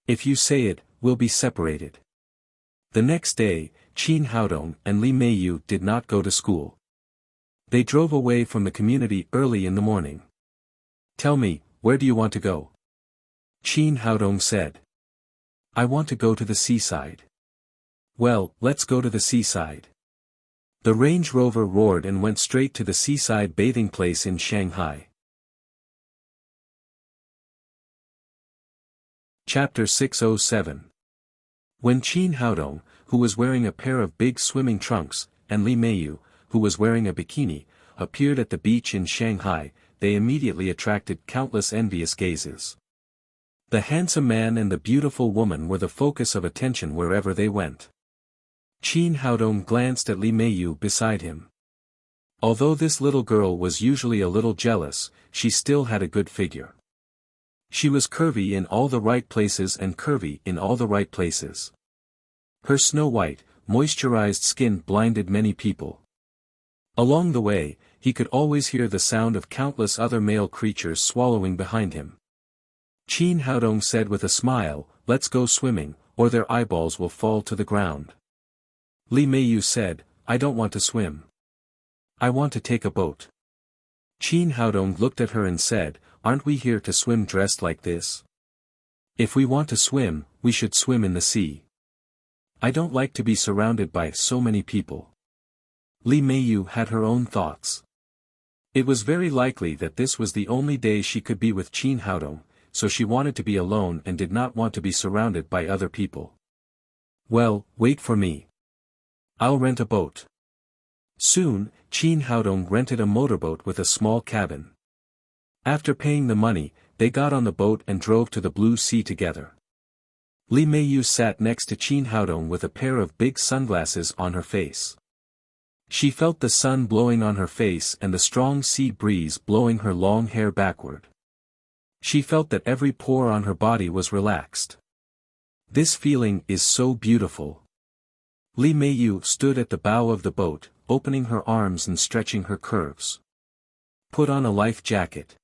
If you say it, we'll be separated." The next day, Qin Haodong and Li Meiyu did not go to school. They drove away from the community early in the morning. "Tell me, where do you want to go?" Qin Haodong said. "I want to go to the seaside." "Well, let's go to the seaside." The Range Rover roared and went straight to the seaside bathing place in Shanghai. Chapter 607. When Qin Haodong, who was wearing a pair of big swimming trunks, and Li Meiyu, who was wearing a bikini, appeared at the beach in Shanghai, they immediately attracted countless envious gazes. The handsome man and the beautiful woman were the focus of attention wherever they went. Qin Haodong glanced at Li Meiyu beside him. Although this little girl was usually a little jealous, she still had a good figure. She was curvy in all the right places and curvy in all the right places. Her snow-white, moisturized skin blinded many people. Along the way, he could always hear the sound of countless other male creatures swallowing behind him. Qin Haodong said with a smile, "Let's go swimming, or their eyeballs will fall to the ground." Li Meiyu said, "I don't want to swim. I want to take a boat." Qin Haodong looked at her and said, "Aren't we here to swim dressed like this? If we want to swim, we should swim in the sea. I don't like to be surrounded by so many people." Li Meiyu had her own thoughts. It was very likely that this was the only day she could be with Qin Haodong, so she wanted to be alone and did not want to be surrounded by other people. "Well, wait for me. I'll rent a boat." Soon, Qin Haodong rented a motorboat with a small cabin. After paying the money, they got on the boat and drove to the blue sea together. Li Meiyu sat next to Qin Haodong with a pair of big sunglasses on her face. She felt the sun blowing on her face and the strong sea breeze blowing her long hair backward. She felt that every pore on her body was relaxed. This feeling is so beautiful. Li Meiyu stood at the bow of the boat, opening her arms and stretching her curves. "Put on a life jacket,"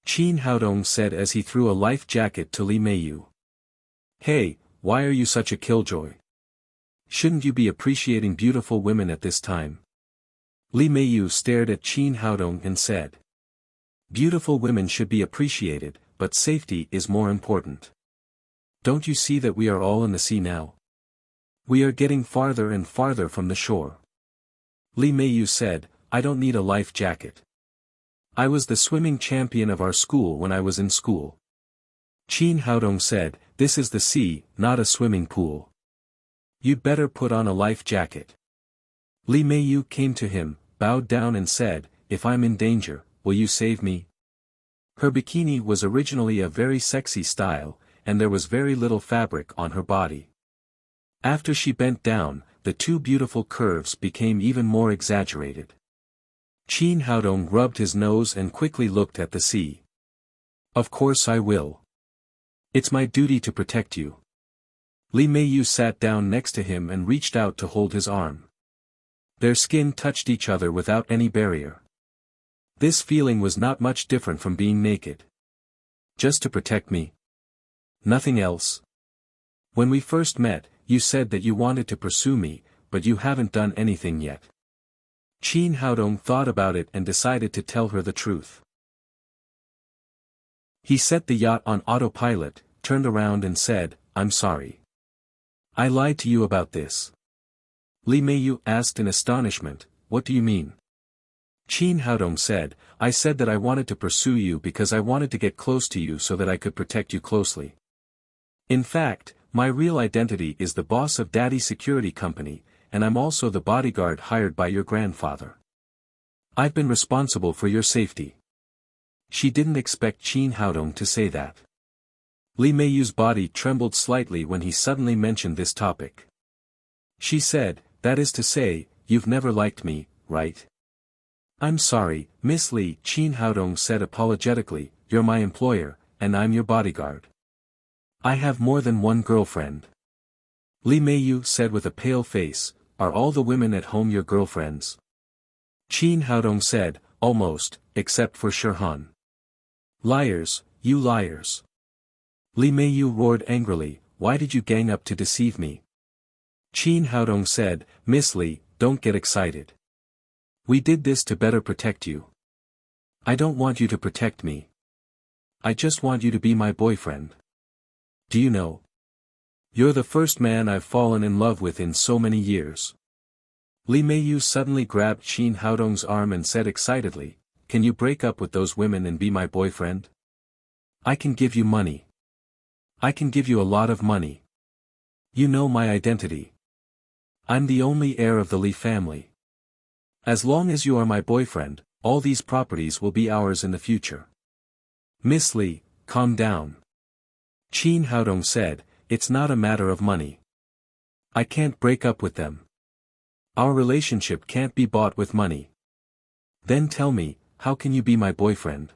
Qin Haodong said as he threw a life jacket to Li Meiyu. "Hey, why are you such a killjoy? Shouldn't you be appreciating beautiful women at this time?" Li Meiyu stared at Qin Haodong and said. "Beautiful women should be appreciated, but safety is more important. Don't you see that we are all in the sea now? We are getting farther and farther from the shore." Li Meiyu said, "I don't need a life jacket. I was the swimming champion of our school when I was in school." Qin Haodong said, "This is the sea, not a swimming pool. You'd better put on a life jacket." Li Meiyu came to him, bowed down and said, "If I'm in danger, will you save me?" Her bikini was originally a very sexy style, and there was very little fabric on her body. After she bent down, the two beautiful curves became even more exaggerated. Qin Haodong rubbed his nose and quickly looked at the sea. "Of course I will. It's my duty to protect you." Li Meiyu sat down next to him and reached out to hold his arm. Their skin touched each other without any barrier. This feeling was not much different from being naked. "Just to protect me? Nothing else? When we first met, you said that you wanted to pursue me, but you haven't done anything yet. Qin Haodong thought about it and decided to tell her the truth. He set the yacht on autopilot, turned around and said, "I'm sorry. I lied to you about this." Li Meiyu asked in astonishment, "What do you mean?" Qin Haodong said, "I said that I wanted to pursue you because I wanted to get close to you so that I could protect you closely. In fact, my real identity is the boss of Daddy's security company, and I'm also the bodyguard hired by your grandfather. I've been responsible for your safety." She didn't expect Qin Haodong to say that. Li Meiyu's body trembled slightly when he suddenly mentioned this topic. She said, "That is to say, you've never liked me, right?" "I'm sorry, Miss Li," Qin Haodong said apologetically, "you're my employer, and I'm your bodyguard. I have more than one girlfriend." Li Meiyu said with a pale face, "Are all the women at home your girlfriends?" Qin Haodong said, "Almost, except for Shirhan." "Liars, you liars." Li Meiyu roared angrily, "Why did you gang up to deceive me?" Qin Haodong said, "Miss Li, don't get excited. We did this to better protect you. I don't want you to protect me. I just want you to be my boyfriend. Do you know? You're the first man I've fallen in love with in so many years." Li Meiyu suddenly grabbed Qin Haodong's arm and said excitedly, "Can you break up with those women and be my boyfriend? I can give you money. I can give you a lot of money. You know my identity. I'm the only heir of the Li family. As long as you are my boyfriend, all these properties will be ours in the future." "Miss Li, calm down." Qin Haodong said, "It's not a matter of money. I can't break up with them. Our relationship can't be bought with money." "Then tell me, how can you be my boyfriend?"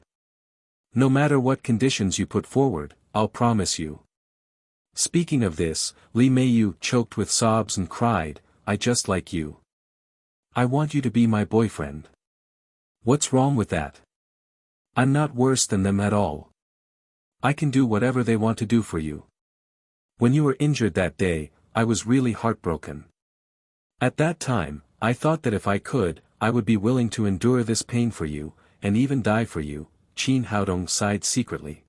"No matter what conditions you put forward, I'll promise you." Speaking of this, Li Meiyu choked with sobs and cried, "I just like you. I want you to be my boyfriend. What's wrong with that? I'm not worse than them at all. I can do whatever they want to do for you. When you were injured that day, I was really heartbroken. At that time, I thought that if I could, I would be willing to endure this pain for you, and even die for you." Qin Haodong sighed secretly.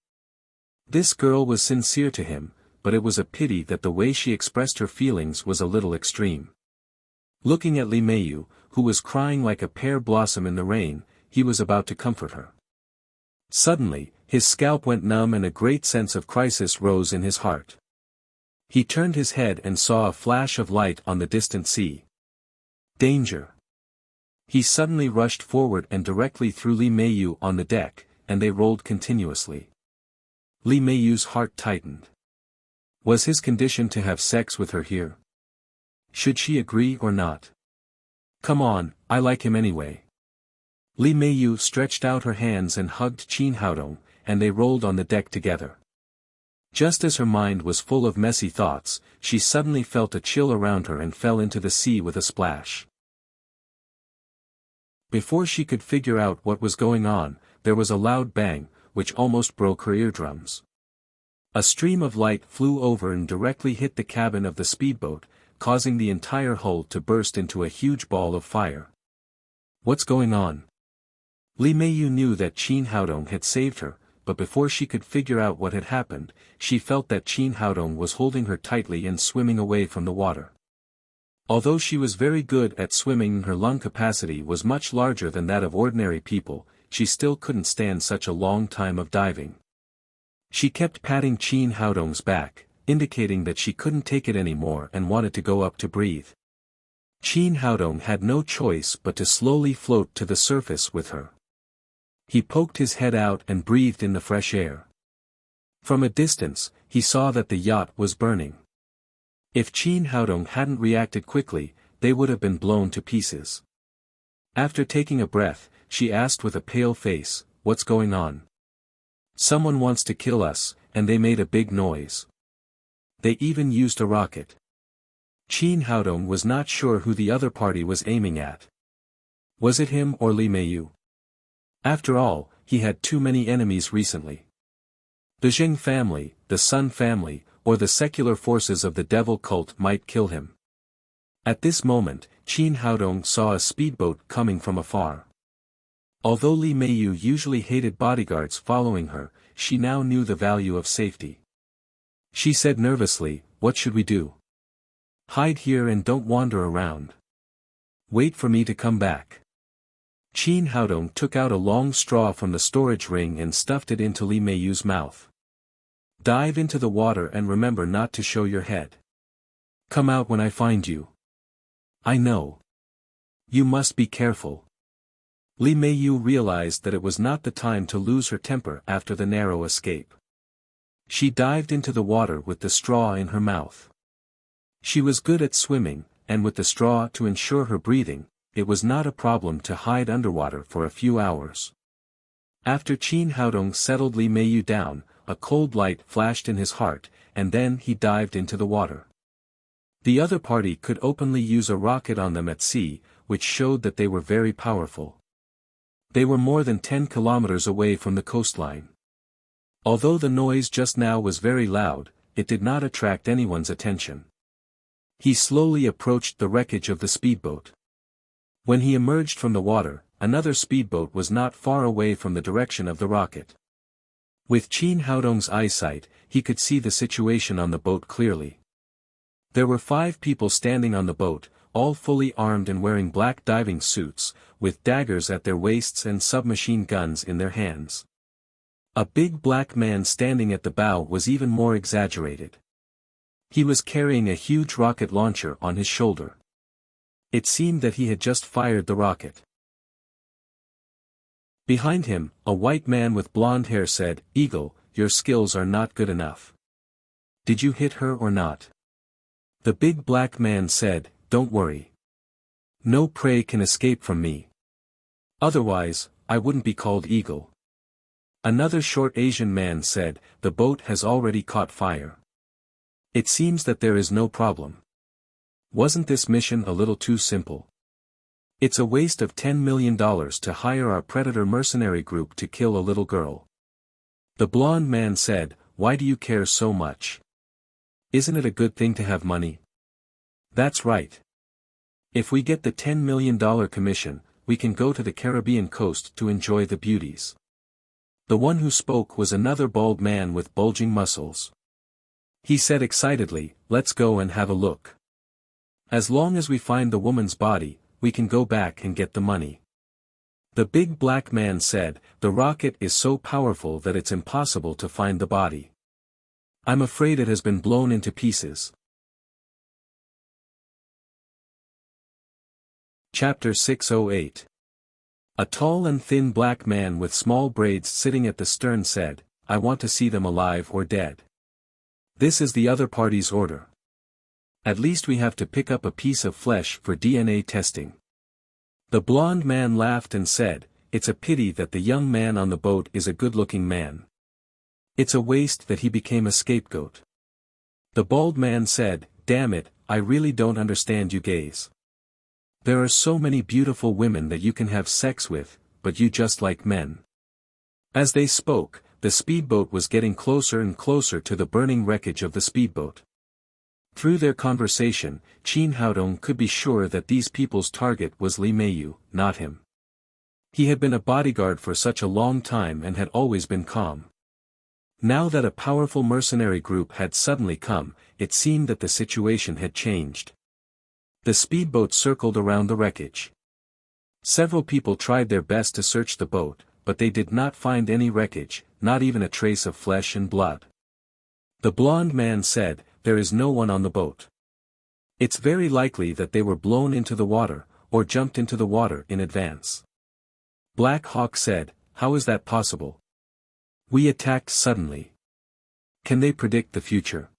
This girl was sincere to him, but it was a pity that the way she expressed her feelings was a little extreme. Looking at Li Meiyu, who was crying like a pear blossom in the rain, he was about to comfort her. Suddenly, his scalp went numb and a great sense of crisis rose in his heart. He turned his head and saw a flash of light on the distant sea. Danger! He suddenly rushed forward and directly threw Li Meiyu on the deck, and they rolled continuously. Li Meiyu's heart tightened. Was his condition to have sex with her here? Should she agree or not? "Come on, I like him anyway." Li Meiyu stretched out her hands and hugged Qin Haodong, and they rolled on the deck together. Just as her mind was full of messy thoughts, she suddenly felt a chill around her and fell into the sea with a splash. Before she could figure out what was going on, there was a loud bang, which almost broke her eardrums. A stream of light flew over and directly hit the cabin of the speedboat, causing the entire hull to burst into a huge ball of fire. "What's going on?" Li Meiyu knew that Qin Haodong had saved her, but before she could figure out what had happened, she felt that Qin Haodong was holding her tightly and swimming away from the water. Although she was very good at swimming and her lung capacity was much larger than that of ordinary people, she still couldn't stand such a long time of diving. She kept patting Qin Haodong's back, indicating that she couldn't take it anymore and wanted to go up to breathe. Qin Haodong had no choice but to slowly float to the surface with her. He poked his head out and breathed in the fresh air. From a distance, he saw that the yacht was burning. If Qin Haodong hadn't reacted quickly, they would have been blown to pieces. After taking a breath, she asked with a pale face, "What's going on?" "Someone wants to kill us, and they made a big noise. They even used a rocket." Qin Haodong was not sure who the other party was aiming at. Was it him or Li Meiyu? After all, he had too many enemies recently. The Zheng family, the Sun family, or the secular forces of the devil cult might kill him. At this moment, Qin Haodong saw a speedboat coming from afar. Although Li Meiyu usually hated bodyguards following her, she now knew the value of safety. She said nervously, "What should we do?" "Hide here and don't wander around. Wait for me to come back." Qin Haodong took out a long straw from the storage ring and stuffed it into Li Meiyu's mouth. "Dive into the water and remember not to show your head. Come out when I find you." "I know. You must be careful." Li Meiyu realized that it was not the time to lose her temper after the narrow escape. She dived into the water with the straw in her mouth. She was good at swimming, and with the straw to ensure her breathing, it was not a problem to hide underwater for a few hours. After Qin Haodong settled Li Meiyu down, a cold light flashed in his heart, and then he dived into the water. The other party could openly use a rocket on them at sea, which showed that they were very powerful. They were more than 10 kilometers away from the coastline. Although the noise just now was very loud, it did not attract anyone's attention. He slowly approached the wreckage of the speedboat. When he emerged from the water, another speedboat was not far away from the direction of the rocket. With Qin Haodong's eyesight, he could see the situation on the boat clearly. There were 5 people standing on the boat, all fully armed and wearing black diving suits, with daggers at their waists and submachine guns in their hands. A big black man standing at the bow was even more exaggerated. He was carrying a huge rocket launcher on his shoulder. It seemed that he had just fired the rocket. Behind him, a white man with blonde hair said, "Eagle, your skills are not good enough. Did you hit her or not?" The big black man said, "Don't worry. No prey can escape from me. Otherwise, I wouldn't be called Eagle." Another short Asian man said, "The boat has already caught fire. It seems that there is no problem. Wasn't this mission a little too simple? It's a waste of $10 million to hire our predator mercenary group to kill a little girl." The blonde man said, "Why do you care so much? Isn't it a good thing to have money?" "That's right. If we get the $10 million commission, we can go to the Caribbean coast to enjoy the beauties." The one who spoke was another bald man with bulging muscles. He said excitedly, "Let's go and have a look. As long as we find the woman's body, we can go back and get the money." The big black man said, "The rocket is so powerful that it's impossible to find the body. I'm afraid it has been blown into pieces." Chapter 608. A tall and thin black man with small braids sitting at the stern said, "I want to see them alive or dead. This is the other party's order. At least we have to pick up a piece of flesh for DNA testing." The blonde man laughed and said, "It's a pity that the young man on the boat is a good-looking man. It's a waste that he became a scapegoat." The bald man said, "Damn it, I really don't understand you gays. There are so many beautiful women that you can have sex with, but you just like men." As they spoke, the speedboat was getting closer and closer to the burning wreckage of the speedboat. Through their conversation, Qin Haodong could be sure that these people's target was Li Meiyu, not him. He had been a bodyguard for such a long time and had always been calm. Now that a powerful mercenary group had suddenly come, it seemed that the situation had changed. The speedboat circled around the wreckage. Several people tried their best to search the boat, but they did not find any wreckage, not even a trace of flesh and blood. The blonde man said, "There is no one on the boat. It's very likely that they were blown into the water, or jumped into the water in advance." Black Hawk said, "How is that possible? We attacked suddenly. Can they predict the future?"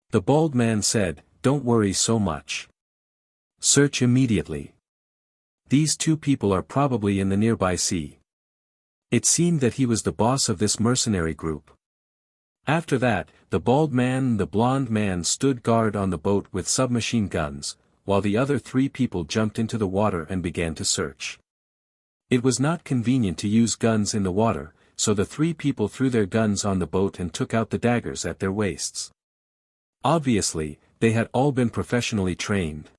The bald man said, "Don't worry so much. Search immediately. These 2 people are probably in the nearby sea." It seemed that he was the boss of this mercenary group. After that, the bald man and the blonde man stood guard on the boat with submachine guns, while the other 3 people jumped into the water and began to search. It was not convenient to use guns in the water, so the 3 people threw their guns on the boat and took out the daggers at their waists. Obviously, they had all been professionally trained.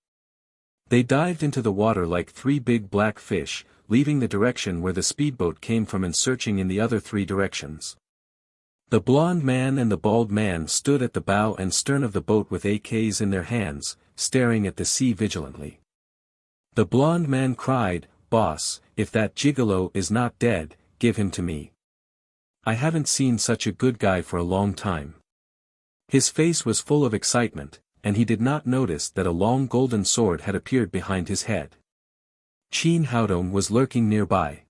They dived into the water like three big black fish, leaving the direction where the speedboat came from and searching in the other three directions. The blond man and the bald man stood at the bow and stern of the boat with AKs in their hands, staring at the sea vigilantly. The blond man cried, "Boss, if that gigolo is not dead, give him to me. I haven't seen such a good guy for a long time." His face was full of excitement, and he did not notice that a long golden sword had appeared behind his head. Qin Haodong was lurking nearby.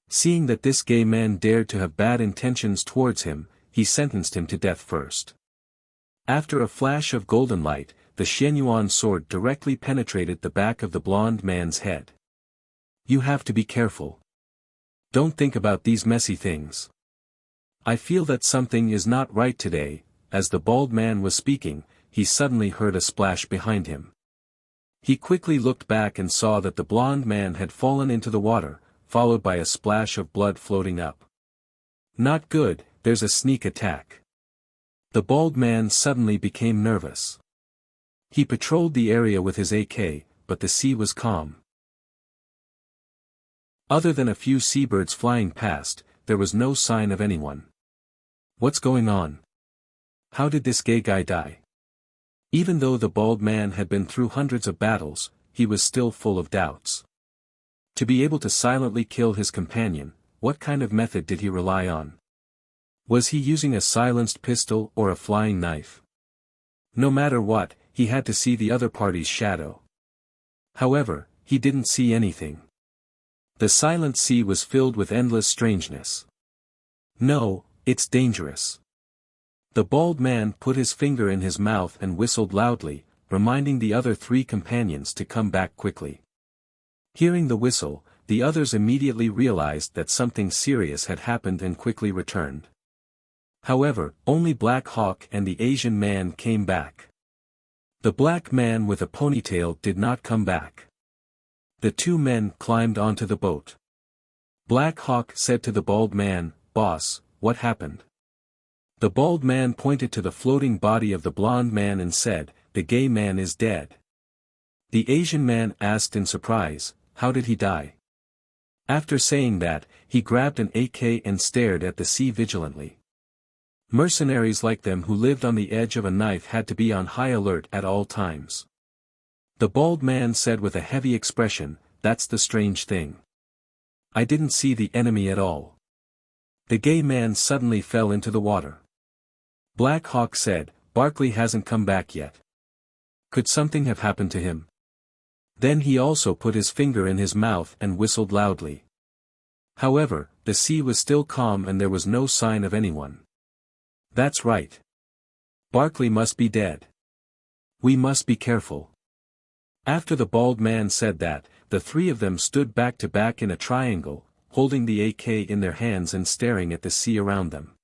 Seeing that this gay man dared to have bad intentions towards him, he sentenced him to death first. After a flash of golden light, the Xianyuan sword directly penetrated the back of the blond man's head. "You have to be careful. Don't think about these messy things. I feel that something is not right today." As the bald man was speaking, he suddenly heard a splash behind him. He quickly looked back and saw that the blond man had fallen into the water, followed by a splash of blood floating up. "Not good, there's a sneak attack." The bald man suddenly became nervous. He patrolled the area with his AK, but the sea was calm. Other than a few seabirds flying past, there was no sign of anyone. What's going on? How did this gay guy die? Even though the bald man had been through hundreds of battles, he was still full of doubts. To be able to silently kill his companion, what kind of method did he rely on? Was he using a silenced pistol or a flying knife? No matter what, he had to see the other party's shadow. However, he didn't see anything. The silent sea was filled with endless strangeness. "No, it's dangerous." The bald man put his finger in his mouth and whistled loudly, reminding the other three companions to come back quickly. Hearing the whistle, the others immediately realized that something serious had happened and quickly returned. However, only Black Hawk and the Asian man came back. The black man with a ponytail did not come back. The two men climbed onto the boat. Black Hawk said to the bald man, "Boss, what happened?" The bald man pointed to the floating body of the blond man and said, "The gay man is dead." The Asian man asked in surprise, "How did he die?" After saying that, he grabbed an AK and stared at the sea vigilantly. Mercenaries like them who lived on the edge of a knife had to be on high alert at all times. The bald man said with a heavy expression, "That's the strange thing. I didn't see the enemy at all." The gay man suddenly fell into the water. Black Hawk said, "Barkley hasn't come back yet. Could something have happened to him?" Then he also put his finger in his mouth and whistled loudly. However, the sea was still calm and there was no sign of anyone. "That's right. Barkley must be dead. We must be careful." After the bald man said that, the three of them stood back to back in a triangle, holding the AK in their hands and staring at the sea around them.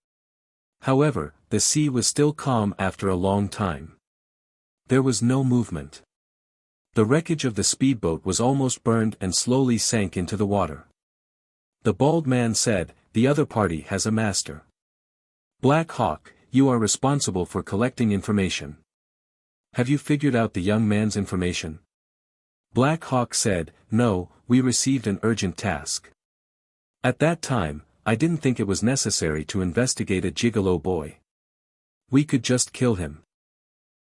However, the sea was still calm after a long time. There was no movement. The wreckage of the speedboat was almost burned and slowly sank into the water. The bald man said, "The other party has a master. Black Hawk, you are responsible for collecting information. Have you figured out the young man's information?" Black Hawk said, "No, we received an urgent task. At that time, I didn't think it was necessary to investigate a gigolo boy. We could just kill him."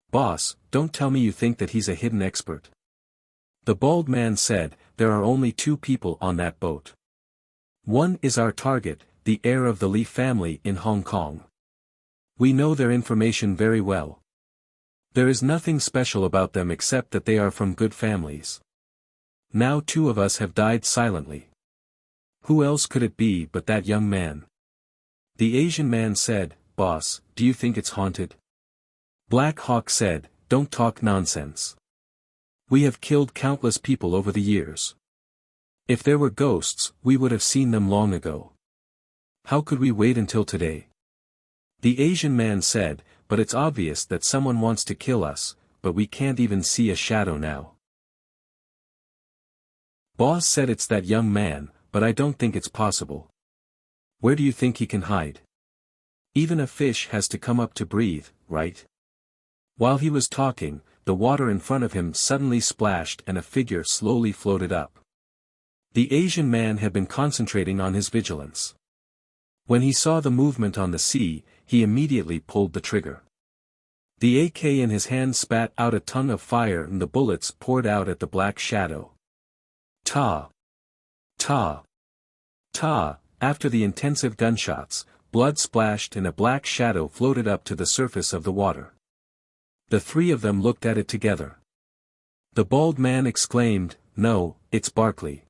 "Boss, don't tell me you think that he's a hidden expert." The bald man said, "There are only two people on that boat. One is our target, the heir of the Li family in Hong Kong. We know their information very well. There is nothing special about them except that they are from good families. Now two of us have died silently. Who else could it be but that young man?" The Asian man said, "Boss, do you think it's haunted?" Black Hawk said, "Don't talk nonsense. We have killed countless people over the years. If there were ghosts, we would have seen them long ago. How could we wait until today?" The Asian man said, "But it's obvious that someone wants to kill us, but we can't even see a shadow now." Boss said, "It's that young man, but I don't think it's possible. Where do you think he can hide? Even a fish has to come up to breathe, right?" While he was talking, the water in front of him suddenly splashed and a figure slowly floated up. The Asian man had been concentrating on his vigilance. When he saw the movement on the sea, he immediately pulled the trigger. The AK in his hand spat out a tongue of fire and the bullets poured out at the black shadow. Ta! Ta! Ta! After the intensive gunshots, blood splashed and a black shadow floated up to the surface of the water. The three of them looked at it together. The bald man exclaimed, "No, it's Barkley."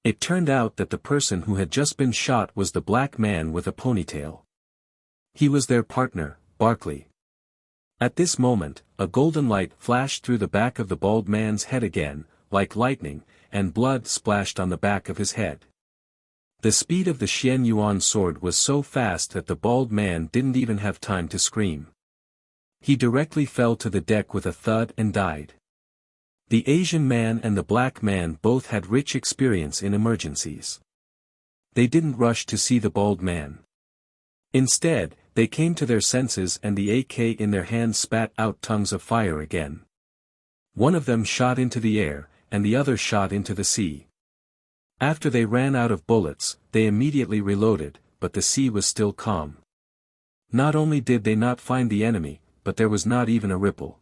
It turned out that the person who had just been shot was the black man with a ponytail. He was their partner, Barkley. At this moment, a golden light flashed through the back of the bald man's head again, like lightning, and blood splashed on the back of his head. The speed of the Xian Yuan sword was so fast that the bald man didn't even have time to scream. He directly fell to the deck with a thud and died. The Asian man and the black man both had rich experience in emergencies. They didn't rush to see the bald man. Instead, they came to their senses and the AK in their hands spat out tongues of fire again. One of them shot into the air, and the other shot into the sea. After they ran out of bullets, they immediately reloaded, but the sea was still calm. Not only did they not find the enemy, but there was not even a ripple.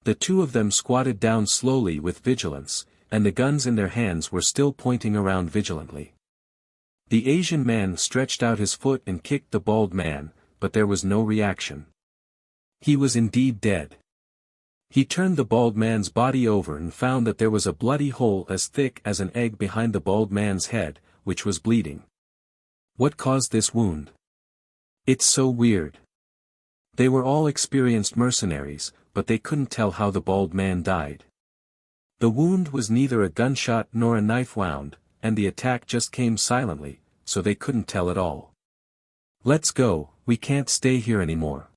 The two of them squatted down slowly with vigilance, and the guns in their hands were still pointing around vigilantly. The Asian man stretched out his foot and kicked the bald man, but there was no reaction. He was indeed dead. He turned the bald man's body over and found that there was a bloody hole as thick as an egg behind the bald man's head, which was bleeding. What caused this wound? It's so weird. They were all experienced mercenaries, but they couldn't tell how the bald man died. The wound was neither a gunshot nor a knife wound, and the attack just came silently, so they couldn't tell at all. "Let's go, we can't stay here anymore,"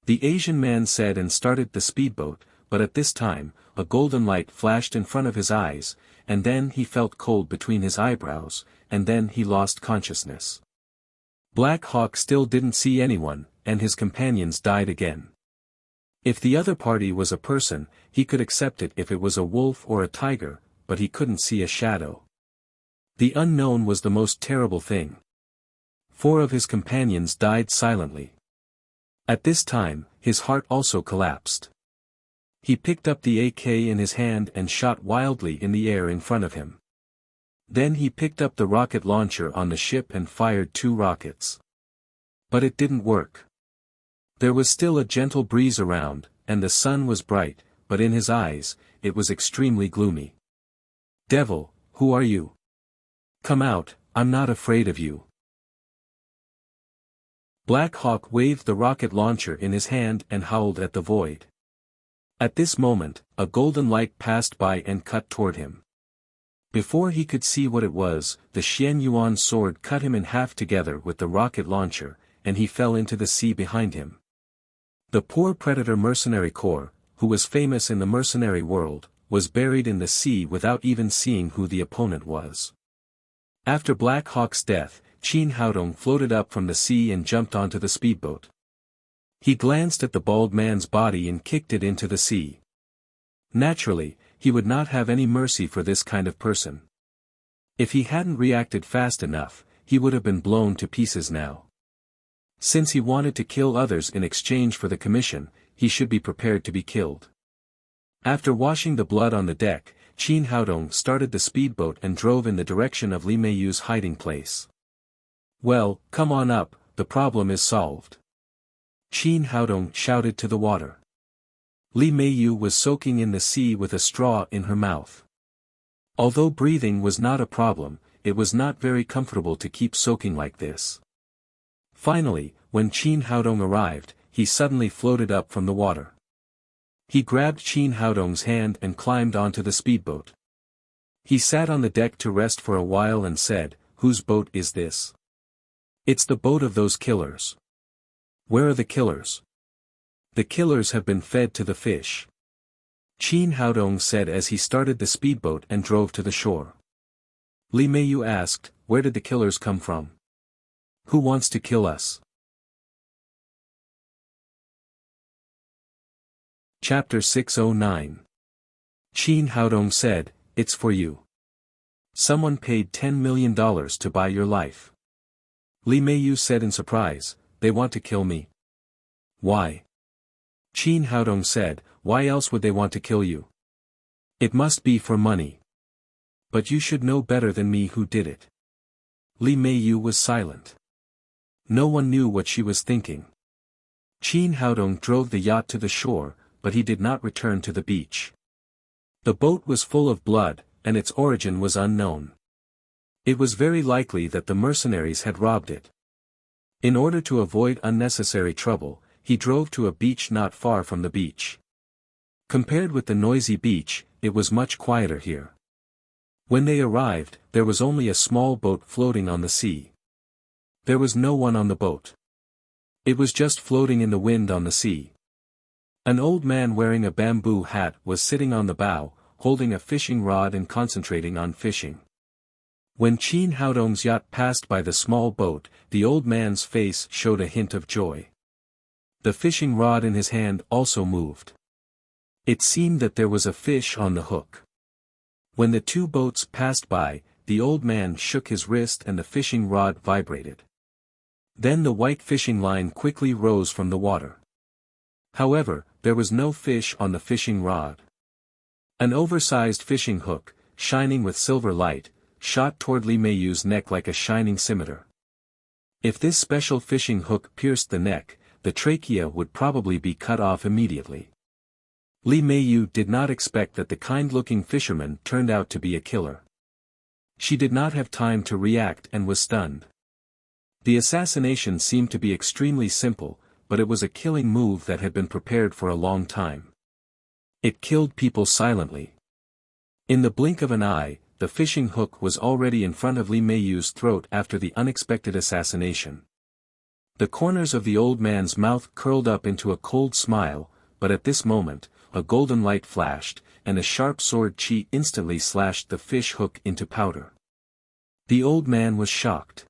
the Asian man said and started the speedboat, but at this time, a golden light flashed in front of his eyes, and then he felt cold between his eyebrows, and then he lost consciousness. Black Hawk still didn't see anyone, and his companions died again. If the other party was a person, he could accept it if it was a wolf or a tiger, but he couldn't see a shadow. The unknown was the most terrible thing. 4 of his companions died silently. At this time, his heart also collapsed. He picked up the AK in his hand and shot wildly in the air in front of him. Then he picked up the rocket launcher on the ship and fired 2 rockets. But it didn't work. There was still a gentle breeze around, and the sun was bright, but in his eyes, it was extremely gloomy. "Devil, who are you? Come out, I'm not afraid of you." Black Hawk waved the rocket launcher in his hand and howled at the void. At this moment, a golden light passed by and cut toward him. Before he could see what it was, the Xian Yuan sword cut him in half together with the rocket launcher, and he fell into the sea behind him. The poor predator mercenary corps, who was famous in the mercenary world, was buried in the sea without even seeing who the opponent was. After Black Hawk's death, Qin Haodong floated up from the sea and jumped onto the speedboat. He glanced at the bald man's body and kicked it into the sea. Naturally, he would not have any mercy for this kind of person. If he hadn't reacted fast enough, he would have been blown to pieces now. Since he wanted to kill others in exchange for the commission, he should be prepared to be killed. After washing the blood on the deck, Qin Haodong started the speedboat and drove in the direction of Li Meiyu's hiding place. "Well, come on up, the problem is solved," Qin Haodong shouted to the water. Li Meiyu was soaking in the sea with a straw in her mouth. Although breathing was not a problem, it was not very comfortable to keep soaking like this. Finally, when Qin Haodong arrived, he suddenly floated up from the water. He grabbed Qin Haodong's hand and climbed onto the speedboat. He sat on the deck to rest for a while and said, "Whose boat is this?" "It's the boat of those killers." "Where are the killers?" "The killers have been fed to the fish," Qin Haodong said as he started the speedboat and drove to the shore. Li Meiyu asked, "Where did the killers come from? Who wants to kill us?" Chapter 609. Qin Haodong said, "It's for you. Someone paid $10 million to buy your life." Li Meiyu said in surprise, "They want to kill me." "Why?" Qin Haodong said, "Why else would they want to kill you? It must be for money. But you should know better than me who did it." Li Meiyu was silent. No one knew what she was thinking. Qin Haodong drove the yacht to the shore, but he did not return to the beach. The boat was full of blood, and its origin was unknown. It was very likely that the mercenaries had robbed it. In order to avoid unnecessary trouble, he drove to a beach not far from the beach. Compared with the noisy beach, it was much quieter here. When they arrived, there was only a small boat floating on the sea. There was no one on the boat. It was just floating in the wind on the sea. An old man wearing a bamboo hat was sitting on the bow, holding a fishing rod and concentrating on fishing. When Qin Haodong's yacht passed by the small boat, the old man's face showed a hint of joy. The fishing rod in his hand also moved. It seemed that there was a fish on the hook. When the two boats passed by, the old man shook his wrist and the fishing rod vibrated. Then the white fishing line quickly rose from the water. However, there was no fish on the fishing rod. An oversized fishing hook, shining with silver light, shot toward Li Meiyu's neck like a shining scimitar. If this special fishing hook pierced the neck, the trachea would probably be cut off immediately. Li Meiyu did not expect that the kind-looking fisherman turned out to be a killer. She did not have time to react and was stunned. The assassination seemed to be extremely simple, but it was a killing move that had been prepared for a long time. It killed people silently. In the blink of an eye, the fishing hook was already in front of Li Meiyu's throat after the unexpected assassination. The corners of the old man's mouth curled up into a cold smile, but at this moment, a golden light flashed, and a sharp sword Qi instantly slashed the fish hook into powder. The old man was shocked.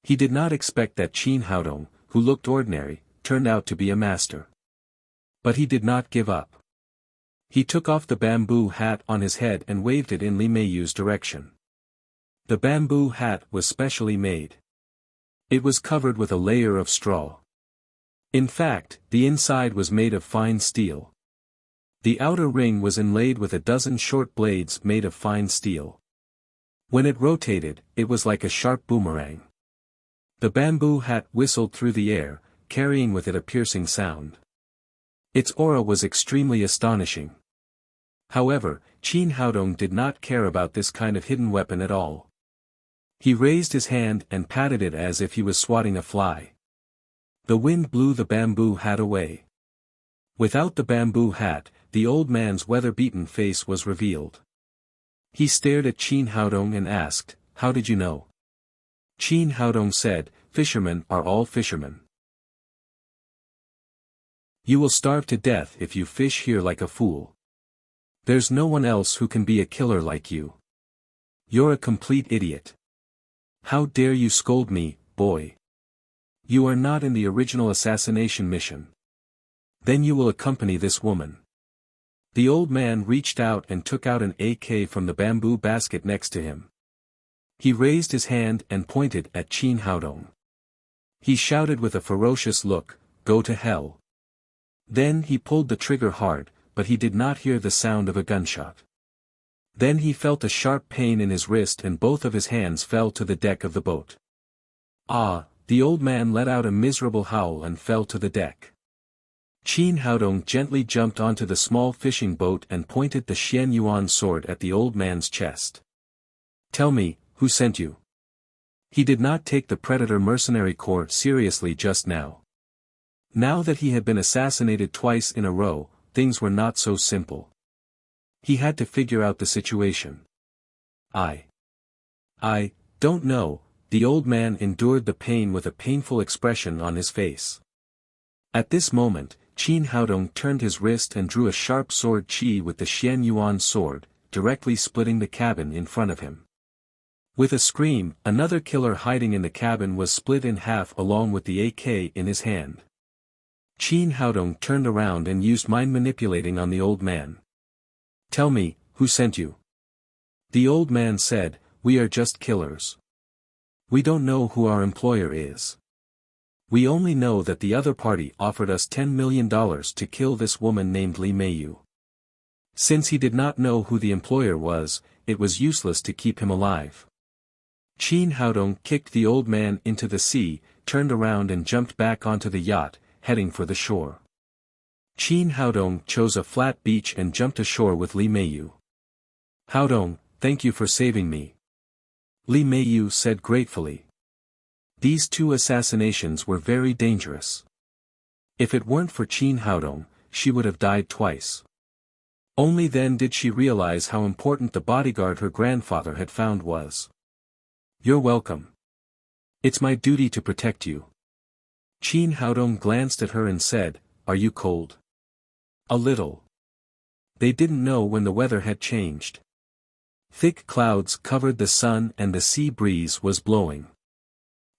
He did not expect that Qin Haodong, who looked ordinary, turned out to be a master. But he did not give up. He took off the bamboo hat on his head and waved it in Li Meiyu's direction. The bamboo hat was specially made. It was covered with a layer of straw. In fact, the inside was made of fine steel. The outer ring was inlaid with a dozen short blades made of fine steel. When it rotated, it was like a sharp boomerang. The bamboo hat whistled through the air, carrying with it a piercing sound. Its aura was extremely astonishing. However, Qin Haodong did not care about this kind of hidden weapon at all. He raised his hand and patted it as if he was swatting a fly. The wind blew the bamboo hat away. Without the bamboo hat, the old man's weather-beaten face was revealed. He stared at Qin Haodong and asked, "How did you know?" Qin Haodong said, "Fishermen are all fishermen. You will starve to death if you fish here like a fool. There's no one else who can be a killer like you. You're a complete idiot. How dare you scold me, boy? You are not in the original assassination mission. Then you will accompany this woman." The old man reached out and took out an AK from the bamboo basket next to him. He raised his hand and pointed at Qin Haodong. He shouted with a ferocious look, "Go to hell." Then he pulled the trigger hard, but he did not hear the sound of a gunshot. Then he felt a sharp pain in his wrist and both of his hands fell to the deck of the boat. "Ah!" The old man let out a miserable howl and fell to the deck. Qin Haodong gently jumped onto the small fishing boat and pointed the Xian Yuan sword at the old man's chest. "Tell me, who sent you?" He did not take the Predator Mercenary Corps seriously just now. Now that he had been assassinated twice in a row, things were not so simple. He had to figure out the situation. I don't know." The old man endured the pain with a painful expression on his face. At this moment, Qin Haodong turned his wrist and drew a sharp sword Qi with the Xian Yuan sword, directly splitting the cabin in front of him. With a scream, another killer hiding in the cabin was split in half along with the AK in his hand. Qin Haodong turned around and used mind manipulating on the old man. Tell me, who sent you? The old man said, we are just killers. We don't know who our employer is. We only know that the other party offered us $10 million to kill this woman named Li Meiyu. Since he did not know who the employer was, it was useless to keep him alive. Qin Haodong kicked the old man into the sea, turned around and jumped back onto the yacht, heading for the shore. Qin Haodong chose a flat beach and jumped ashore with Li Meiyu. Haodong, thank you for saving me. Li Meiyu said gratefully. These two assassinations were very dangerous. If it weren't for Qin Haodong, she would have died twice. Only then did she realize how important the bodyguard her grandfather had found was. You're welcome. It's my duty to protect you. Qin Haodong glanced at her and said, are you cold? A little. They didn't know when the weather had changed. Thick clouds covered the sun and the sea breeze was blowing.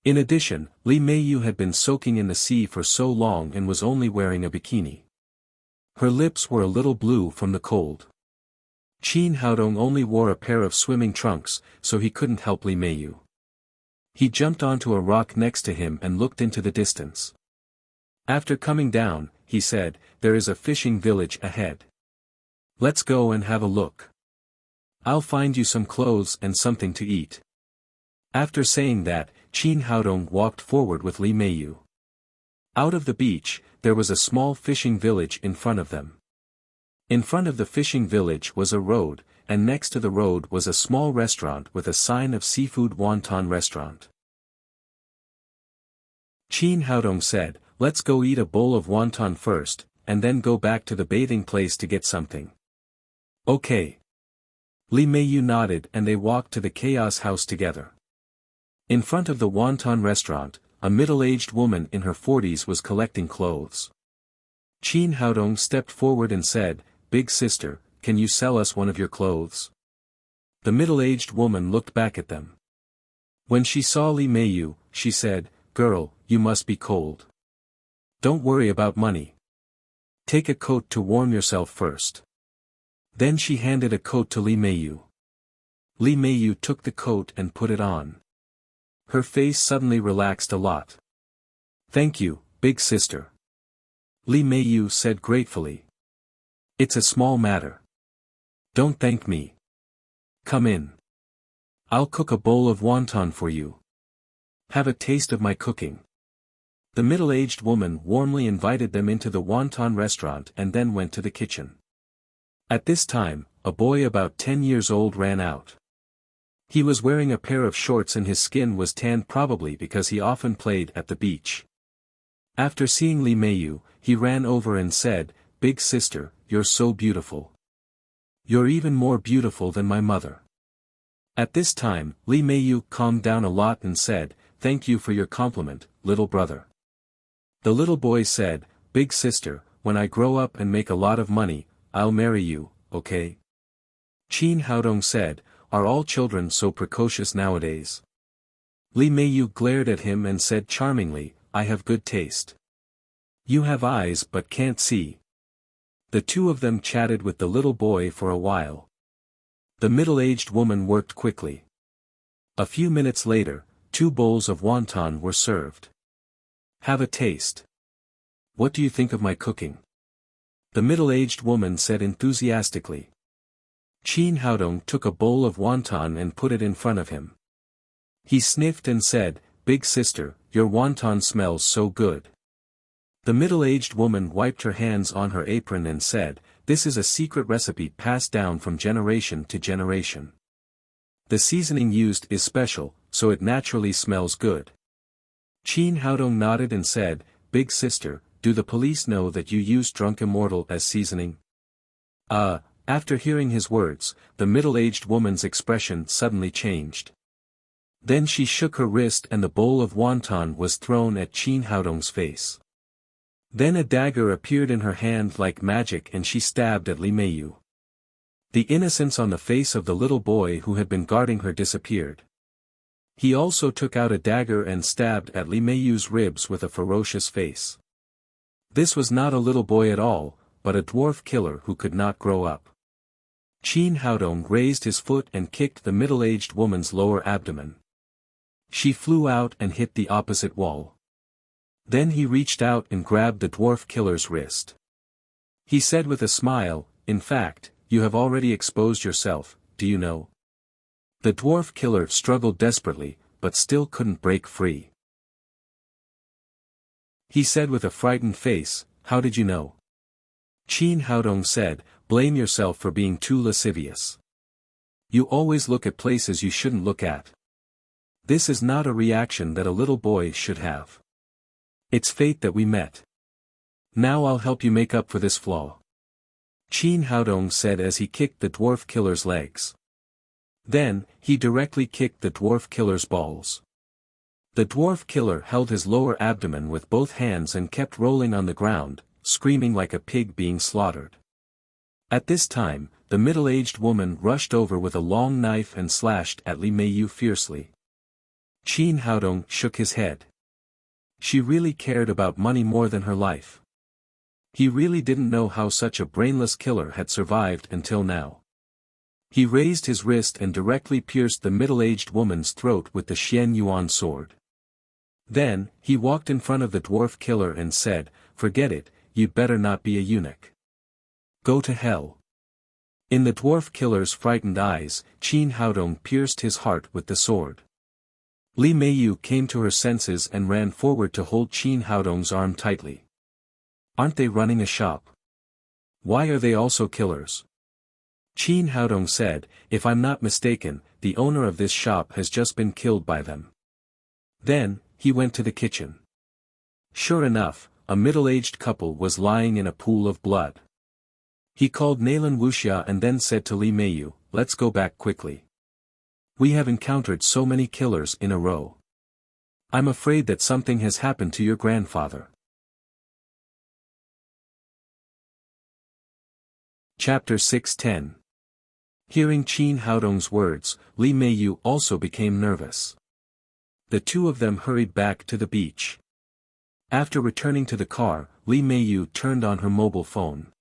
In addition, Li Meiyu had been soaking in the sea for so long and was only wearing a bikini. Her lips were a little blue from the cold. Qin Haodong only wore a pair of swimming trunks, so he couldn't help Li Meiyu. He jumped onto a rock next to him and looked into the distance. After coming down, he said, there is a fishing village ahead. Let's go and have a look. I'll find you some clothes and something to eat. After saying that, Qin Haodong walked forward with Li Meiyu. Out of the beach, there was a small fishing village in front of them. In front of the fishing village was a road, and next to the road was a small restaurant with a sign of Seafood Wonton Restaurant. Qin Haodong said, let's go eat a bowl of wonton first, and then go back to the bathing place to get something. Okay. Li Meiyu nodded and they walked to the chaos house together. In front of the wonton restaurant, a middle-aged woman in her 40s was collecting clothes. Qin Haodong stepped forward and said, Big sister, can you sell us one of your clothes? The middle-aged woman looked back at them. When she saw Li Meiyu, she said, Girl, you must be cold. Don't worry about money. Take a coat to warm yourself first. Then she handed a coat to Li Meiyu. Li Meiyu took the coat and put it on. Her face suddenly relaxed a lot. Thank you, big sister. Li Meiyu said gratefully. It's a small matter. Don't thank me. Come in. I'll cook a bowl of wonton for you. Have a taste of my cooking. The middle-aged woman warmly invited them into the wonton restaurant and then went to the kitchen. At this time, a boy about 10 years old ran out. He was wearing a pair of shorts and his skin was tanned probably because he often played at the beach. After seeing Li Meiyu, he ran over and said, Big sister, you're so beautiful. You're even more beautiful than my mother. At this time, Li Meiyu calmed down a lot and said, Thank you for your compliment, little brother. The little boy said, Big sister, when I grow up and make a lot of money, I'll marry you, okay? Qin Haodong said, Are all children so precocious nowadays? Li Meiyu glared at him and said charmingly, I have good taste. You have eyes but can't see. The two of them chatted with the little boy for a while. The middle-aged woman worked quickly. A few minutes later, 2 bowls of wonton were served. Have a taste. What do you think of my cooking? The middle-aged woman said enthusiastically. Qin Haodong took a bowl of wonton and put it in front of him. He sniffed and said, Big sister, your wonton smells so good. The middle-aged woman wiped her hands on her apron and said, This is a secret recipe passed down from generation to generation. The seasoning used is special, so it naturally smells good. Qin Haodong nodded and said, Big sister, do the police know that you use Drunk Immortal as seasoning? After hearing his words, the middle-aged woman's expression suddenly changed. Then she shook her wrist and the bowl of wonton was thrown at Qin Haodong's face. Then a dagger appeared in her hand like magic and she stabbed at Li Meiyu. The innocence on the face of the little boy who had been guarding her disappeared. He also took out a dagger and stabbed at Li Meiyu's ribs with a ferocious face. This was not a little boy at all, but a dwarf killer who could not grow up. Qin Haodong raised his foot and kicked the middle-aged woman's lower abdomen. She flew out and hit the opposite wall. Then he reached out and grabbed the dwarf killer's wrist. He said with a smile, "In fact, you have already exposed yourself, do you know?" The dwarf killer struggled desperately, but still couldn't break free. He said with a frightened face, "How did you know?" Qin Haodong said, "Blame yourself for being too lascivious. You always look at places you shouldn't look at. This is not a reaction that a little boy should have. It's fate that we met. Now I'll help you make up for this flaw." Qin Haodong said as he kicked the dwarf killer's legs. Then, he directly kicked the dwarf killer's balls. The dwarf killer held his lower abdomen with both hands and kept rolling on the ground, screaming like a pig being slaughtered. At this time, the middle-aged woman rushed over with a long knife and slashed at Li Meiyu fiercely. Qin Haodong shook his head. She really cared about money more than her life. He really didn't know how such a brainless killer had survived until now. He raised his wrist and directly pierced the middle-aged woman's throat with the Xian Yuan sword. Then, he walked in front of the dwarf killer and said, "Forget it, you'd better not be a eunuch. Go to hell." In the dwarf killer's frightened eyes, Qin Haodong pierced his heart with the sword. Li Meiyu came to her senses and ran forward to hold Qin Haodong's arm tightly. "Aren't they running a shop? Why are they also killers?" Qin Haodong said, "If I'm not mistaken, the owner of this shop has just been killed by them." Then, he went to the kitchen. Sure enough, a middle-aged couple was lying in a pool of blood. He called Nalan Wuxia and then said to Li Meiyu, "Let's go back quickly. We have encountered so many killers in a row. I'm afraid that something has happened to your grandfather." Chapter 610. Hearing Qin Haodong's words, Li Meiyu also became nervous. The two of them hurried back to the beach. After returning to the car, Li Meiyu turned on her mobile phone.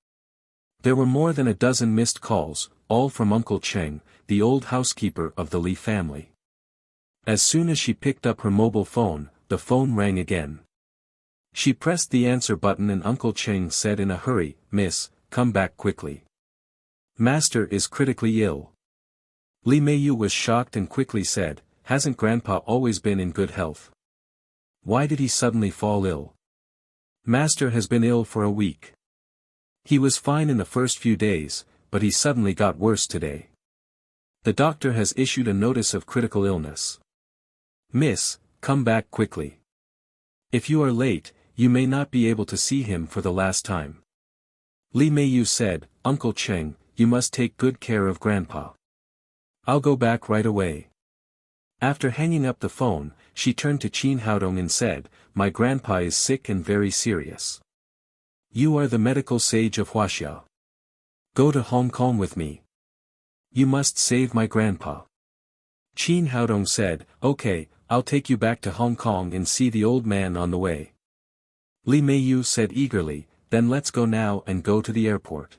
There were more than a dozen missed calls, all from Uncle Cheng, the old housekeeper of the Li family. As soon as she picked up her mobile phone, the phone rang again. She pressed the answer button and Uncle Cheng said in a hurry, "Miss, come back quickly. Master is critically ill." Li Meiyu was shocked and quickly said, "Hasn't Grandpa always been in good health? Why did he suddenly fall ill?" "Master has been ill for a week. He was fine in the first few days, but he suddenly got worse today. The doctor has issued a notice of critical illness. Miss, come back quickly. If you are late, you may not be able to see him for the last time." Li Meiyu said, "Uncle Cheng, you must take good care of Grandpa. I'll go back right away." After hanging up the phone, she turned to Qin Haodong and said, "My grandpa is sick and very serious. You are the medical sage of Wuxia. Go to Hong Kong with me. You must save my grandpa." Qin Haodong said, "Okay, I'll take you back to Hong Kong and see the old man on the way." Li Meiyu said eagerly, "Then let's go now and go to the airport."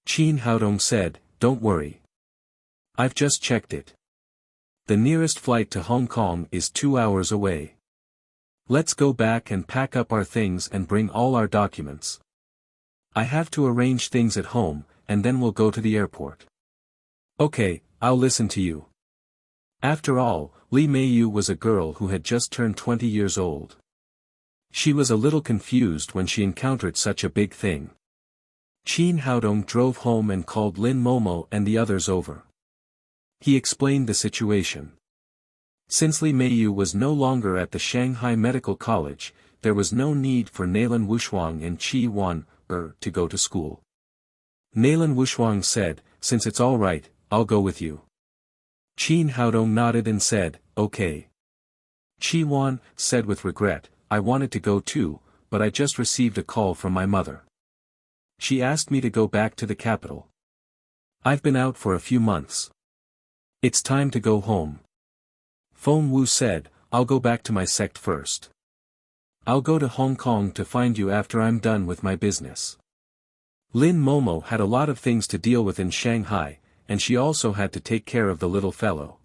Qin Haodong said, "Don't worry. I've just checked it. The nearest flight to Hong Kong is 2 hours away. Let's go back and pack up our things and bring all our documents. I have to arrange things at home, and then we'll go to the airport." "Okay, I'll listen to you." After all, Li Meiyu was a girl who had just turned 20 years old. She was a little confused when she encountered such a big thing. Qin Haodong drove home and called Lin Momo and the others over. He explained the situation. Since Li Meiyu was no longer at the Shanghai Medical College, there was no need for Nalan Wushuang and Qi Wan to go to school. Nalan Wushuang said, "Since it's all right, I'll go with you." Qin Haodong nodded and said, "Okay." Qi Wan said with regret, "I wanted to go too, but I just received a call from my mother. She asked me to go back to the capital. I've been out for a few months. It's time to go home." Feng Wu said, "I'll go back to my sect first. I'll go to Hong Kong to find you after I'm done with my business. Lin Momo had a lot of things to deal with in Shanghai, and she also had to take care of the little fellow.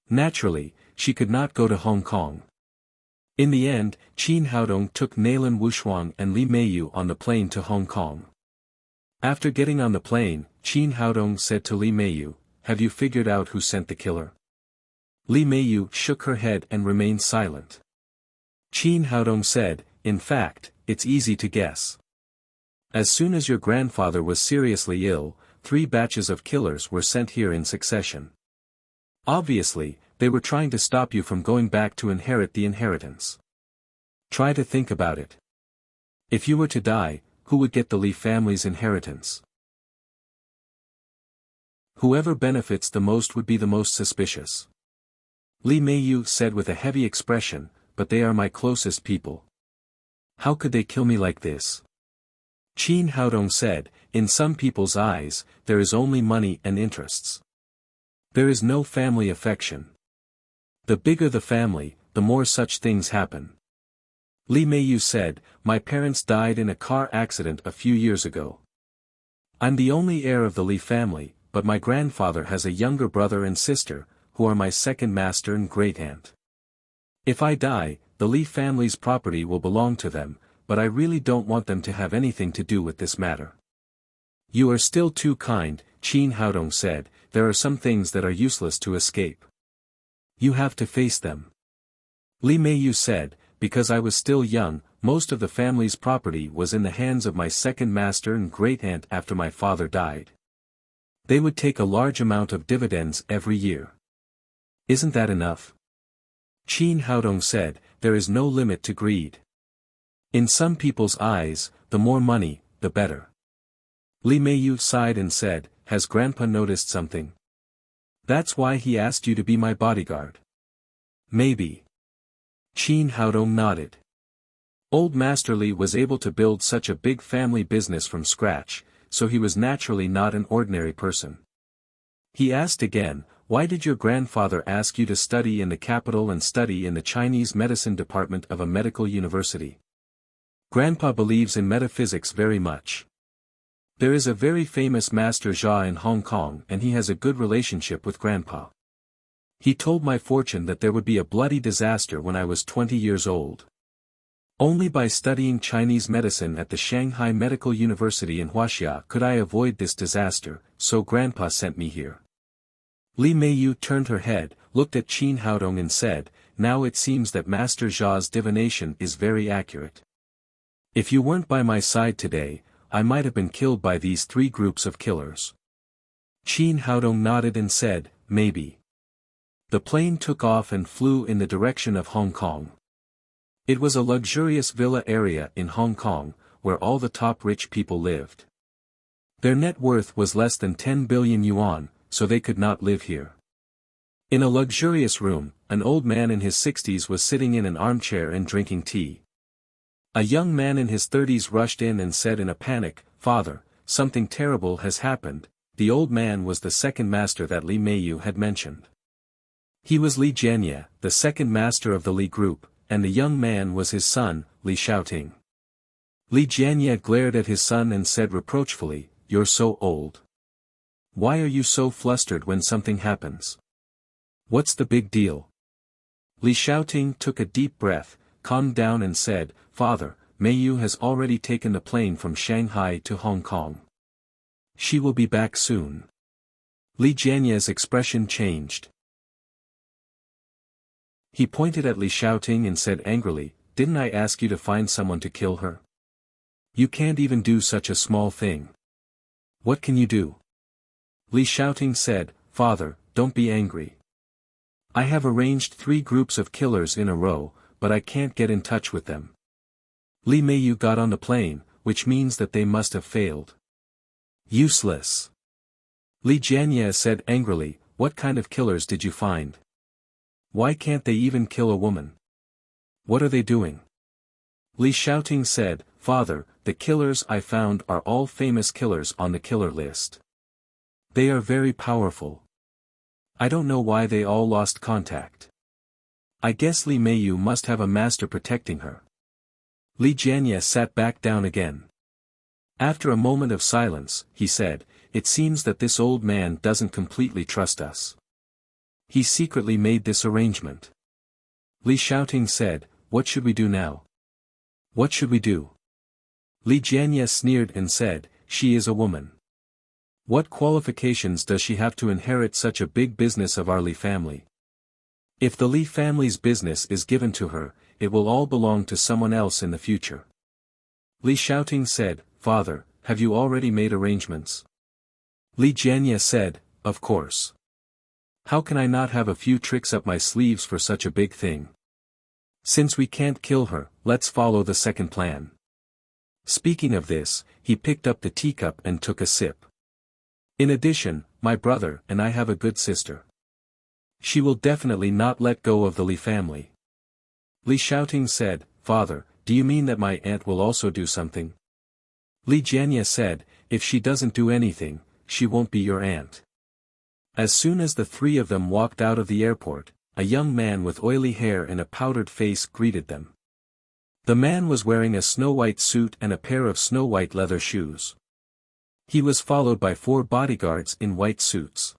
Naturally, she could not go to Hong Kong. In the end, Qin Haodong took Nalin Wushuang and Li Meiyu on the plane to Hong Kong. After getting on the plane, Qin Haodong said to Li Meiyu, "Have you figured out who sent the killer?" Li Meiyu shook her head and remained silent. Qin Haodong said, "In fact, it's easy to guess. As soon as your grandfather was seriously ill, 3 batches of killers were sent here in succession. Obviously, they were trying to stop you from going back to inherit the inheritance. Try to think about it. If you were to die, who would get the Li family's inheritance? Whoever benefits the most would be the most suspicious." Li Meiyu said with a heavy expression, "But they are my closest people. How could they kill me like this?" Qin Haodong said, "In some people's eyes, there is only money and interests. There is no family affection. The bigger the family, the more such things happen." Li Meiyu said, "My parents died in a car accident a few years ago. I'm the only heir of the Li family, but my grandfather has a younger brother and sister, who are my second master and great-aunt. If I die, the Li family's property will belong to them, but I really don't want them to have anything to do with this matter." "You are still too kind," Qin Haodong said, "there are some things that are useless to escape. You have to face them." Li Meiyu said, "Because I was still young, most of the family's property was in the hands of my second master and great-aunt after my father died. They would take a large amount of dividends every year. Isn't that enough?" Qin Haodong said, "There is no limit to greed. In some people's eyes, the more money, the better." Li Meiyu sighed and said, "Has Grandpa noticed something? That's why he asked you to be my bodyguard." "Maybe." Qin Haodong nodded. Old Master Li was able to build such a big family business from scratch, so he was naturally not an ordinary person. He asked again, "Why did your grandfather ask you to study in the capital and study in the Chinese medicine department of a medical university?" "Grandpa believes in metaphysics very much. There is a very famous Master Jia in Hong Kong and he has a good relationship with Grandpa. He told my fortune that there would be a bloody disaster when I was 20 years old. Only by studying Chinese medicine at the Shanghai Medical University in Wuxia could I avoid this disaster, so Grandpa sent me here." Li Meiyu turned her head, looked at Qin Haodong and said, "Now it seems that Master Jia's divination is very accurate. If you weren't by my side today, I might have been killed by these 3 groups of killers." Qin Haodong nodded and said, "Maybe." The plane took off and flew in the direction of Hong Kong. It was a luxurious villa area in Hong Kong, where all the top rich people lived. Their net worth was less than 10 billion yuan, so they could not live here. In a luxurious room, an old man in his 60s was sitting in an armchair and drinking tea. A young man in his 30s rushed in and said in a panic, "Father, something terrible has happened." The old man was the second master that Li Meiyu had mentioned. He was Li Jianye, the second master of the Li group, and the young man was his son, Li Shaoting. Li Jianye glared at his son and said reproachfully, "You're so old. Why are you so flustered when something happens? What's the big deal?" Li Shaoting took a deep breath, calmed down and said, "Father, Meiyu has already taken the plane from Shanghai to Hong Kong. She will be back soon." Li Jianye's expression changed. He pointed at Li Shaoting and said angrily, "Didn't I ask you to find someone to kill her? You can't even do such a small thing. What can you do?" Li Shaoting said, "Father, don't be angry. I have arranged 3 groups of killers in a row, but I can't get in touch with them. Li Meiyu got on the plane, which means that they must have failed." "Useless." Li Jianye said angrily, "What kind of killers did you find? Why can't they even kill a woman? What are they doing?" Li Shaoting said, "Father, the killers I found are all famous killers on the killer list. They are very powerful. I don't know why they all lost contact. I guess Li Meiyu must have a master protecting her." Li Jianye sat back down again. After a moment of silence, he said, "It seems that this old man doesn't completely trust us. He secretly made this arrangement." Li Xiaoting said, "What should we do now?" "What should we do?" Li Jianye sneered and said, "She is a woman. What qualifications does she have to inherit such a big business of our Li family? If the Li family's business is given to her, it will all belong to someone else in the future." Li Xiaoting said, "Father, have you already made arrangements?" Li Jianye said, "Of course. How can I not have a few tricks up my sleeves for such a big thing? Since we can't kill her, let's follow the second plan." Speaking of this, he picked up the teacup and took a sip. "In addition, my brother and I have a good sister. She will definitely not let go of the Li family." Li Xiaoting said, "Father, do you mean that my aunt will also do something?" Li Jianye said, "If she doesn't do anything, she won't be your aunt." As soon as the three of them walked out of the airport, a young man with oily hair and a powdered face greeted them. The man was wearing a snow-white suit and a pair of snow-white leather shoes. He was followed by 4 bodyguards in white suits.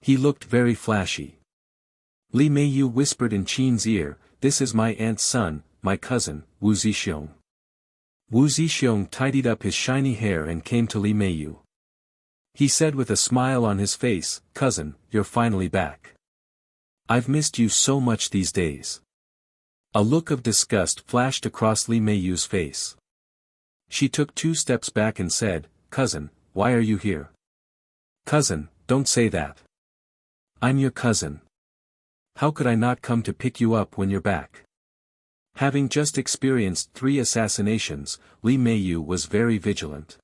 He looked very flashy. Li Meiyu whispered in Qin's ear, "This is my aunt's son, my cousin, Wu Zixiong." Wu Zixiong tidied up his shiny hair and came to Li Meiyu. He said with a smile on his face, "Cousin, you're finally back. I've missed you so much these days." A look of disgust flashed across Li Meiyu's face. She took 2 steps back and said, "Cousin, why are you here?" "Cousin, don't say that. I'm your cousin. How could I not come to pick you up when you're back?" Having just experienced 3 assassinations, Li Meiyu was very vigilant.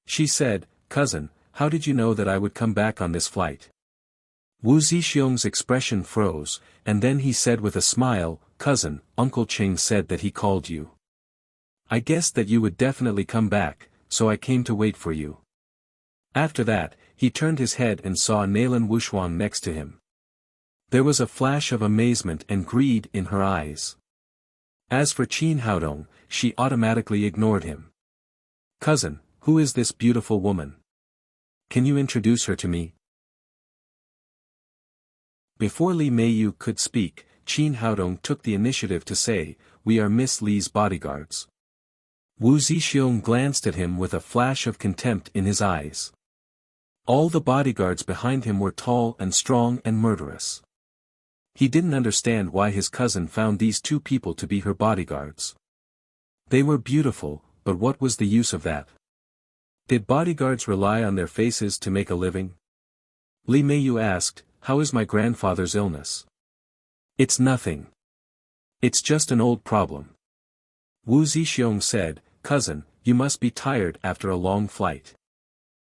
She said, "Cousin, how did you know that I would come back on this flight?" Wu Zixiong's expression froze, and then he said with a smile, "Cousin, Uncle Cheng said that he called you. I guessed that you would definitely come back, so I came to wait for you." After that, he turned his head and saw Nalan Wushuang next to him. There was a flash of amazement and greed in her eyes. As for Qin Haodong, she automatically ignored him. "Cousin, who is this beautiful woman? Can you introduce her to me?" Before Li Meiyu could speak, Qin Haodong took the initiative to say, "We are Miss Li's bodyguards." Wu Zixiong glanced at him with a flash of contempt in his eyes. All the bodyguards behind him were tall and strong and murderous. He didn't understand why his cousin found these 2 people to be her bodyguards. They were beautiful, but what was the use of that? Did bodyguards rely on their faces to make a living? Li Meiyu asked, "How is my grandfather's illness?" "It's nothing. It's just an old problem." Wu Zixiong said, "Cousin, you must be tired after a long flight.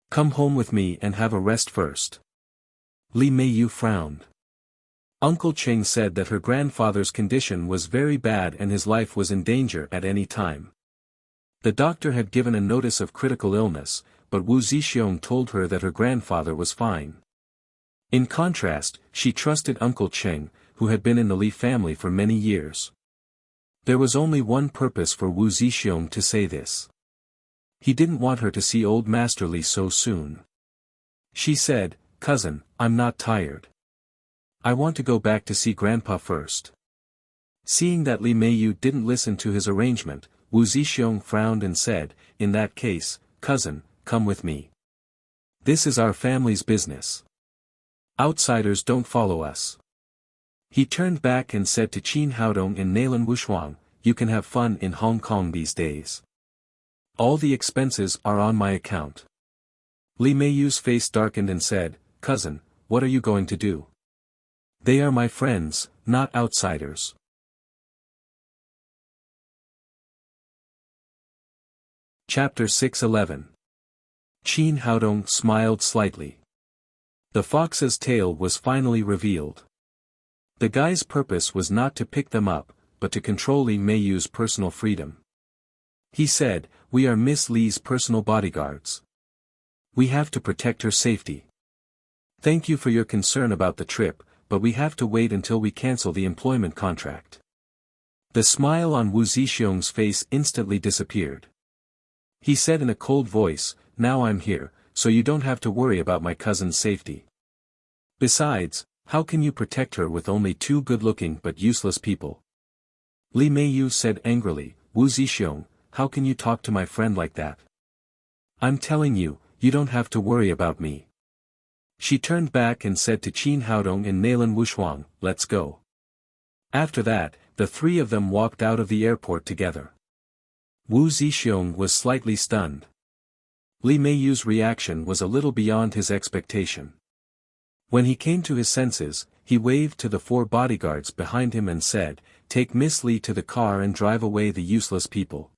Come home with me and have a rest first." Li Meiyu frowned. Uncle Cheng said that her grandfather's condition was very bad and his life was in danger at any time. The doctor had given a notice of critical illness, but Wu Zixiong told her that her grandfather was fine. In contrast, she trusted Uncle Cheng, who had been in the Li family for many years. There was only one purpose for Wu Zixiong to say this. He didn't want her to see old Master Li so soon. She said, "Cousin, I'm not tired. I want to go back to see Grandpa first." Seeing that Li Meiyu didn't listen to his arrangement, Wu Zixiong frowned and said, "In that case, cousin, come with me. This is our family's business. Outsiders don't follow us." He turned back and said to Qin Haodong and Nalan Wushuang, "You can have fun in Hong Kong these days. All the expenses are on my account." Li Meiyu's face darkened and said, "Cousin, what are you going to do? They are my friends, not outsiders." Chapter 611. Qin Haodong smiled slightly. The fox's tail was finally revealed. The guy's purpose was not to pick them up, but to control Li Meiyu's personal freedom. He said, "We are Miss Li's personal bodyguards. We have to protect her safety. Thank you for your concern about the trip, but we have to wait until we cancel the employment contract. The smile on Wu Zixiong's face instantly disappeared. He said in a cold voice, "Now I'm here, so you don't have to worry about my cousin's safety. Besides, how can you protect her with only two good-looking but useless people?" Li Meiyu said angrily, "Wu Zixiong, how can you talk to my friend like that? I'm telling you, you don't have to worry about me." She turned back and said to Qin Haodong and Nalan Wushuang, "Let's go." After that, the three of them walked out of the airport together. Wu Zixiong was slightly stunned. Li Meiyu's reaction was a little beyond his expectation. When he came to his senses, he waved to the four bodyguards behind him and said, "Take Miss Li to the car and drive away the useless people."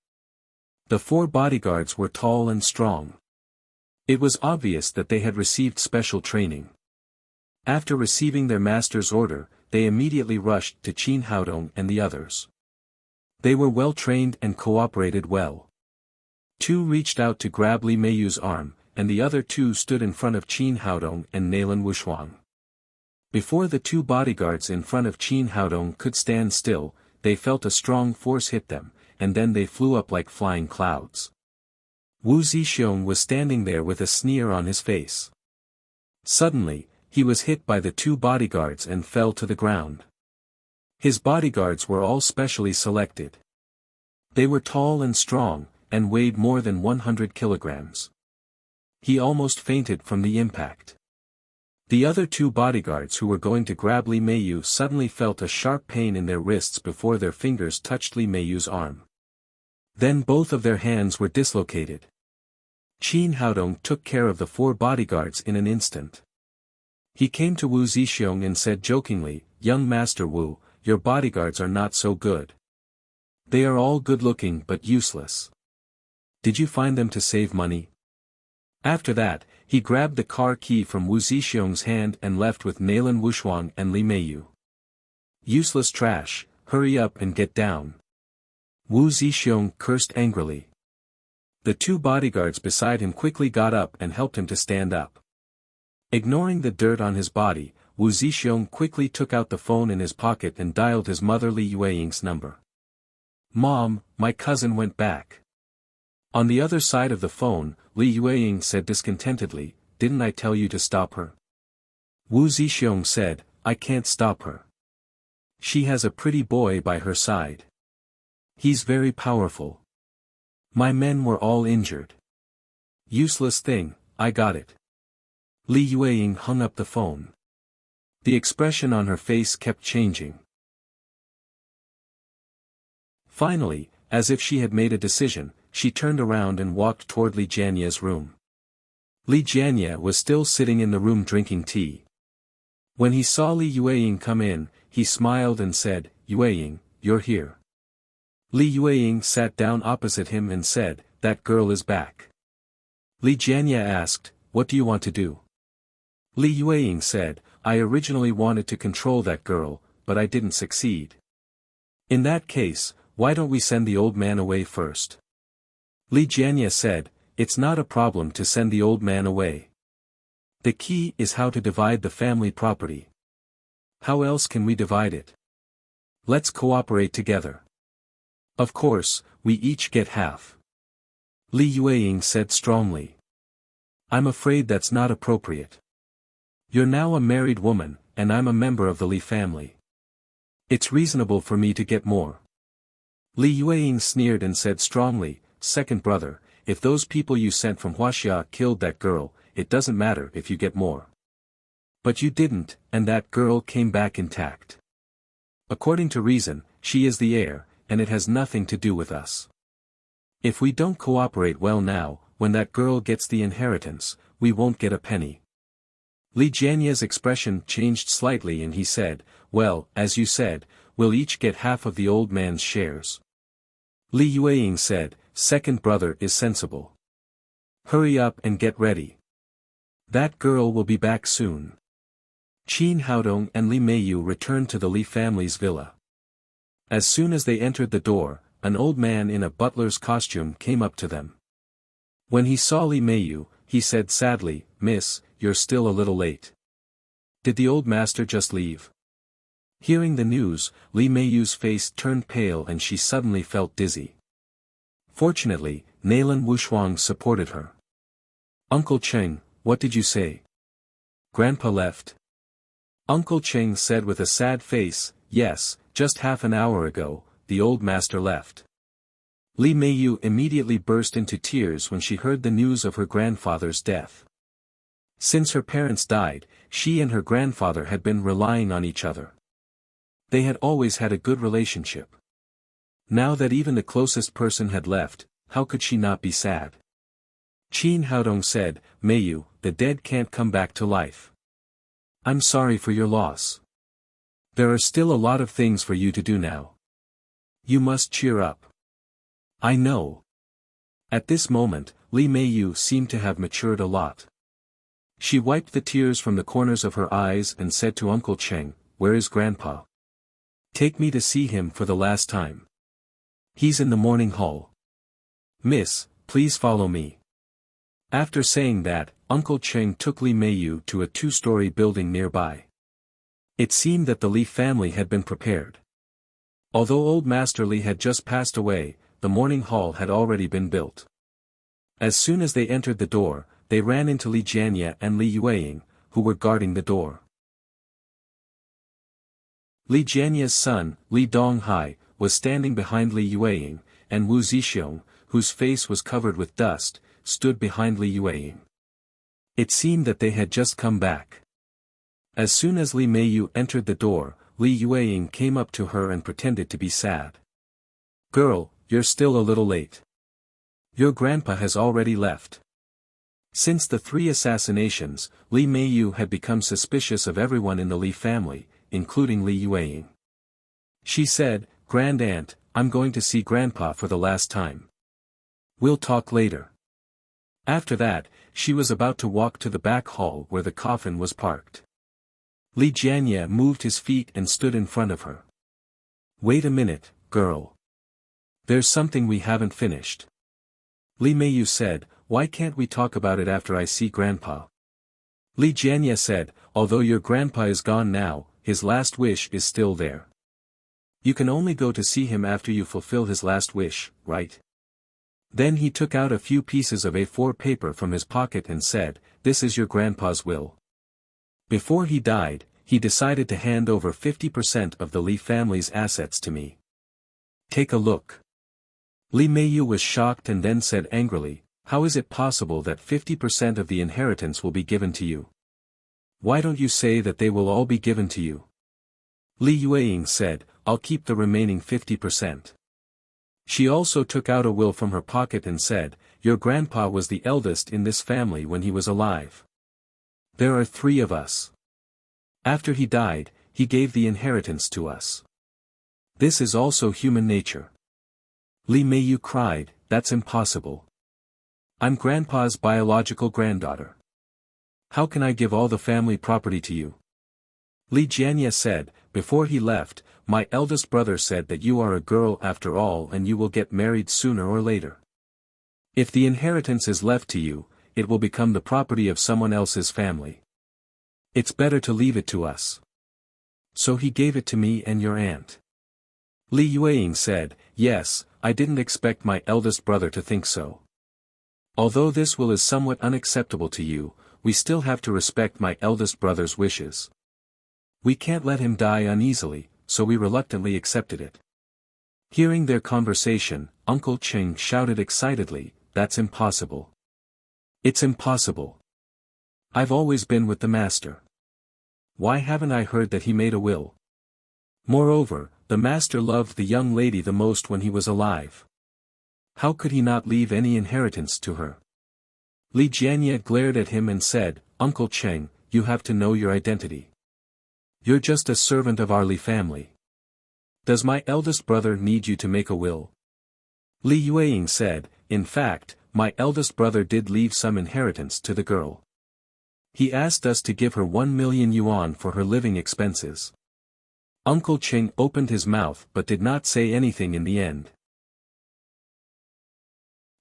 The four bodyguards were tall and strong. It was obvious that they had received special training. After receiving their master's order, they immediately rushed to Qin Haodong and the others. They were well trained and cooperated well. Two reached out to grab Li Meiyu's arm, and the other two stood in front of Qin Haodong and Nalan Wushuang. Before the two bodyguards in front of Qin Haodong could stand still, they felt a strong force hit them, and then they flew up like flying clouds. Wu Zixiong was standing there with a sneer on his face. Suddenly, he was hit by the two bodyguards and fell to the ground. His bodyguards were all specially selected. They were tall and strong, and weighed more than 100 kilograms. He almost fainted from the impact. The other two bodyguards who were going to grab Li Meiyu suddenly felt a sharp pain in their wrists before their fingers touched Li Meiyu's arm. Then both of their hands were dislocated. Qin Haodong took care of the four bodyguards in an instant. He came to Wu Zixiong and said jokingly, "Young Master Wu, your bodyguards are not so good. They are all good-looking but useless. Did you find them to save money?" After that, he grabbed the car key from Wu Zixiong's hand and left with Nalan Wushuang and Li Meiyu. "Useless trash, hurry up and get down." Wu Zixiong cursed angrily. The two bodyguards beside him quickly got up and helped him to stand up. Ignoring the dirt on his body, Wu Zixiong quickly took out the phone in his pocket and dialed his mother Li Yueying's number. "Mom, my cousin went back." On the other side of the phone, Li Yueying said discontentedly, "Didn't I tell you to stop her?" Wu Zixiong said, "I can't stop her. She has a pretty boy by her side. He's very powerful. My men were all injured. Useless thing, I got it." Li Yueying hung up the phone. The expression on her face kept changing. Finally, as if she had made a decision, she turned around and walked toward Li Jianye's room. Li Jianye was still sitting in the room drinking tea. When he saw Li Yueying come in, he smiled and said, "Yueying, you're here." Li Yueying sat down opposite him and said, "That girl is back." Li Jianye asked, "What do you want to do?" Li Yueying said, "I originally wanted to control that girl, but I didn't succeed. In that case, why don't we send the old man away first?" Li Jianye said, "It's not a problem to send the old man away. The key is how to divide the family property. How else can we divide it? Let's cooperate together. Of course, we each get half." Li Yueying said strongly. "I'm afraid that's not appropriate. You're now a married woman, and I'm a member of the Li family. It's reasonable for me to get more." Li Yueying sneered and said strongly, "Second brother, if those people you sent from Huaxia killed that girl, it doesn't matter if you get more. But you didn't, and that girl came back intact. According to reason, she is the heir, and it has nothing to do with us. If we don't cooperate well now, when that girl gets the inheritance, we won't get a penny." Li Jianye's expression changed slightly and he said, "Well, as you said, we'll each get half of the old man's shares." Li Yueying said, "Second brother is sensible. Hurry up and get ready. That girl will be back soon." Qin Haodong and Li Meiyu returned to the Li family's villa. As soon as they entered the door, an old man in a butler's costume came up to them. When he saw Li Meiyu, he said sadly, "Miss, you're still a little late. Did the old master just leave?" Hearing the news, Li Meiyu's face turned pale and she suddenly felt dizzy. Fortunately, Nailan Wushuang supported her. "Uncle Cheng, what did you say? Grandpa left?" Uncle Cheng said with a sad face, "Yes, just half an hour ago, the old master left." Li Meiyu immediately burst into tears when she heard the news of her grandfather's death. Since her parents died, she and her grandfather had been relying on each other. They had always had a good relationship. Now that even the closest person had left, how could she not be sad? Qin Haodong said, "Meiyu, the dead can't come back to life. I'm sorry for your loss. There are still a lot of things for you to do now. You must cheer up." "I know." At this moment, Li Meiyu seemed to have matured a lot. She wiped the tears from the corners of her eyes and said to Uncle Cheng, "Where is Grandpa? Take me to see him for the last time. He's in the morning hall. Miss, please follow me." After saying that, Uncle Cheng took Li Meiyu to a two-story building nearby. It seemed that the Li family had been prepared. Although old Master Li had just passed away, the morning hall had already been built. As soon as they entered the door, they ran into Li Jianye and Li Yueying, who were guarding the door. Li Jianye's son, Li Donghai, was standing behind Li Yueying, and Wu Zixiong, whose face was covered with dust, stood behind Li Yueying. It seemed that they had just come back. As soon as Li Meiyu entered the door, Li Yueying came up to her and pretended to be sad. "Girl, you're still a little late. Your grandpa has already left." Since the 3 assassinations, Li Meiyu had become suspicious of everyone in the Li family, including Li Yueying. She said, "Grand Aunt, I'm going to see Grandpa for the last time. We'll talk later." After that, she was about to walk to the back hall where the coffin was parked. Li Jianye moved his feet and stood in front of her. "Wait a minute, girl. There's something we haven't finished." Li Meiyu said, "Why can't we talk about it after I see Grandpa?" Li Jianye said, "Although your grandpa is gone now, his last wish is still there. You can only go to see him after you fulfill his last wish, right?" Then he took out a few pieces of A4 paper from his pocket and said, "This is your grandpa's will. Before he died, he decided to hand over 50% of the Li family's assets to me. Take a look." Li Meiyu was shocked and then said angrily, "How is it possible that 50% of the inheritance will be given to you? Why don't you say that they will all be given to you?" Li Yueying said, "I'll keep the remaining 50%. She also took out a will from her pocket and said, "Your grandpa was the eldest in this family when he was alive. There are 3 of us. After he died, he gave the inheritance to us. This is also human nature." Li Meiyu cried, "That's impossible. I'm Grandpa's biological granddaughter. How can I give all the family property to you?" Li Jianye said, "Before he left, my eldest brother said that you are a girl after all and you will get married sooner or later. If the inheritance is left to you, it will become the property of someone else's family. It's better to leave it to us. So he gave it to me and your aunt." Li Yueying said, "Yes, I didn't expect my eldest brother to think so. Although this will is somewhat unacceptable to you, we still have to respect my eldest brother's wishes. We can't let him die uneasily, so we reluctantly accepted it." Hearing their conversation, Uncle Cheng shouted excitedly, "That's impossible. It's impossible. I've always been with the master. Why haven't I heard that he made a will? Moreover, the master loved the young lady the most when he was alive. How could he not leave any inheritance to her?" Li Jianye glared at him and said, "Uncle Cheng, you have to know your identity. You're just a servant of our Li family. Does my eldest brother need you to make a will?" Li Yueying said, "In fact, my eldest brother did leave some inheritance to the girl. He asked us to give her 1 million yuan for her living expenses." Uncle Cheng opened his mouth but did not say anything in the end.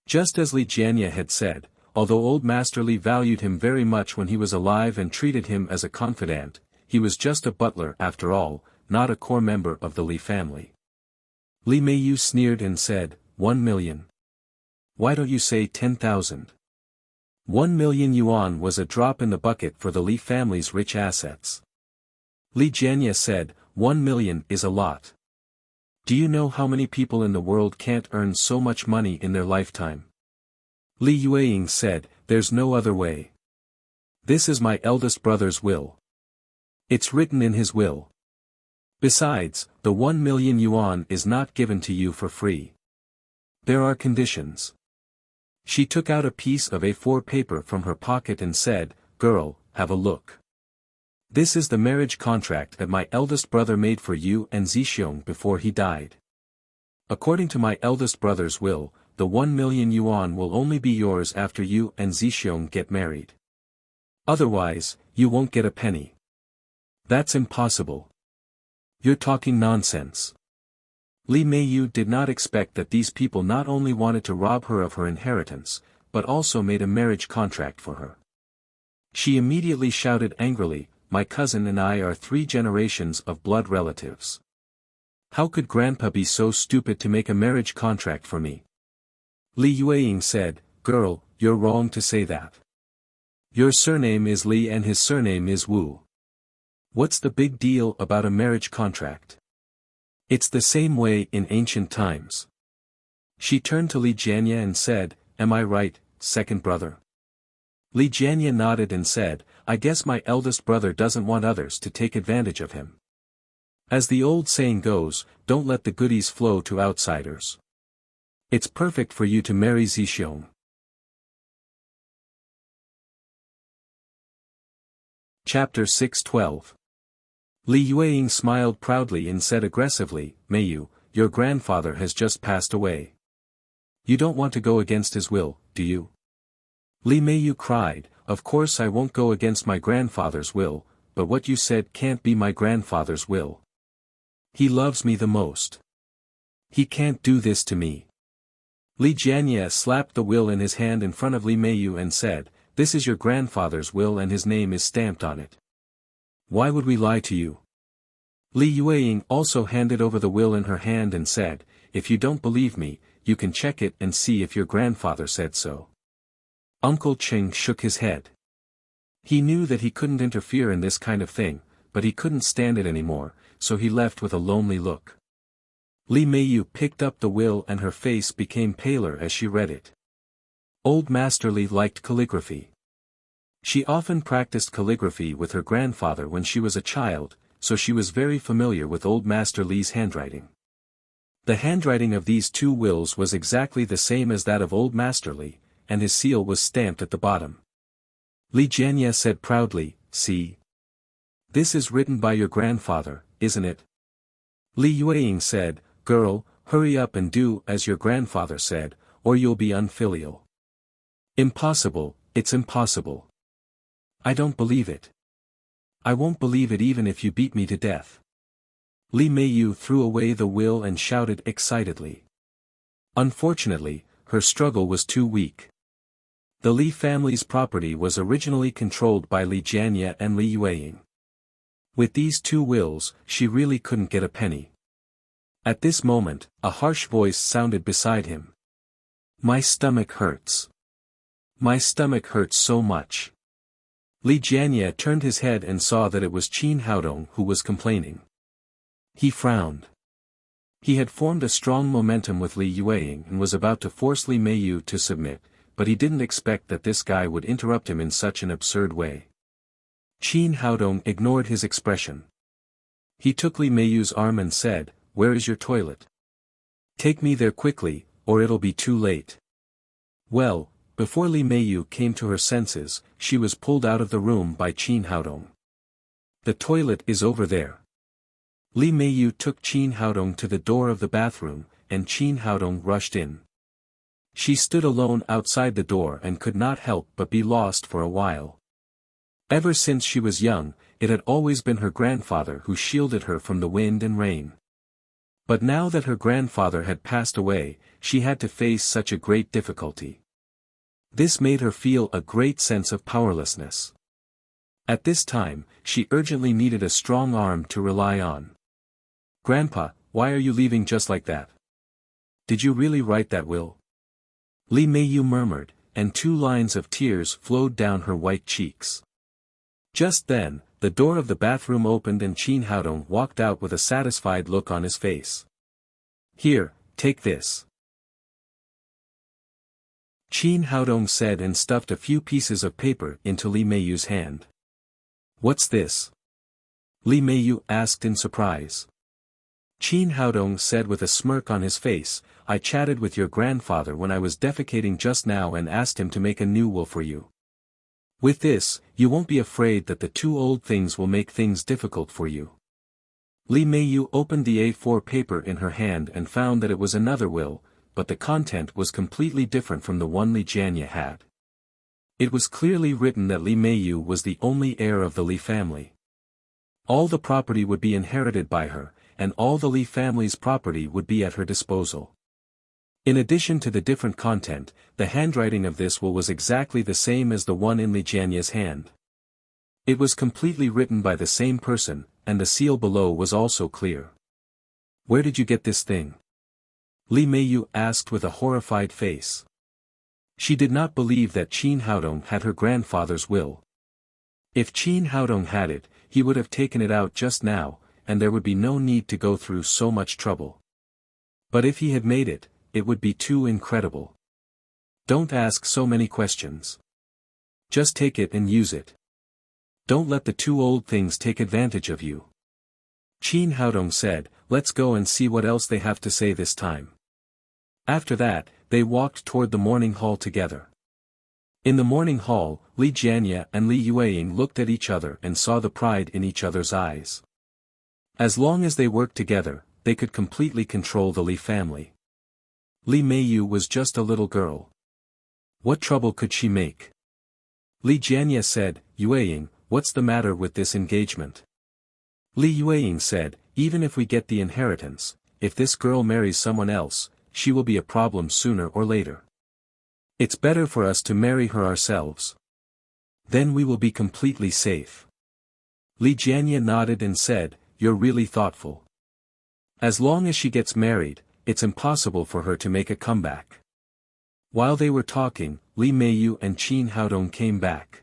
Just as Li Jianye had said, although old Master Li valued him very much when he was alive and treated him as a confidant, he was just a butler after all, not a core member of the Li family. Li Meiyu sneered and said, 1 million. Why don't you say 10,000? 1 million yuan was a drop in the bucket for the Li family's rich assets. Li Jianye said, 1 million is a lot. Do you know how many people in the world can't earn so much money in their lifetime? Li Yueying said, there's no other way. This is my eldest brother's will. It's written in his will. Besides, the 1 million yuan is not given to you for free. There are conditions. She took out a piece of A4 paper from her pocket and said, girl, have a look. This is the marriage contract that my eldest brother made for you and Zixiong before he died. According to my eldest brother's will, the 1 million yuan will only be yours after you and Zixiong get married. Otherwise, you won't get a penny. That's impossible. You're talking nonsense. Li Meiyu did not expect that these people not only wanted to rob her of her inheritance, but also made a marriage contract for her. She immediately shouted angrily, my cousin and I are 3 generations of blood relatives. How could Grandpa be so stupid to make a marriage contract for me? Li Yueying said, girl, you're wrong to say that. Your surname is Li and his surname is Wu. What's the big deal about a marriage contract? It's the same way in ancient times. She turned to Li Jianye and said, am I right, second brother? Li Jianye nodded and said, I guess my eldest brother doesn't want others to take advantage of him. As the old saying goes, don't let the goodies flow to outsiders. It's perfect for you to marry Zixiong. Chapter 612. Li Yueying smiled proudly and said aggressively, Meiyu, your grandfather has just passed away. You don't want to go against his will, do you? Li Meiyu cried, of course I won't go against my grandfather's will, but what you said can't be my grandfather's will. He loves me the most. He can't do this to me. Li Jianye slapped the will in his hand in front of Li Meiyu and said, this is your grandfather's will and his name is stamped on it. Why would we lie to you? Li Yueying also handed over the will in her hand and said, if you don't believe me, you can check it and see if your grandfather said so. Uncle Cheng shook his head. He knew that he couldn't interfere in this kind of thing, but he couldn't stand it anymore, so he left with a lonely look. Li Meiyu picked up the will and her face became paler as she read it. Old Master Li liked calligraphy. She often practiced calligraphy with her grandfather when she was a child, so she was very familiar with Old Master Li's handwriting. The handwriting of these 2 wills was exactly the same as that of Old Master Li, and his seal was stamped at the bottom. Li Jianye said proudly, see? This is written by your grandfather, isn't it? Li Yueying said, girl, hurry up and do as your grandfather said, or you'll be unfilial. Impossible, it's impossible. I don't believe it. I won't believe it even if you beat me to death. Li Meiyu threw away the will and shouted excitedly. Unfortunately, her struggle was too weak. The Li family's property was originally controlled by Li Jianye and Li Yueying. With these 2 wills, she really couldn't get a penny. At this moment, a harsh voice sounded beside him. My stomach hurts. My stomach hurts so much. Li Jianye turned his head and saw that it was Qin Haodong who was complaining. He frowned. He had formed a strong momentum with Li Yueying and was about to force Li Meiyu to submit, but he didn't expect that this guy would interrupt him in such an absurd way. Qin Haodong ignored his expression. He took Li Meiyu's arm and said, where is your toilet? Take me there quickly, or it'll be too late. Well, before Li Meiyu came to her senses, she was pulled out of the room by Qin Haodong. The toilet is over there. Li Meiyu took Qin Haodong to the door of the bathroom, and Qin Haodong rushed in. She stood alone outside the door and could not help but be lost for a while. Ever since she was young, it had always been her grandfather who shielded her from the wind and rain. But now that her grandfather had passed away, she had to face such a great difficulty. This made her feel a great sense of powerlessness. At this time, she urgently needed a strong arm to rely on. Grandpa, why are you leaving just like that? Did you really write that will? Li Meiyu murmured, and 2 lines of tears flowed down her white cheeks. Just then, the door of the bathroom opened and Qin Haodong walked out with a satisfied look on his face. Here, take this. Qin Haodong said and stuffed a few pieces of paper into Li Meiyu's hand. What's this? Li Meiyu asked in surprise. Qin Haodong said with a smirk on his face, I chatted with your grandfather when I was defecating just now and asked him to make a new will for you. With this, you won't be afraid that the 2 old things will make things difficult for you. Li Meiyu opened the A4 paper in her hand and found that it was another will, but the content was completely different from the one Li Jianye had. It was clearly written that Li Meiyu was the only heir of the Li family. All the property would be inherited by her, and all the Li family's property would be at her disposal. In addition to the different content, the handwriting of this will was exactly the same as the one in Li Jianye's hand. It was completely written by the same person, and the seal below was also clear. Where did you get this thing? Li Meiyu asked with a horrified face. She did not believe that Qin Haodong had her grandfather's will. If Qin Haodong had it, he would have taken it out just now, and there would be no need to go through so much trouble. But if he had made it, it would be too incredible. Don't ask so many questions. Just take it and use it. Don't let the 2 old things take advantage of you. Qin Haodong said, let's go and see what else they have to say this time. After that, they walked toward the morning hall together. In the morning hall, Li Jianye and Li Yueying looked at each other and saw the pride in each other's eyes. As long as they worked together, they could completely control the Li family. Li Meiyu was just a little girl. What trouble could she make? Li Jianye said, Yueying, what's the matter with this engagement? Li Yueying said, even if we get the inheritance, if this girl marries someone else, she will be a problem sooner or later. It's better for us to marry her ourselves. Then we will be completely safe. Li Jianye nodded and said, you're really thoughtful. As long as she gets married, it's impossible for her to make a comeback. While they were talking, Li Meiyu and Qin Haodong came back.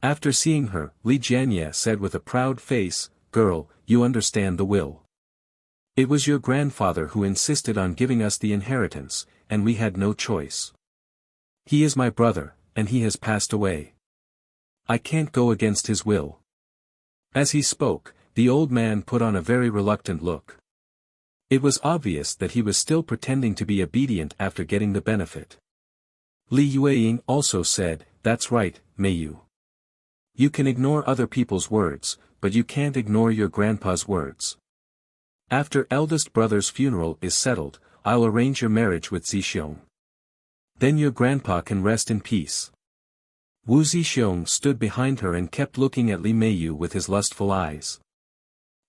After seeing her, Li Jianye said with a proud face, girl, you understand the will. It was your grandfather who insisted on giving us the inheritance, and we had no choice. He is my brother, and he has passed away. I can't go against his will. As he spoke, the old man put on a very reluctant look. It was obvious that he was still pretending to be obedient after getting the benefit. Li Yueying also said, that's right, Meiyu. You can ignore other people's words, but you can't ignore your grandpa's words. After eldest brother's funeral is settled, I'll arrange your marriage with Zixiong. Then your grandpa can rest in peace. Wu Zixiong stood behind her and kept looking at Li Meiyu with his lustful eyes.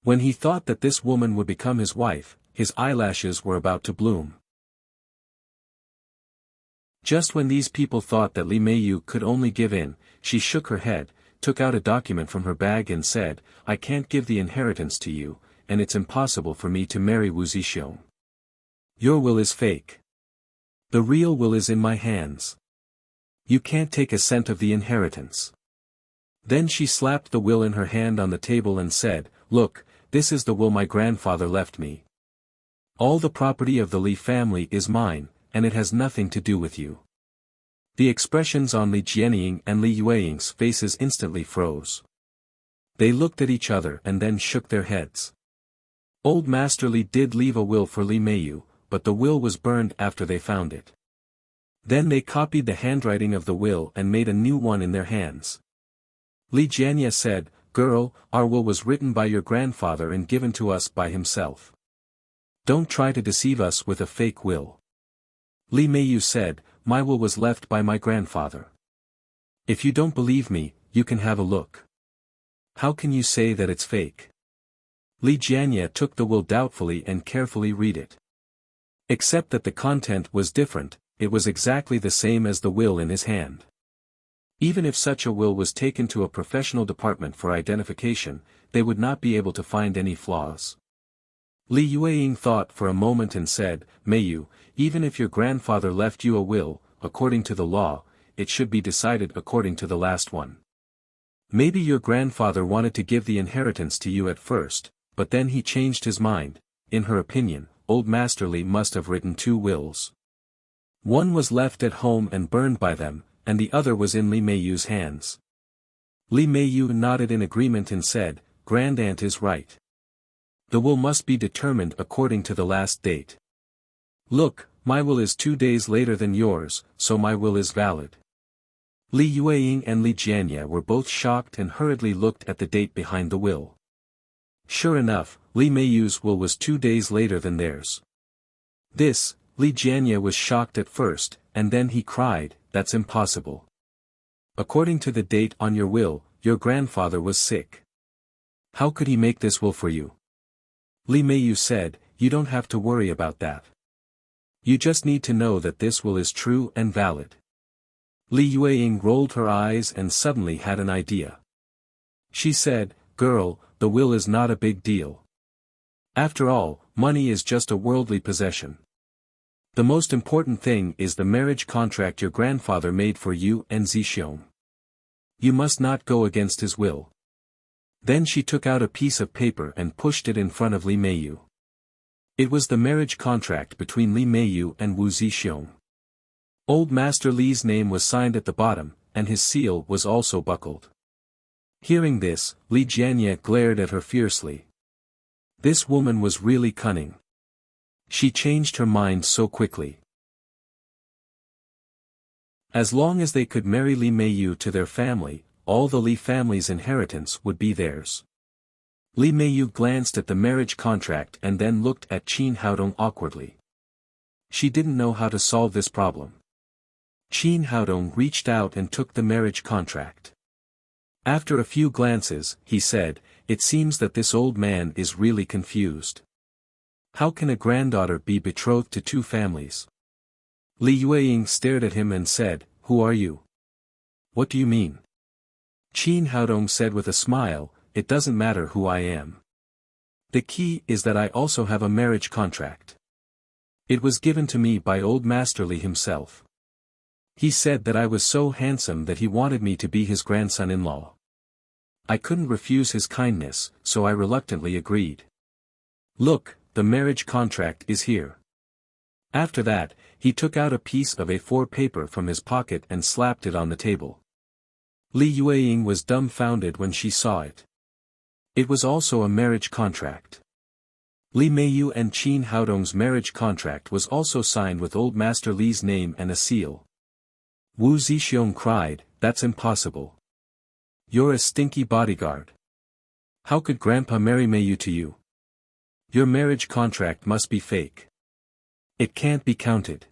When he thought that this woman would become his wife, his eyelashes were about to bloom. Just when these people thought that Li Meiyu could only give in, she shook her head, took out a document from her bag and said, I can't give the inheritance to you, and it's impossible for me to marry Wu Zixiong. Your will is fake. The real will is in my hands. You can't take a cent of the inheritance. Then she slapped the will in her hand on the table and said, look, this is the will my grandfather left me. All the property of the Li family is mine, and it has nothing to do with you. The expressions on Li Jianying and Li Yueying's faces instantly froze. They looked at each other and then shook their heads. Old Master Li did leave a will for Li Meiyu, but the will was burned after they found it. Then they copied the handwriting of the will and made a new one in their hands. Li Jianye said, girl, our will was written by your grandfather and given to us by himself. Don't try to deceive us with a fake will. Li Meiyu said, my will was left by my grandfather. If you don't believe me, you can have a look. How can you say that it's fake? Li Jianye took the will doubtfully and carefully read it. Except that the content was different, it was exactly the same as the will in his hand. Even if such a will was taken to a professional department for identification, they would not be able to find any flaws. Li Yueying thought for a moment and said, Meiyu, even if your grandfather left you a will, according to the law, it should be decided according to the last one. Maybe your grandfather wanted to give the inheritance to you at first, but then he changed his mind. In her opinion, old Master Li must have written 2 wills. One was left at home and burned by them, and the other was in Li Meiyu's hands. Li Meiyu nodded in agreement and said, Grandaunt is right. The will must be determined according to the last date. Look, my will is 2 days later than yours, so my will is valid. Li Yueying and Li Jianye were both shocked and hurriedly looked at the date behind the will. Sure enough, Li Meiyu's will was 2 days later than theirs. This, Li Jianye was shocked at first, and then he cried, That's impossible. According to the date on your will, your grandfather was sick. How could he make this will for you? Li Meiyu said, You don't have to worry about that. You just need to know that this will is true and valid. Li Yueying rolled her eyes and suddenly had an idea. She said, Girl, the will is not a big deal. After all, money is just a worldly possession. The most important thing is the marriage contract your grandfather made for you and Zixiong. You must not go against his will. Then she took out a piece of paper and pushed it in front of Li Meiyu. It was the marriage contract between Li Meiyu and Wu Zixiong. Old Master Li's name was signed at the bottom, and his seal was also buckled. Hearing this, Li Jianye glared at her fiercely. This woman was really cunning. She changed her mind so quickly. As long as they could marry Li Meiyu to their family, all the Li family's inheritance would be theirs. Li Meiyu glanced at the marriage contract and then looked at Qin Haodong awkwardly. She didn't know how to solve this problem. Qin Haodong reached out and took the marriage contract. After a few glances, he said, It seems that this old man is really confused. How can a granddaughter be betrothed to 2 families? Li Yueying stared at him and said, Who are you? What do you mean? Qin Haodong said with a smile, It doesn't matter who I am. The key is that I also have a marriage contract. It was given to me by old Master Li himself. He said that I was so handsome that he wanted me to be his grandson-in-law. I couldn't refuse his kindness, so I reluctantly agreed. Look, the marriage contract is here. After that, he took out a piece of A4 paper from his pocket and slapped it on the table. Li Yueying was dumbfounded when she saw it. It was also a marriage contract. Li Meiyu and Qin Haodong's marriage contract was also signed with old Master Li's name and a seal. Wu Zixiong cried, That's impossible. You're a stinky bodyguard. How could Grandpa marry Meiyu to you? Your marriage contract must be fake. It can't be counted.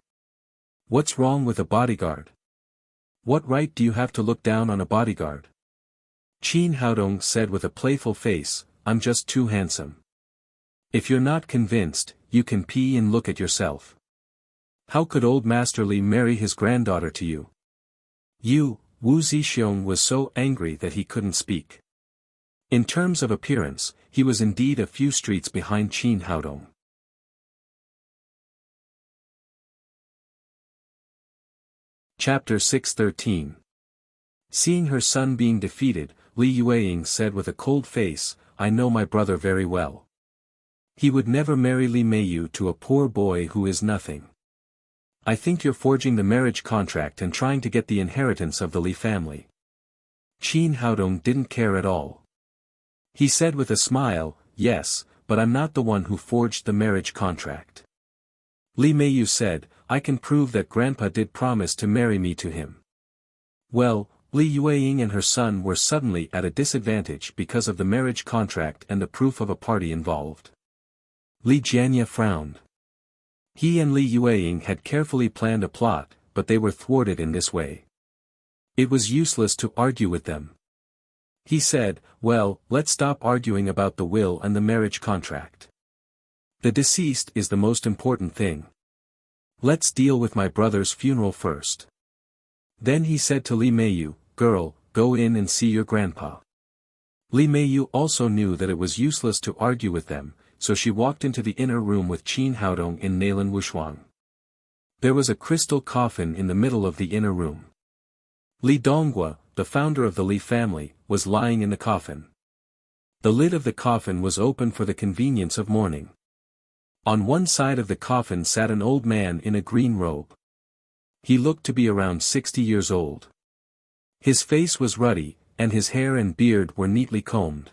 What's wrong with a bodyguard? What right do you have to look down on a bodyguard? Qin Haodong said with a playful face, I'm just too handsome. If you're not convinced, you can pee and look at yourself. How could old Master Li marry his granddaughter to you? Wu Zixiong was so angry that he couldn't speak. In terms of appearance, he was indeed a few streets behind Qin Haodong. Chapter 613. Seeing her son being defeated, Li Yueying said with a cold face, I know my brother very well. He would never marry Li Meiyu to a poor boy who is nothing. I think you're forging the marriage contract and trying to get the inheritance of the Li family. Qin Haodong didn't care at all. He said with a smile, Yes, but I'm not the one who forged the marriage contract. Li Meiyu said, I can prove that Grandpa did promise to marry me to him. Well, Li Yueying and her son were suddenly at a disadvantage because of the marriage contract and the proof of a party involved. Li Jianye frowned. He and Li Yueying had carefully planned a plot, but they were thwarted in this way. It was useless to argue with them. He said, Well, let's stop arguing about the will and the marriage contract. The deceased is the most important thing. Let's deal with my brother's funeral first. Then he said to Li Meiyu, Girl, go in and see your grandpa. Li Meiyu also knew that it was useless to argue with them, so she walked into the inner room with Qin Haodong and Nalan Wushuang. There was a crystal coffin in the middle of the inner room. Li Donghua, the founder of the Li family, was lying in the coffin. The lid of the coffin was open for the convenience of mourning. On one side of the coffin sat an old man in a green robe. He looked to be around 60 years old. His face was ruddy, and his hair and beard were neatly combed.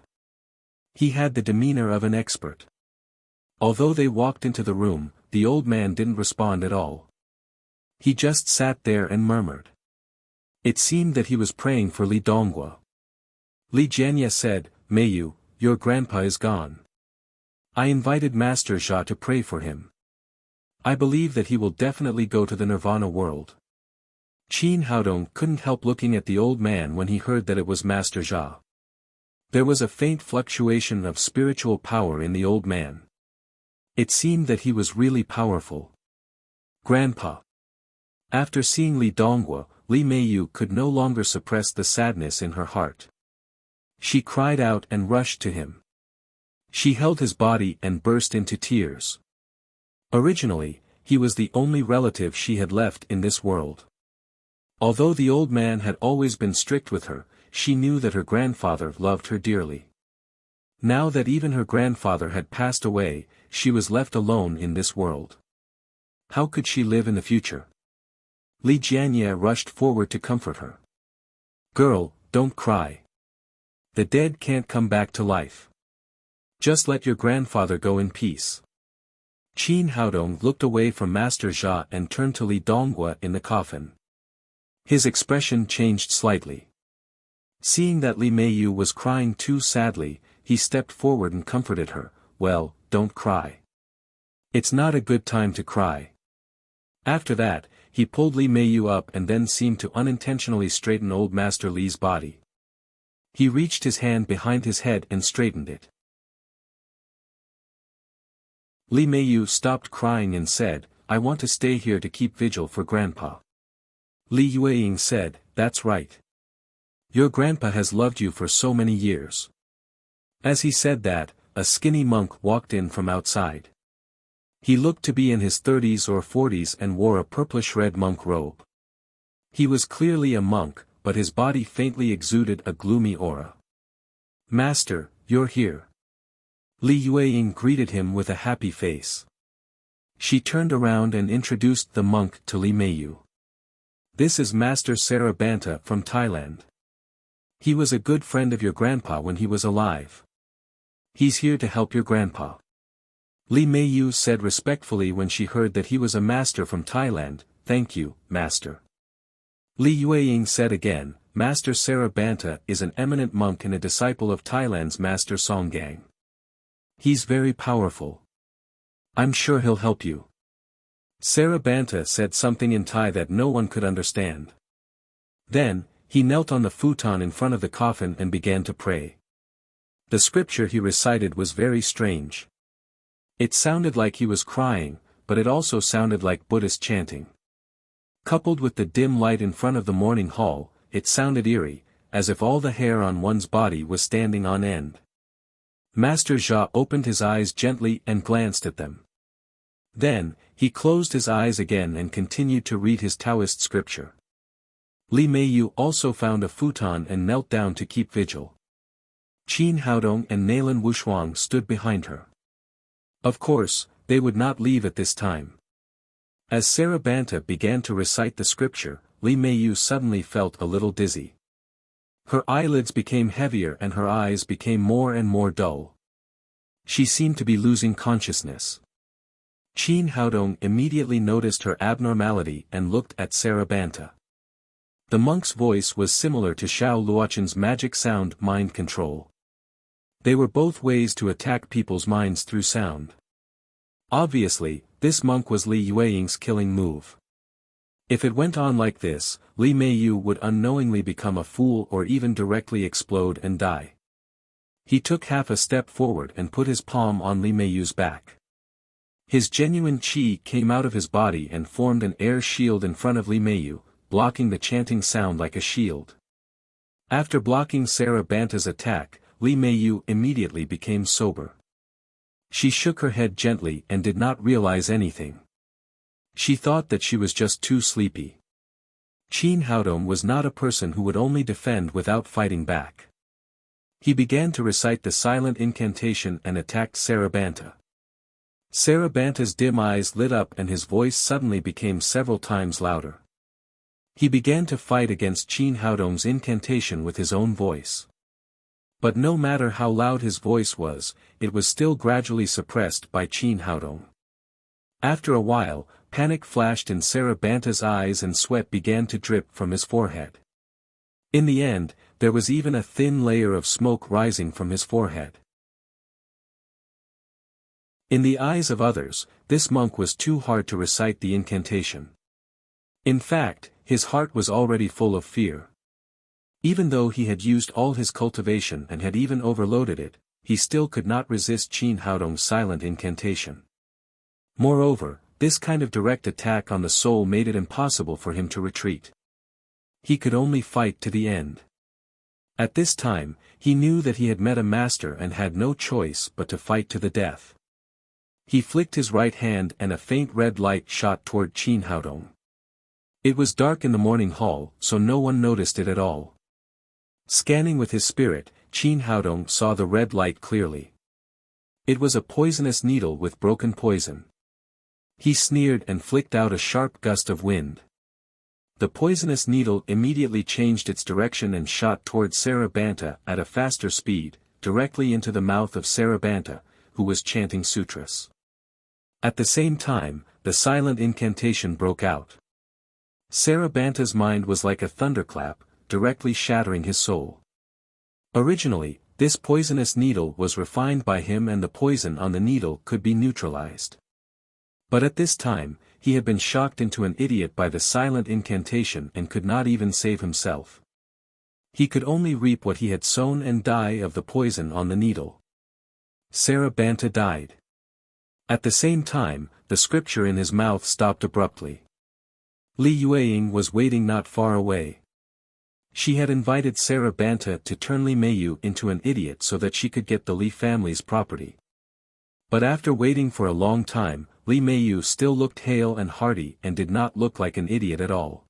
He had the demeanor of an expert. Although they walked into the room, the old man didn't respond at all. He just sat there and murmured. It seemed that he was praying for Li Donghua. Li Jianye said, "Meiyu, your grandpa is gone. I invited Master Jia to pray for him. I believe that he will definitely go to the Nirvana world." Qin Haodong couldn't help looking at the old man when he heard that it was Master Jia. There was a faint fluctuation of spiritual power in the old man. It seemed that he was really powerful. Grandpa. After seeing Li Donghua, Li Meiyu could no longer suppress the sadness in her heart. She cried out and rushed to him. She held his body and burst into tears. Originally, he was the only relative she had left in this world. Although the old man had always been strict with her, she knew that her grandfather loved her dearly. Now that even her grandfather had passed away, she was left alone in this world. How could she live in the future? Li Jianye rushed forward to comfort her. "Girl, don't cry. The dead can't come back to life. Just let your grandfather go in peace." Qin Haodong looked away from Master Jia and turned to Li Donghua in the coffin. His expression changed slightly. Seeing that Li Meiyu was crying too sadly, he stepped forward and comforted her. "Well, don't cry. It's not a good time to cry." After that, he pulled Li Meiyu up and then seemed to unintentionally straighten old Master Li's body. He reached his hand behind his head and straightened it. Li Meiyu stopped crying and said, "I want to stay here to keep vigil for Grandpa." Li Yueying said, "That's right. Your grandpa has loved you for so many years." As he said that, a skinny monk walked in from outside. He looked to be in his 30s or 40s and wore a purplish-red monk robe. He was clearly a monk, but his body faintly exuded a gloomy aura. "Master, you're here." Li Yueying greeted him with a happy face. She turned around and introduced the monk to Li Meiyu. "This is Master Sarabanta from Thailand. He was a good friend of your grandpa when he was alive. He's here to help your grandpa." Li Meiyu said respectfully when she heard that he was a master from Thailand, "Thank you, master." Li Yueying said again, "Master Sarabanta is an eminent monk and a disciple of Thailand's Master Songgang. He's very powerful. I'm sure he'll help you." Sarabanta said something in Thai that no one could understand. Then, he knelt on the futon in front of the coffin and began to pray. The scripture he recited was very strange. It sounded like he was crying, but it also sounded like Buddhist chanting. Coupled with the dim light in front of the morning hall, it sounded eerie, as if all the hair on one's body was standing on end. Master Jia opened his eyes gently and glanced at them. Then, he closed his eyes again and continued to read his Taoist scripture. Li Meiyu also found a futon and knelt down to keep vigil. Qin Haodong and Nalan Wushuang stood behind her. Of course, they would not leave at this time. As Sarabanta began to recite the scripture, Li Meiyu suddenly felt a little dizzy. Her eyelids became heavier and her eyes became more and more dull. She seemed to be losing consciousness. Qin Haodong immediately noticed her abnormality and looked at Sarabanta. The monk's voice was similar to Xiao Luochen's magic sound mind control. They were both ways to attack people's minds through sound. Obviously, this monk was Li Yueying's killing move. If it went on like this, Li Meiyu would unknowingly become a fool or even directly explode and die. He took half a step forward and put his palm on Li Meiyu's back. His genuine qi came out of his body and formed an air shield in front of Li Meiyu, blocking the chanting sound like a shield. After blocking Sarabanta's attack, Li Meiyu immediately became sober. She shook her head gently and did not realize anything. She thought that she was just too sleepy. Qin Haodong was not a person who would only defend without fighting back. He began to recite the silent incantation and attacked Sarabanta. Sarabanta's dim eyes lit up and his voice suddenly became several times louder. He began to fight against Qin Haodong's incantation with his own voice. But no matter how loud his voice was, it was still gradually suppressed by Qin Haodong. After a while, panic flashed in Sarabanta's eyes and sweat began to drip from his forehead. In the end, there was even a thin layer of smoke rising from his forehead. In the eyes of others, this monk was too hard to recite the incantation. In fact, his heart was already full of fear. Even though he had used all his cultivation and had even overloaded it, he still could not resist Qin Haodong's silent incantation. Moreover, this kind of direct attack on the soul made it impossible for him to retreat. He could only fight to the end. At this time, he knew that he had met a master and had no choice but to fight to the death. He flicked his right hand and a faint red light shot toward Qin Haodong. It was dark in the morning hall, so no one noticed it at all. Scanning with his spirit, Qin Haodong saw the red light clearly. It was a poisonous needle with broken poison. He sneered and flicked out a sharp gust of wind. The poisonous needle immediately changed its direction and shot toward Sarabanta at a faster speed, directly into the mouth of Sarabanta, who was chanting sutras. At the same time, the silent incantation broke out. Sarabanta's mind was like a thunderclap, directly shattering his soul. Originally, this poisonous needle was refined by him and the poison on the needle could be neutralized. But at this time, he had been shocked into an idiot by the silent incantation and could not even save himself. He could only reap what he had sown and die of the poison on the needle. Sarabanta died. At the same time, the scripture in his mouth stopped abruptly. Li Yueying was waiting not far away. She had invited Sarabanta to turn Li Meiyu into an idiot so that she could get the Li family's property. But after waiting for a long time, Li Meiyu still looked hale and hearty and did not look like an idiot at all.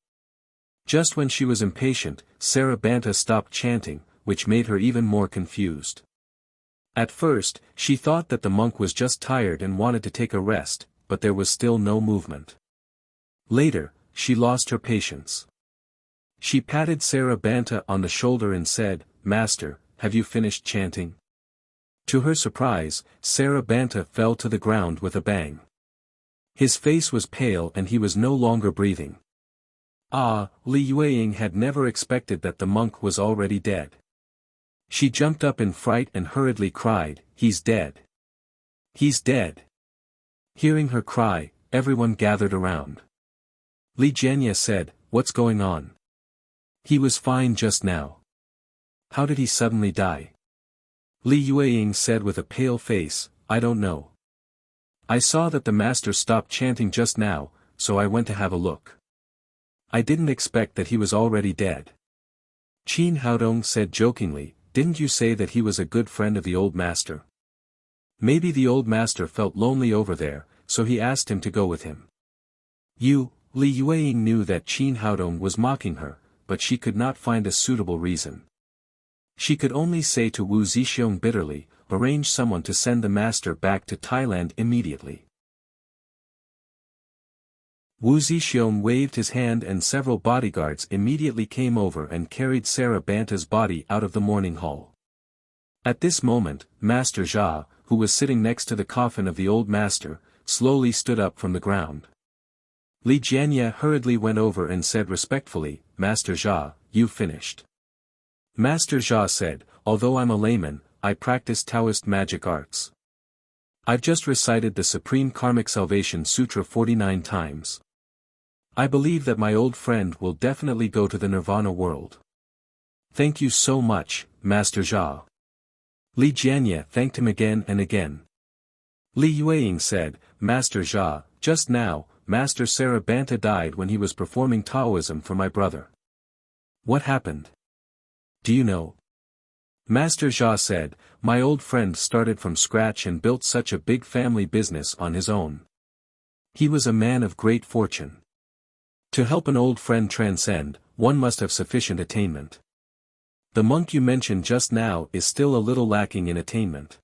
Just when she was impatient, Sarabanta stopped chanting, which made her even more confused. At first, she thought that the monk was just tired and wanted to take a rest, but there was still no movement. Later, she lost her patience. She patted Sarabanta on the shoulder and said, "Master, have you finished chanting?" To her surprise, Sarabanta fell to the ground with a bang. His face was pale and he was no longer breathing. Li Yueying had never expected that the monk was already dead. She jumped up in fright and hurriedly cried, "He's dead! He's dead!" Hearing her cry, everyone gathered around. Li Jianya said, "What's going on? He was fine just now. How did he suddenly die?" Li Yueying said with a pale face, "I don't know. I saw that the master stopped chanting just now, so I went to have a look. I didn't expect that he was already dead." Qin Haodong said jokingly, "Didn't you say that he was a good friend of the old master? Maybe the old master felt lonely over there, so he asked him to go with him." Li Yueying knew that Qin Haodong was mocking her, but she could not find a suitable reason. She could only say to Wu Zixiong bitterly, "Arrange someone to send the master back to Thailand immediately." Wu Zixiong waved his hand and several bodyguards immediately came over and carried Sarabanta's body out of the mourning hall. At this moment, Master Jia, who was sitting next to the coffin of the old master, slowly stood up from the ground. Li Jianya hurriedly went over and said respectfully, "Master Jia, you finished." Master Jia said, "Although I'm a layman, I practice Taoist magic arts. I've just recited the Supreme Karmic Salvation Sutra 49 times. I believe that my old friend will definitely go to the Nirvana world. Thank you so much, Master Jia." Li Jianya thanked him again and again. Li Yueying said, "Master Jia, just now, Master Sarabanta died when he was performing Taoism for my brother. What happened? Do you know?" Master Jia said, "My old friend started from scratch and built such a big family business on his own. He was a man of great fortune. To help an old friend transcend, one must have sufficient attainment. The monk you mentioned just now is still a little lacking in attainment.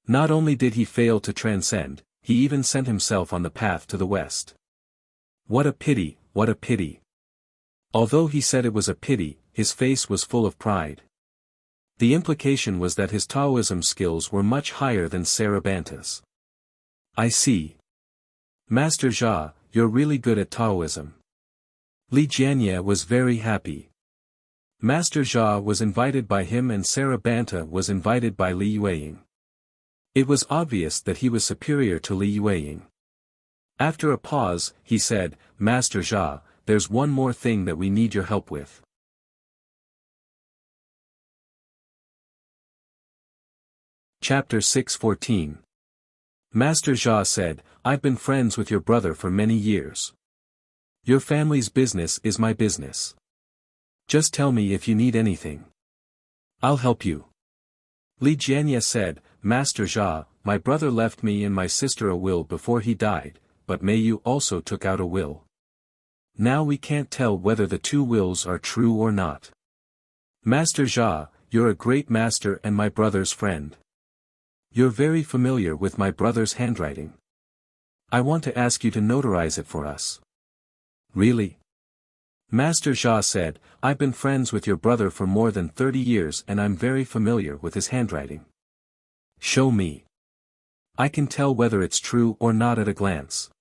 Not only did he fail to transcend, he even sent himself on the path to the west. What a pity, what a pity." Although he said it was a pity, his face was full of pride. The implication was that his Taoism skills were much higher than Sarabanta's. "I see. Master Jia, you're really good at Taoism." Li Jianye was very happy. Master Jia was invited by him and Sarabanta was invited by Li Yueying. It was obvious that he was superior to Li Yueying. After a pause, he said, "Master Jia, there's one more thing that we need your help with." Chapter 6:14. Master Jia said, "I've been friends with your brother for many years. Your family's business is my business. Just tell me if you need anything. I'll help you." Li Jianye said, "Master Jia, my brother left me and my sister a will before he died, but Meiyu also took out a will. Now we can't tell whether the two wills are true or not. Master Jia, you're a great master and my brother's friend. You're very familiar with my brother's handwriting. I want to ask you to notarize it for us." "Really?" Master Jia said, "I've been friends with your brother for more than 30 years and I'm very familiar with his handwriting." "Show me. I can tell whether it's true or not at a glance."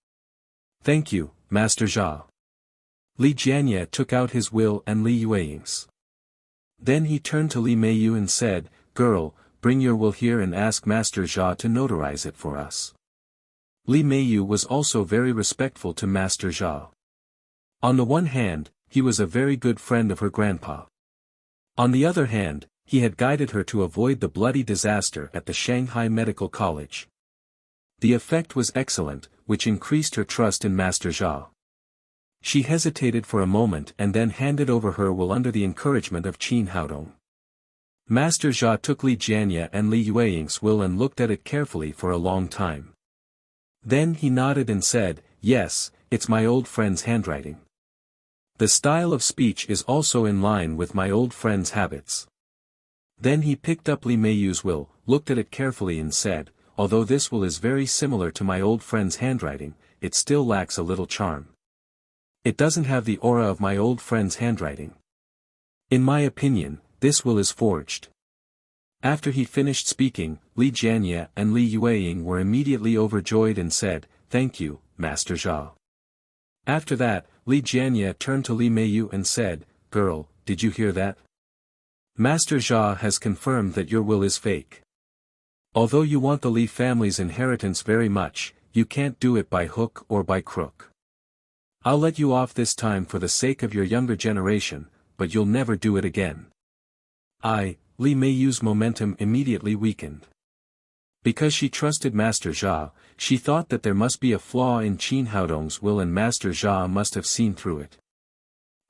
"Thank you, Master Jia." Li Jianye took out his will and Li Yueying's. Then he turned to Li Meiyu and said, "Girl, bring your will here and ask Master Jia to notarize it for us." Li Meiyu was also very respectful to Master Jia. On the one hand, he was a very good friend of her grandpa. On the other hand, he had guided her to avoid the bloody disaster at the Shanghai Medical College. The effect was excellent, which increased her trust in Master Jia. She hesitated for a moment and then handed over her will under the encouragement of Qin Haodong. Master Jia took Li Jianye and Li Yueying's will and looked at it carefully for a long time. Then he nodded and said, "Yes, it's my old friend's handwriting. The style of speech is also in line with my old friend's habits." Then he picked up Li Meiyu's will, looked at it carefully and said, "Although this will is very similar to my old friend's handwriting, it still lacks a little charm. It doesn't have the aura of my old friend's handwriting. In my opinion, this will is forged." After he finished speaking, Li Jianye and Li Yueying were immediately overjoyed and said, "Thank you, Master Jia." After that, Li Jianye turned to Li Meiyu and said, "Girl, did you hear that? Master Jia has confirmed that your will is fake. Although you want the Li family's inheritance very much, you can't do it by hook or by crook. I'll let you off this time for the sake of your younger generation, but you'll never do it again." Li Meiyu's momentum immediately weakened. Because she trusted Master Jia, she thought that there must be a flaw in Qin Haodong's will and Master Jia must have seen through it.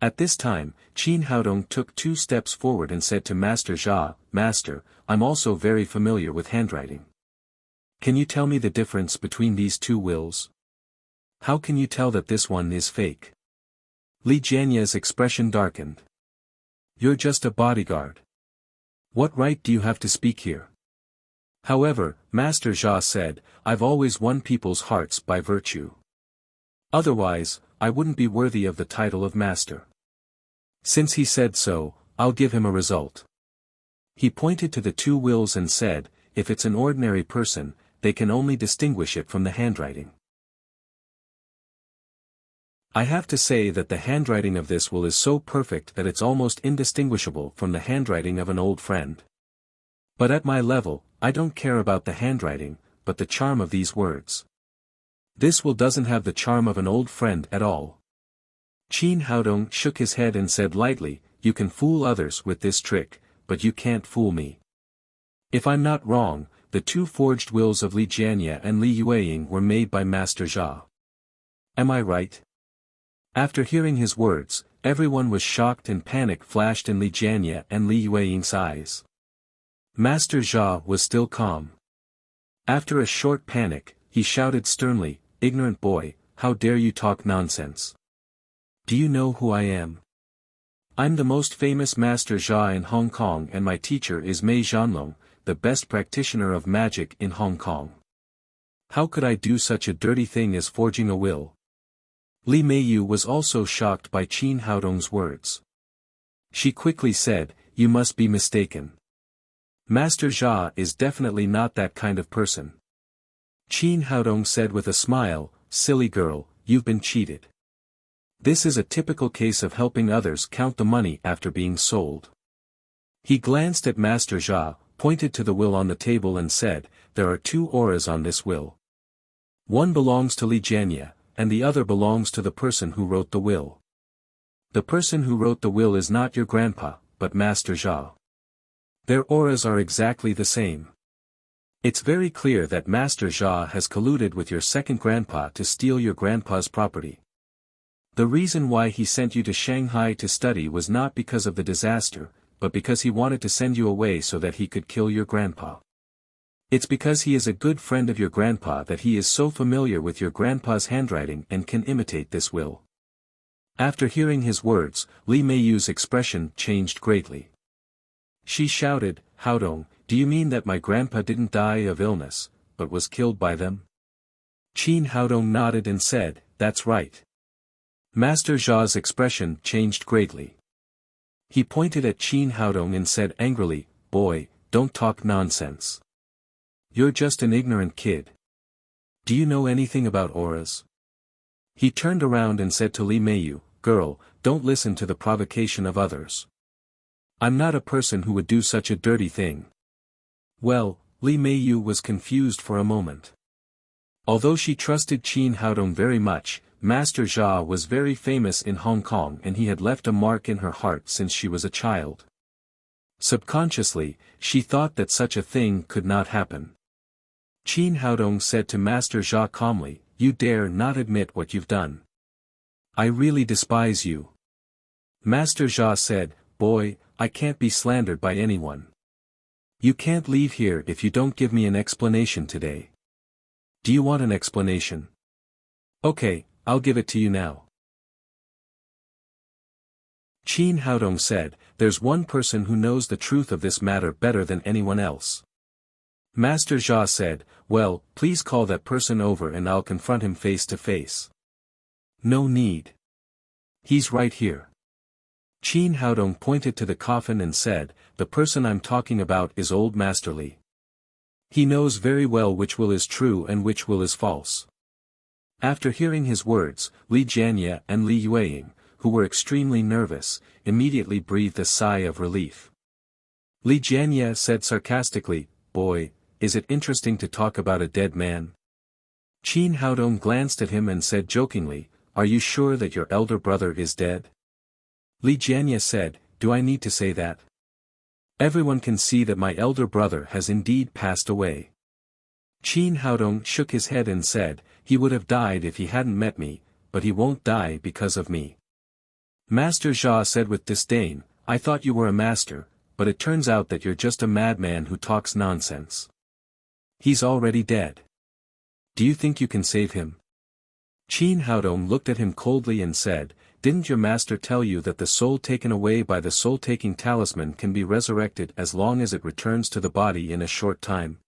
At this time, Qin Haodong took 2 steps forward and said to Master Jia, "Master, I'm also very familiar with handwriting. Can you tell me the difference between these 2 wills? How can you tell that this one is fake?" Li Jianye's expression darkened. "You're just a bodyguard. What right do you have to speak here?" However, Master Jia said, "I've always won people's hearts by virtue. Otherwise, I wouldn't be worthy of the title of master. Since he said so, I'll give him a result." He pointed to the 2 wills and said, "If it's an ordinary person, they can only distinguish it from the handwriting. I have to say that the handwriting of this will is so perfect that it's almost indistinguishable from the handwriting of an old friend. But at my level, I don't care about the handwriting, but the charm of these words. This will doesn't have the charm of an old friend at all." Qin Haodong shook his head and said lightly, "You can fool others with this trick, but you can't fool me. If I'm not wrong, the 2 forged wills of Li Jianye and Li Yueying were made by Master Jia. Am I right?" After hearing his words, everyone was shocked and panic flashed in Li Jianye and Li Yueying's eyes. Master Jia was still calm. After a short panic, he shouted sternly, "Ignorant boy, how dare you talk nonsense? Do you know who I am? I'm the most famous Master Jia in Hong Kong, and my teacher is Mei Zhanlong, the best practitioner of magic in Hong Kong. How could I do such a dirty thing as forging a will?" Li Meiyu was also shocked by Qin Haodong's words. She quickly said, "You must be mistaken. Master Jia is definitely not that kind of person." Qin Haodong said with a smile, "Silly girl, you've been cheated. This is a typical case of helping others count the money after being sold." He glanced at Master Jia, pointed to the will on the table and said, "There are 2 auras on this will. One belongs to Li Jianye, and the other belongs to the person who wrote the will. The person who wrote the will is not your grandpa, but Master Jia. Their auras are exactly the same. It's very clear that Master Jia has colluded with your second grandpa to steal your grandpa's property. The reason why he sent you to Shanghai to study was not because of the disaster, but because he wanted to send you away so that he could kill your grandpa. It's because he is a good friend of your grandpa that he is so familiar with your grandpa's handwriting and can imitate this will." After hearing his words, Li Meiyu's expression changed greatly. She shouted, "Haodong, do you mean that my grandpa didn't die of illness, but was killed by them?" Qin Haodong nodded and said, "That's right." Master Jia's expression changed greatly. He pointed at Qin Haodong and said angrily, "Boy, don't talk nonsense. You're just an ignorant kid. Do you know anything about auras?" He turned around and said to Li Meiyu, "Girl, don't listen to the provocation of others. I'm not a person who would do such a dirty thing." Well, Li Meiyu was confused for a moment. Although she trusted Qin Haodong very much, Master Jia was very famous in Hong Kong and he had left a mark in her heart since she was a child. Subconsciously, she thought that such a thing could not happen. Qin Haodong said to Master Jia calmly, "You dare not admit what you've done. I really despise you." Master Jia said, "Boy, I can't be slandered by anyone. You can't leave here if you don't give me an explanation today. Do you want an explanation? Okay, I'll give it to you now." Qin Haodong said, "There's one person who knows the truth of this matter better than anyone else." Master Jia said, "Well, please call that person over and I'll confront him face to face." "No need. He's right here." Qin Haodong pointed to the coffin and said, "The person I'm talking about is old Master Li. He knows very well which will is true and which will is false." After hearing his words, Li Jianye and Li Yueying, who were extremely nervous, immediately breathed a sigh of relief. Li Jianye said sarcastically, "Boy, is it interesting to talk about a dead man?" Qin Haodong glanced at him and said jokingly, "Are you sure that your elder brother is dead?" Li Jianye said, "Do I need to say that? Everyone can see that my elder brother has indeed passed away." Qin Haodong shook his head and said, "He would have died if he hadn't met me, but he won't die because of me." Master Jia said with disdain, "I thought you were a master, but it turns out that you're just a madman who talks nonsense. He's already dead. Do you think you can save him?" Qin Haodong looked at him coldly and said, "Didn't your master tell you that the soul taken away by the soul-taking talisman can be resurrected as long as it returns to the body in a short time?"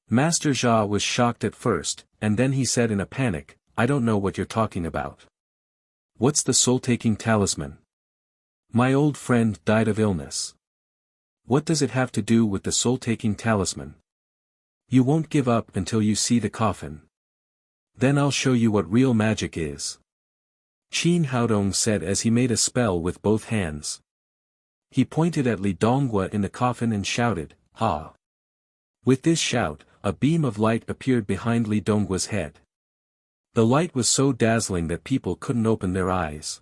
Master Jia was shocked at first, and then he said in a panic, "I don't know what you're talking about. What's the soul-taking talisman? My old friend died of illness. What does it have to do with the soul-taking talisman? You won't give up until you see the coffin. Then I'll show you what real magic is." Qin Haodong said as he made a spell with both hands. He pointed at Li Donghua in the coffin and shouted, "Ha!" With this shout, a beam of light appeared behind Li Donghua's head. The light was so dazzling that people couldn't open their eyes.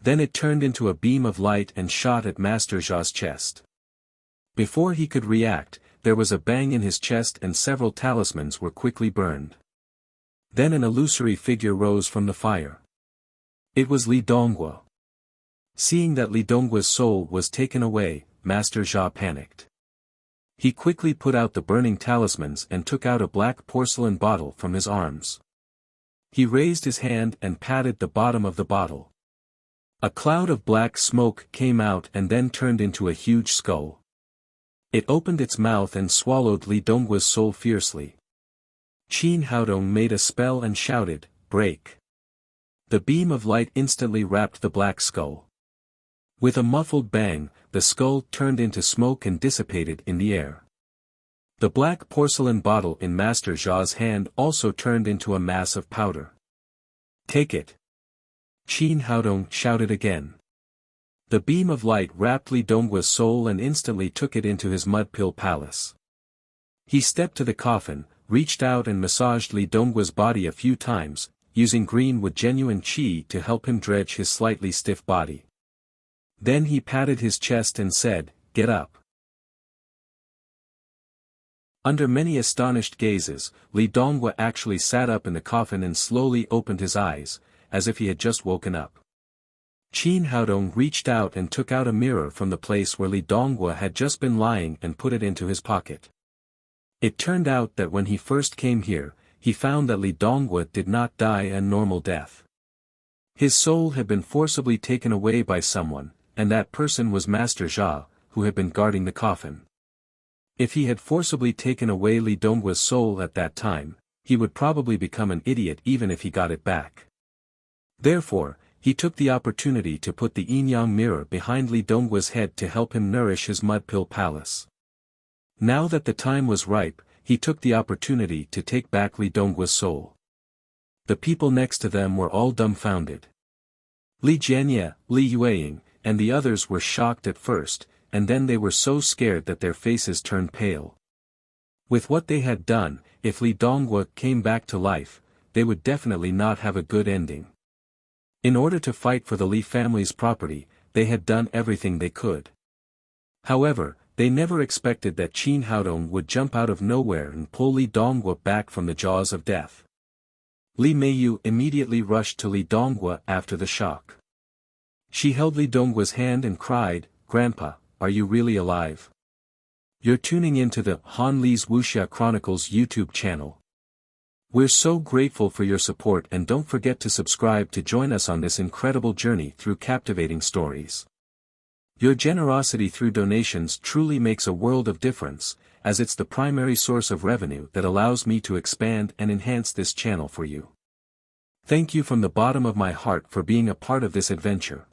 Then it turned into a beam of light and shot at Master Jia's chest. Before he could react, there was a bang in his chest and several talismans were quickly burned. Then an illusory figure rose from the fire. It was Li Donghua. Seeing that Li Donghua's soul was taken away, Master Jia panicked. He quickly put out the burning talismans and took out a black porcelain bottle from his arms. He raised his hand and patted the bottom of the bottle. A cloud of black smoke came out and then turned into a huge skull. It opened its mouth and swallowed Li Dongguo's soul fiercely. Qin Haodong made a spell and shouted, "Break!" The beam of light instantly wrapped the black skull. With a muffled bang, the skull turned into smoke and dissipated in the air. The black porcelain bottle in Master Zha's hand also turned into a mass of powder. "Take it!" Qin Haodong shouted again. The beam of light wrapped Li Dongguo's soul and instantly took it into his mud pill palace. He stepped to the coffin, reached out and massaged Li Dongguo's body a few times, using green with genuine qi to help him dredge his slightly stiff body. Then he patted his chest and said, "Get up." Under many astonished gazes, Li Dongguo actually sat up in the coffin and slowly opened his eyes, as if he had just woken up. Qin Haodong reached out and took out a mirror from the place where Li Dongguo had just been lying and put it into his pocket. It turned out that when he first came here, he found that Li Dongguo did not die a normal death. His soul had been forcibly taken away by someone, and that person was Master Zha, who had been guarding the coffin. If he had forcibly taken away Li Dongguo's soul at that time, he would probably become an idiot even if he got it back. Therefore, he took the opportunity to put the yin-yang mirror behind Li Dongguo's head to help him nourish his mud pill palace. Now that the time was ripe, he took the opportunity to take back Li Dongguo's soul. The people next to them were all dumbfounded. Li Jianye, Li Yueying, and the others were shocked at first, and then they were so scared that their faces turned pale. With what they had done, if Li Dongguo came back to life, they would definitely not have a good ending. In order to fight for the Li family's property, they had done everything they could. However, they never expected that Qin Haodong would jump out of nowhere and pull Li Dongguo back from the jaws of death. Li Meiyu immediately rushed to Li Dongguo after the shock. She held Li Dongguo's hand and cried, "Grandpa, are you really alive? You're tuning into the Han Li's Wuxia Chronicles YouTube channel. We're so grateful for your support and don't forget to subscribe to join us on this incredible journey through captivating stories. Your generosity through donations truly makes a world of difference, as it's the primary source of revenue that allows me to expand and enhance this channel for you. Thank you from the bottom of my heart for being a part of this adventure.